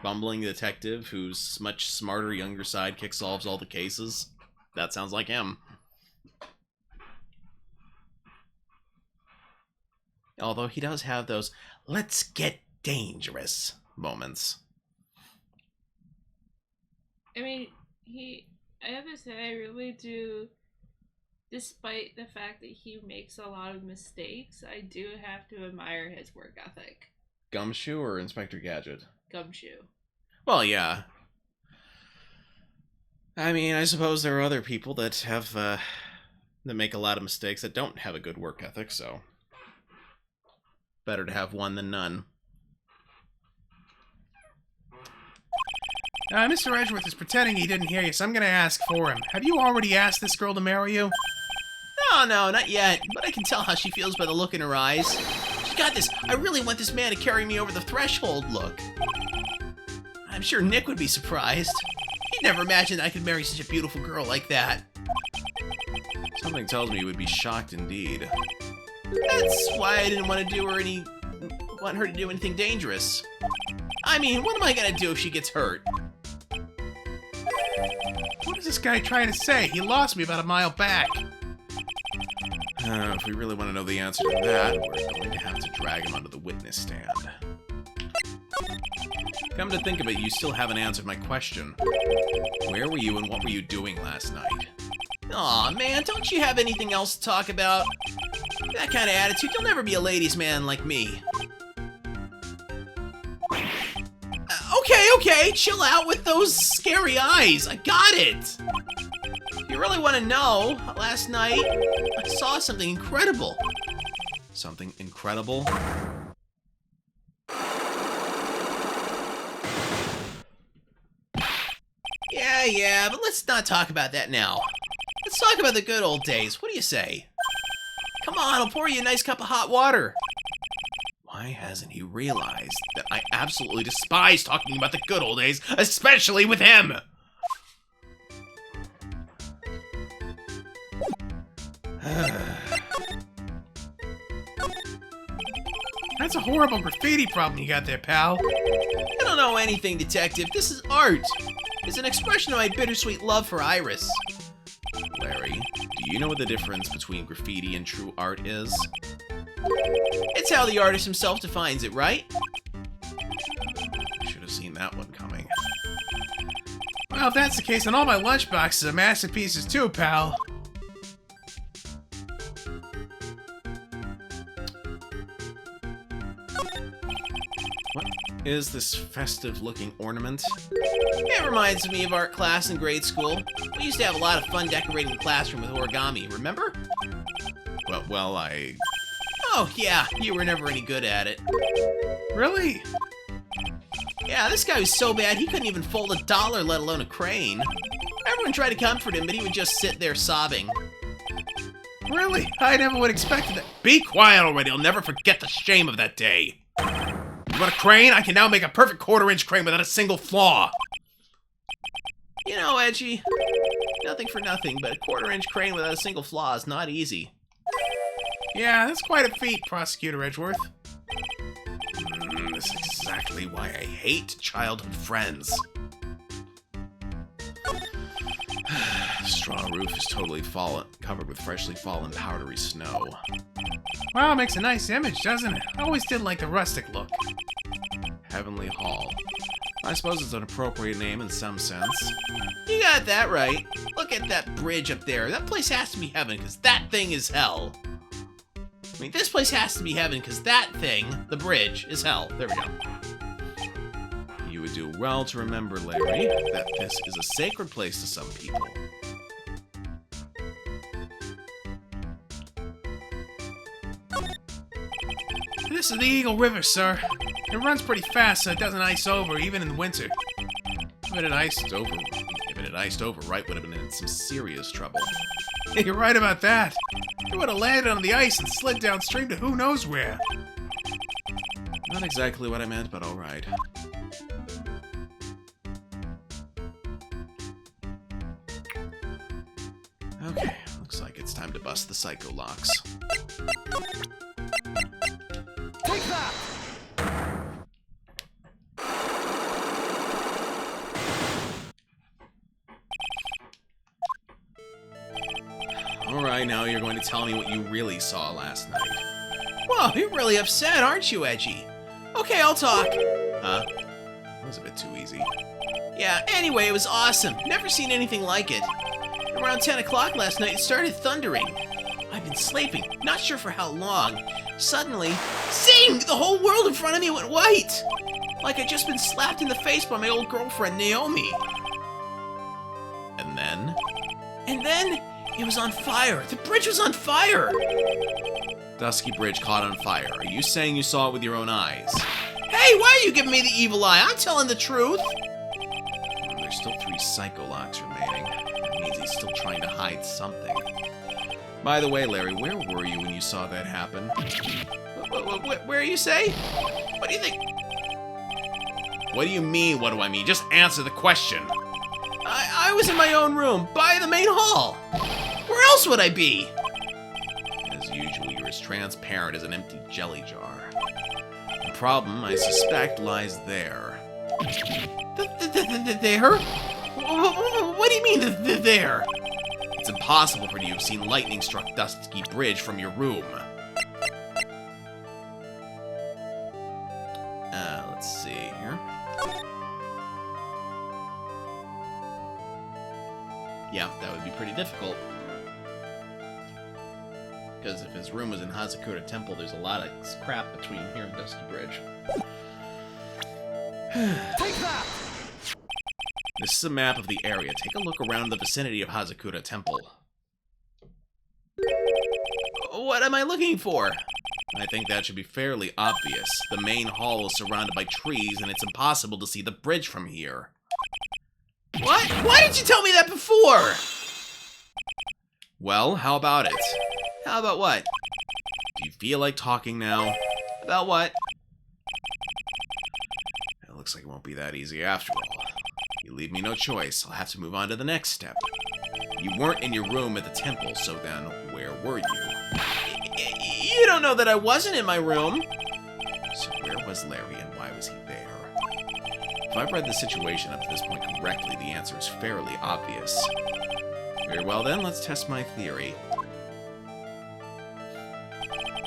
S4: Bumbling detective whose much smarter younger sidekick solves all the cases. That sounds like him. Although he does have those "let's get dangerous" moments.
S3: I mean, I have to say, I really do, despite the fact that he makes a lot of mistakes, I do have to admire his work ethic.
S4: Gumshoe or Inspector Gadget?
S3: Gumshoe.
S4: Well, yeah. I mean, I suppose there are other people that have, that make a lot of mistakes that don't have a good work ethic, so... better to have one than none.
S5: Mr. Edgeworth is pretending he didn't hear you, so I'm gonna ask for him. Have you already asked this girl to marry you?
S1: No, not yet. But I can tell how she feels by the look in her eyes. She got this, I really want this man to carry me over the threshold look. I'm sure Nick would be surprised. He'd never imagined I could marry such a beautiful girl like that.
S4: Something tells me you would be shocked indeed.
S1: That's why I didn't want her to do anything dangerous. I mean, what am I gonna do if she gets hurt?
S5: What is this guy trying to say? He lost me about a mile back.
S4: If we really want to know the answer to that, we're going to have to drag him onto the witness stand. Come to think of it, you still haven't answered my question. Where were you and what were you doing last night?
S1: Aw, man, don't you have anything else to talk about? That kind of attitude, you'll never be a ladies' man like me. Okay, chill out with those scary eyes. I got it. If you really want to know, last night, I saw something incredible.
S4: Something incredible?
S1: Yeah, but let's not talk about that now. Let's talk about the good old days. What do you say? Come on, I'll pour you a nice cup of hot water.
S4: Why hasn't he realized that I absolutely despise talking about the good old days, especially with him?
S5: That's a horrible graffiti problem you got there, pal.
S1: I don't know anything, Detective. This is art. It's an expression of my bittersweet love for Iris.
S4: Larry, do you know what the difference between graffiti and true art is?
S1: It's how the artist himself defines it, right?
S4: Should have seen that one coming.
S5: Well, if that's the case, then all my lunchboxes are masterpieces too, pal.
S4: What is this festive-looking ornament?
S1: It reminds me of art class in grade school. We used to have a lot of fun decorating the classroom with origami, remember?
S4: Well, I...
S1: Oh, yeah, you were never any good at it.
S5: Really?
S1: Yeah, this guy was so bad he couldn't even fold $1, let alone a crane. Everyone tried to comfort him, but he would just sit there sobbing.
S5: Really? I never would expect that.
S4: Be quiet already, I'll never forget the shame of that day. You want a crane? I can now make a perfect quarter-inch crane without a single flaw.
S1: You know, Edgy, nothing for nothing, but a quarter-inch crane without a single flaw is not easy.
S5: Yeah, that's quite a feat, Prosecutor Edgeworth.
S4: This is exactly why I hate childhood friends. The straw roof is totally covered with freshly fallen powdery snow.
S5: Wow, makes a nice image, doesn't it? I always did like the rustic look.
S4: Heavenly Hall. I suppose it's an appropriate name in some sense.
S1: You got that right. Look at that bridge up there. That place has to be heaven, because that thing is hell. I mean, this place has to be heaven, because that thing, the bridge, is hell. There we go.
S4: You would do well to remember, Larry, that this is a sacred place to some people.
S5: This is the Eagle River, sir. It runs pretty fast, so it doesn't ice over, even in the winter.
S4: If it had iced over, Wright would have been in some serious trouble.
S5: Hey, you're right about that. It would have landed on the ice and slid downstream to who knows where.
S4: Not exactly what I meant, but alright. Okay, looks like it's time to bust the psycho locks.
S5: Take that!
S4: Alright, now you're going to tell me what you really saw last night.
S1: Whoa, you're really upset, aren't you, Edgy? Okay, I'll talk.
S4: Huh? That was a bit too easy.
S1: Yeah, anyway, it was awesome. Never seen anything like it. Around 10 o'clock last night, it started thundering. I've been sleeping, not sure for how long. Suddenly, zing! The whole world in front of me went white! Like I'd just been slapped in the face by my old girlfriend, Naomi.
S4: And
S1: And then it was on fire. The bridge was on fire.
S4: Dusky Bridge caught on fire. Are you saying you saw it with your own eyes?
S1: Hey, why are you giving me the evil eye? I'm telling the truth.
S4: There's still 3 Psycho Locks remaining. That means he's still trying to hide something. By the way, Larry, where were you when you saw that happen?
S1: Where you say? What do you think?
S4: What do you mean, what do I mean? Just answer the question.
S1: I was in my own room, by the main hall. Where else would I be?
S4: As usual, you're as transparent as an empty jelly jar. The problem, I suspect, lies there.
S1: There? What do you mean, there?
S4: It's impossible for you to have seen lightning struck Dusky Bridge from your room. Let's see here.
S1: Yeah, that would be pretty difficult. Because if his room was in Hazakura Temple, there's a lot of crap between here and Dusky Bridge.
S5: Take that!
S4: This is a map of the area. Take a look around the vicinity of Hazakura Temple.
S1: What am I looking for?
S4: I think that should be fairly obvious. The main hall is surrounded by trees, and it's impossible to see the bridge from here.
S1: What? Why didn't you tell me that before?
S4: Well, how about it?
S1: How about what?
S4: Do you feel like talking now?
S1: About what?
S4: It looks like it won't be that easy after all. You leave me no choice. I'll have to move on to the next step. You weren't in your room at the temple, so then where were you?
S1: You don't know that I wasn't in my room.
S4: So where was Larry and why was he there? If I've read the situation up to this point correctly, the answer is fairly obvious. Very well then, let's test my theory.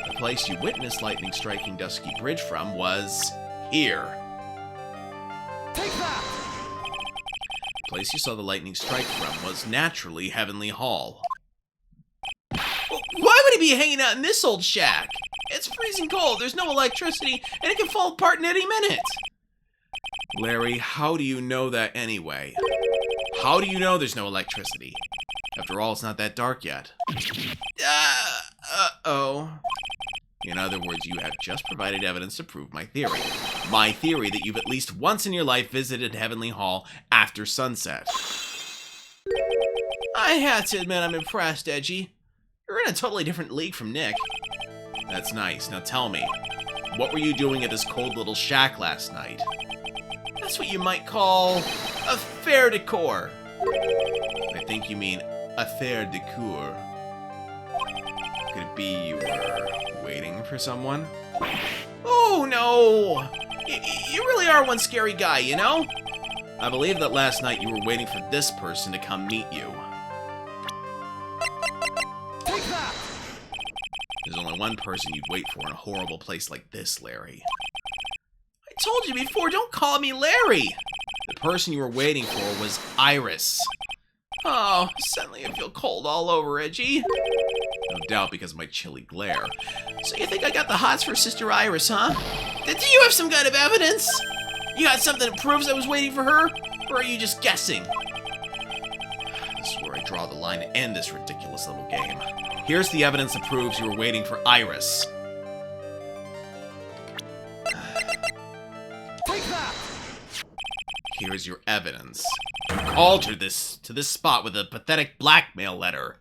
S4: The place you witnessed lightning striking Dusky Bridge from was here.
S5: Take that!
S4: The place you saw the lightning strike from was naturally Heavenly Hall.
S1: Why would he be hanging out in this old shack? It's freezing cold, there's no electricity, and it can fall apart in any minute.
S4: Larry, how do you know that anyway? How do you know there's no electricity? After all, it's not that dark yet.
S1: Uh-oh.
S4: In other words, you have just provided evidence to prove my theory. My theory that you've at least once in your life visited Heavenly Hall after sunset.
S1: I have to admit I'm impressed, Edgy. You're in a totally different league from Nick.
S4: That's nice. Now tell me, what were you doing at this cold little shack last night?
S1: That's what you might call a fair decor.
S4: I think you mean affaire de cour. Could it be you were waiting for someone?
S1: Oh, no! You really are one scary guy, you know?
S4: I believe that last night you were waiting for this person to come meet you.
S5: Take that!
S4: There's only one person you'd wait for in a horrible place like this, Larry.
S1: I told you before, don't call me Larry!
S4: The person you were waiting for was Iris.
S1: Oh, suddenly I feel cold all over, Edgy.
S4: No doubt because of my chilly glare.
S1: So you think I got the hots for Sister Iris, huh? Do you have some kind of evidence? You got something that proves I was waiting for her? Or are you just guessing?
S4: This is where I draw the line to end this ridiculous little game. Here's the evidence that proves you were waiting for Iris.
S5: Take that!
S4: Here's your evidence. You called her to this spot with a pathetic blackmail letter.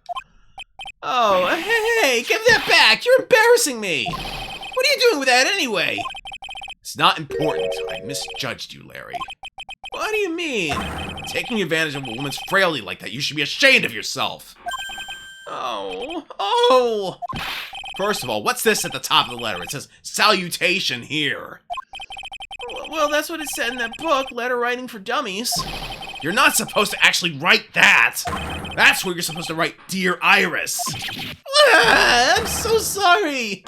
S1: Oh, hey, give that back! You're embarrassing me! What are you doing with that anyway?
S4: It's not important. I misjudged you, Larry.
S1: What do you mean?
S4: Taking advantage of a woman's frailty like that, you should be ashamed of yourself.
S1: Oh!
S4: First of all, what's this at the top of the letter? It says, salutation here.
S1: Well, that's what it said in that book, Letter Writing for Dummies.
S4: You're not supposed to actually write that. That's where you're supposed to write, Dear Iris.
S1: I'm so sorry.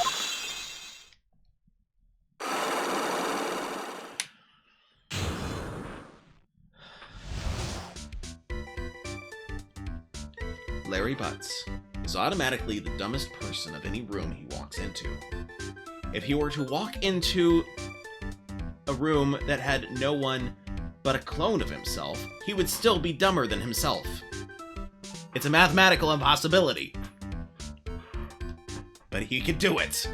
S4: Larry Butts is automatically the dumbest person of any room he walks into. If he were to walk into a room that had no one but a clone of himself, he would still be dumber than himself. It's a mathematical impossibility. But he could do it.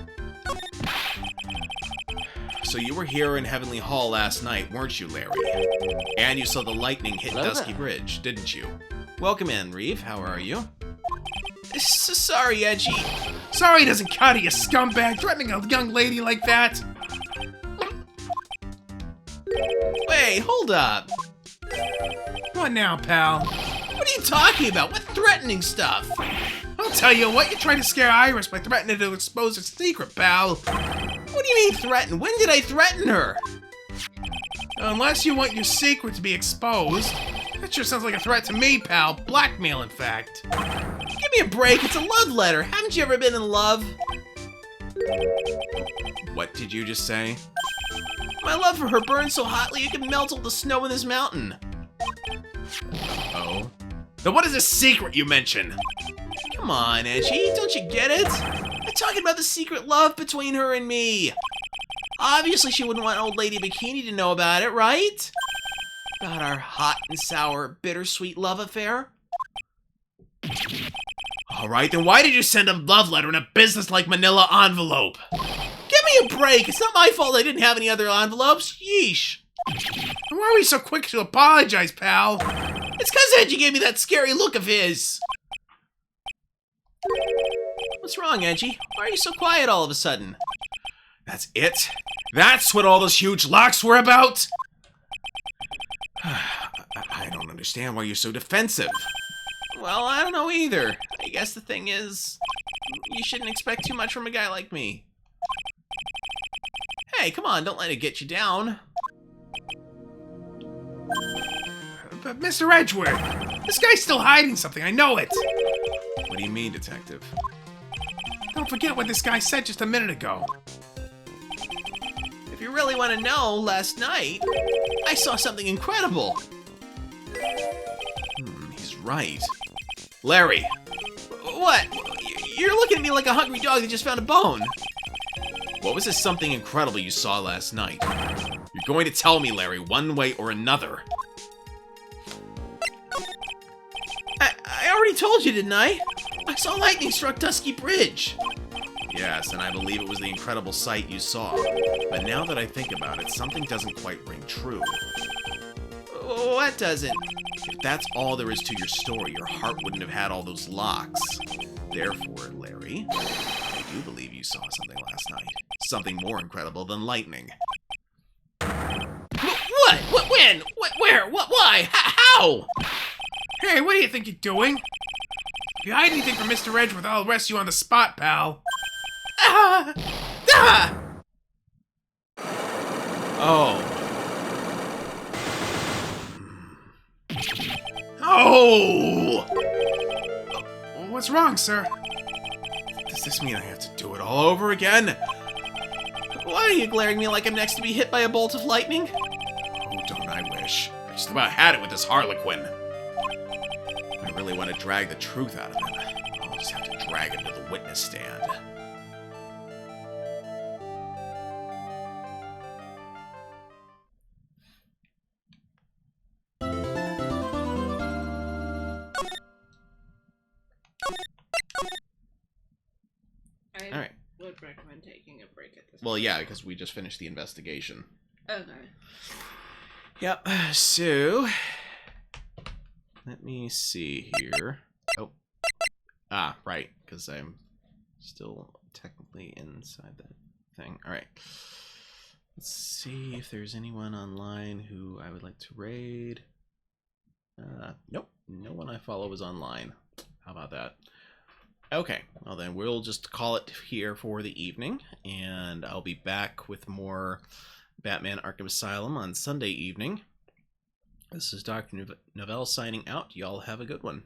S4: So you were here in Heavenly Hall last night, weren't you, Larry? And you saw the lightning hit
S1: Hello
S4: Dusky
S1: there.
S4: Bridge, didn't you?
S1: Welcome in, Reeve. How are you? Sorry, Edgy.
S5: Sorry he doesn't cut it, you scumbag, threatening a young lady like that.
S1: Wait, hold up.
S5: What now, pal?
S1: What are you talking about? What threatening stuff?
S5: I'll tell you what, you're trying to scare Iris by threatening to expose her secret, pal.
S1: What do you mean threaten? When did I threaten her?
S5: Unless you want your secret to be exposed. That sure sounds like a threat to me, pal. Blackmail, in fact.
S1: Give me a break. It's a love letter. Haven't you ever been in love?
S4: What did you just say?
S1: My love for her burns so hotly it can melt all the snow in this mountain.
S4: Oh? Then what is this secret you mention?
S1: Come on, Edgy. Don't you get it? I'm talking about the secret love between her and me. Obviously, she wouldn't want Old Lady Bikini to know about it, right? About our hot and sour, bittersweet love affair.
S5: Alright, then why did you send a love letter in a business-like manila envelope?
S1: Give me a break. It's not my fault I didn't have any other envelopes. Yeesh.
S5: And why are we so quick to apologize, pal?
S1: It's because Edgy gave me that scary look of his. What's wrong, Edgy? Why are you so quiet all of a sudden?
S5: That's it? That's what all those huge locks were about?
S4: I don't understand why you're so defensive.
S1: Well, I don't know either. I guess the thing is, you shouldn't expect too much from a guy like me. Hey, come on, don't let it get you down.
S5: But Mr. Edgeworth, this guy's still hiding something, I know it.
S4: What do you mean, detective?
S5: Don't forget what this guy said just a minute ago.
S1: If you really want to know, last night, I saw something incredible.
S4: He's right.
S1: Larry. What? You're looking at me like a hungry dog that just found a bone.
S4: What was this something incredible you saw last night? You're going to tell me, Larry, one way or another.
S1: I already told you, didn't I? I saw lightning struck Dusky Bridge.
S4: Yes, and I believe it was the incredible sight you saw. But now that I think about it, something doesn't quite ring true.
S1: What doesn't?
S4: If that's all there is to your story, your heart wouldn't have had all those locks. Therefore, Larry, I do believe you saw something last night. Something more incredible than lightning.
S1: What? What? When? What? Where? What? Why? How?
S5: Hey, what do you think you're doing? If you hide anything from Mr. Edgeworth, I'll arrest you on the spot, pal.
S1: Ah! Ah!
S4: Oh.
S5: Oh! What's wrong, sir?
S4: Does this mean I have to do it all over again?
S1: Why are you glaring at me like I'm next to be hit by a bolt of lightning?
S4: Oh, don't I wish. I just about had it with this Harlequin. I really want to drag the truth out of him. I'll just have to drag him to the witness stand.
S3: I
S1: Alright.
S3: would recommend taking a break at this
S4: Well, yeah, because we just finished the investigation.
S3: point. Okay.
S1: Yep.
S4: So, let me see here. Oh. Ah, right, because I'm still technically inside that thing. Alright. Let's see if there's anyone online who I would like to raid. Nope. No one I follow is online. How about that? Okay, well then we'll just call it here for the evening, and I'll be back with more Batman Arkham Asylum on Sunday evening. This is Dr. Novelle signing out. Y'all have a good one.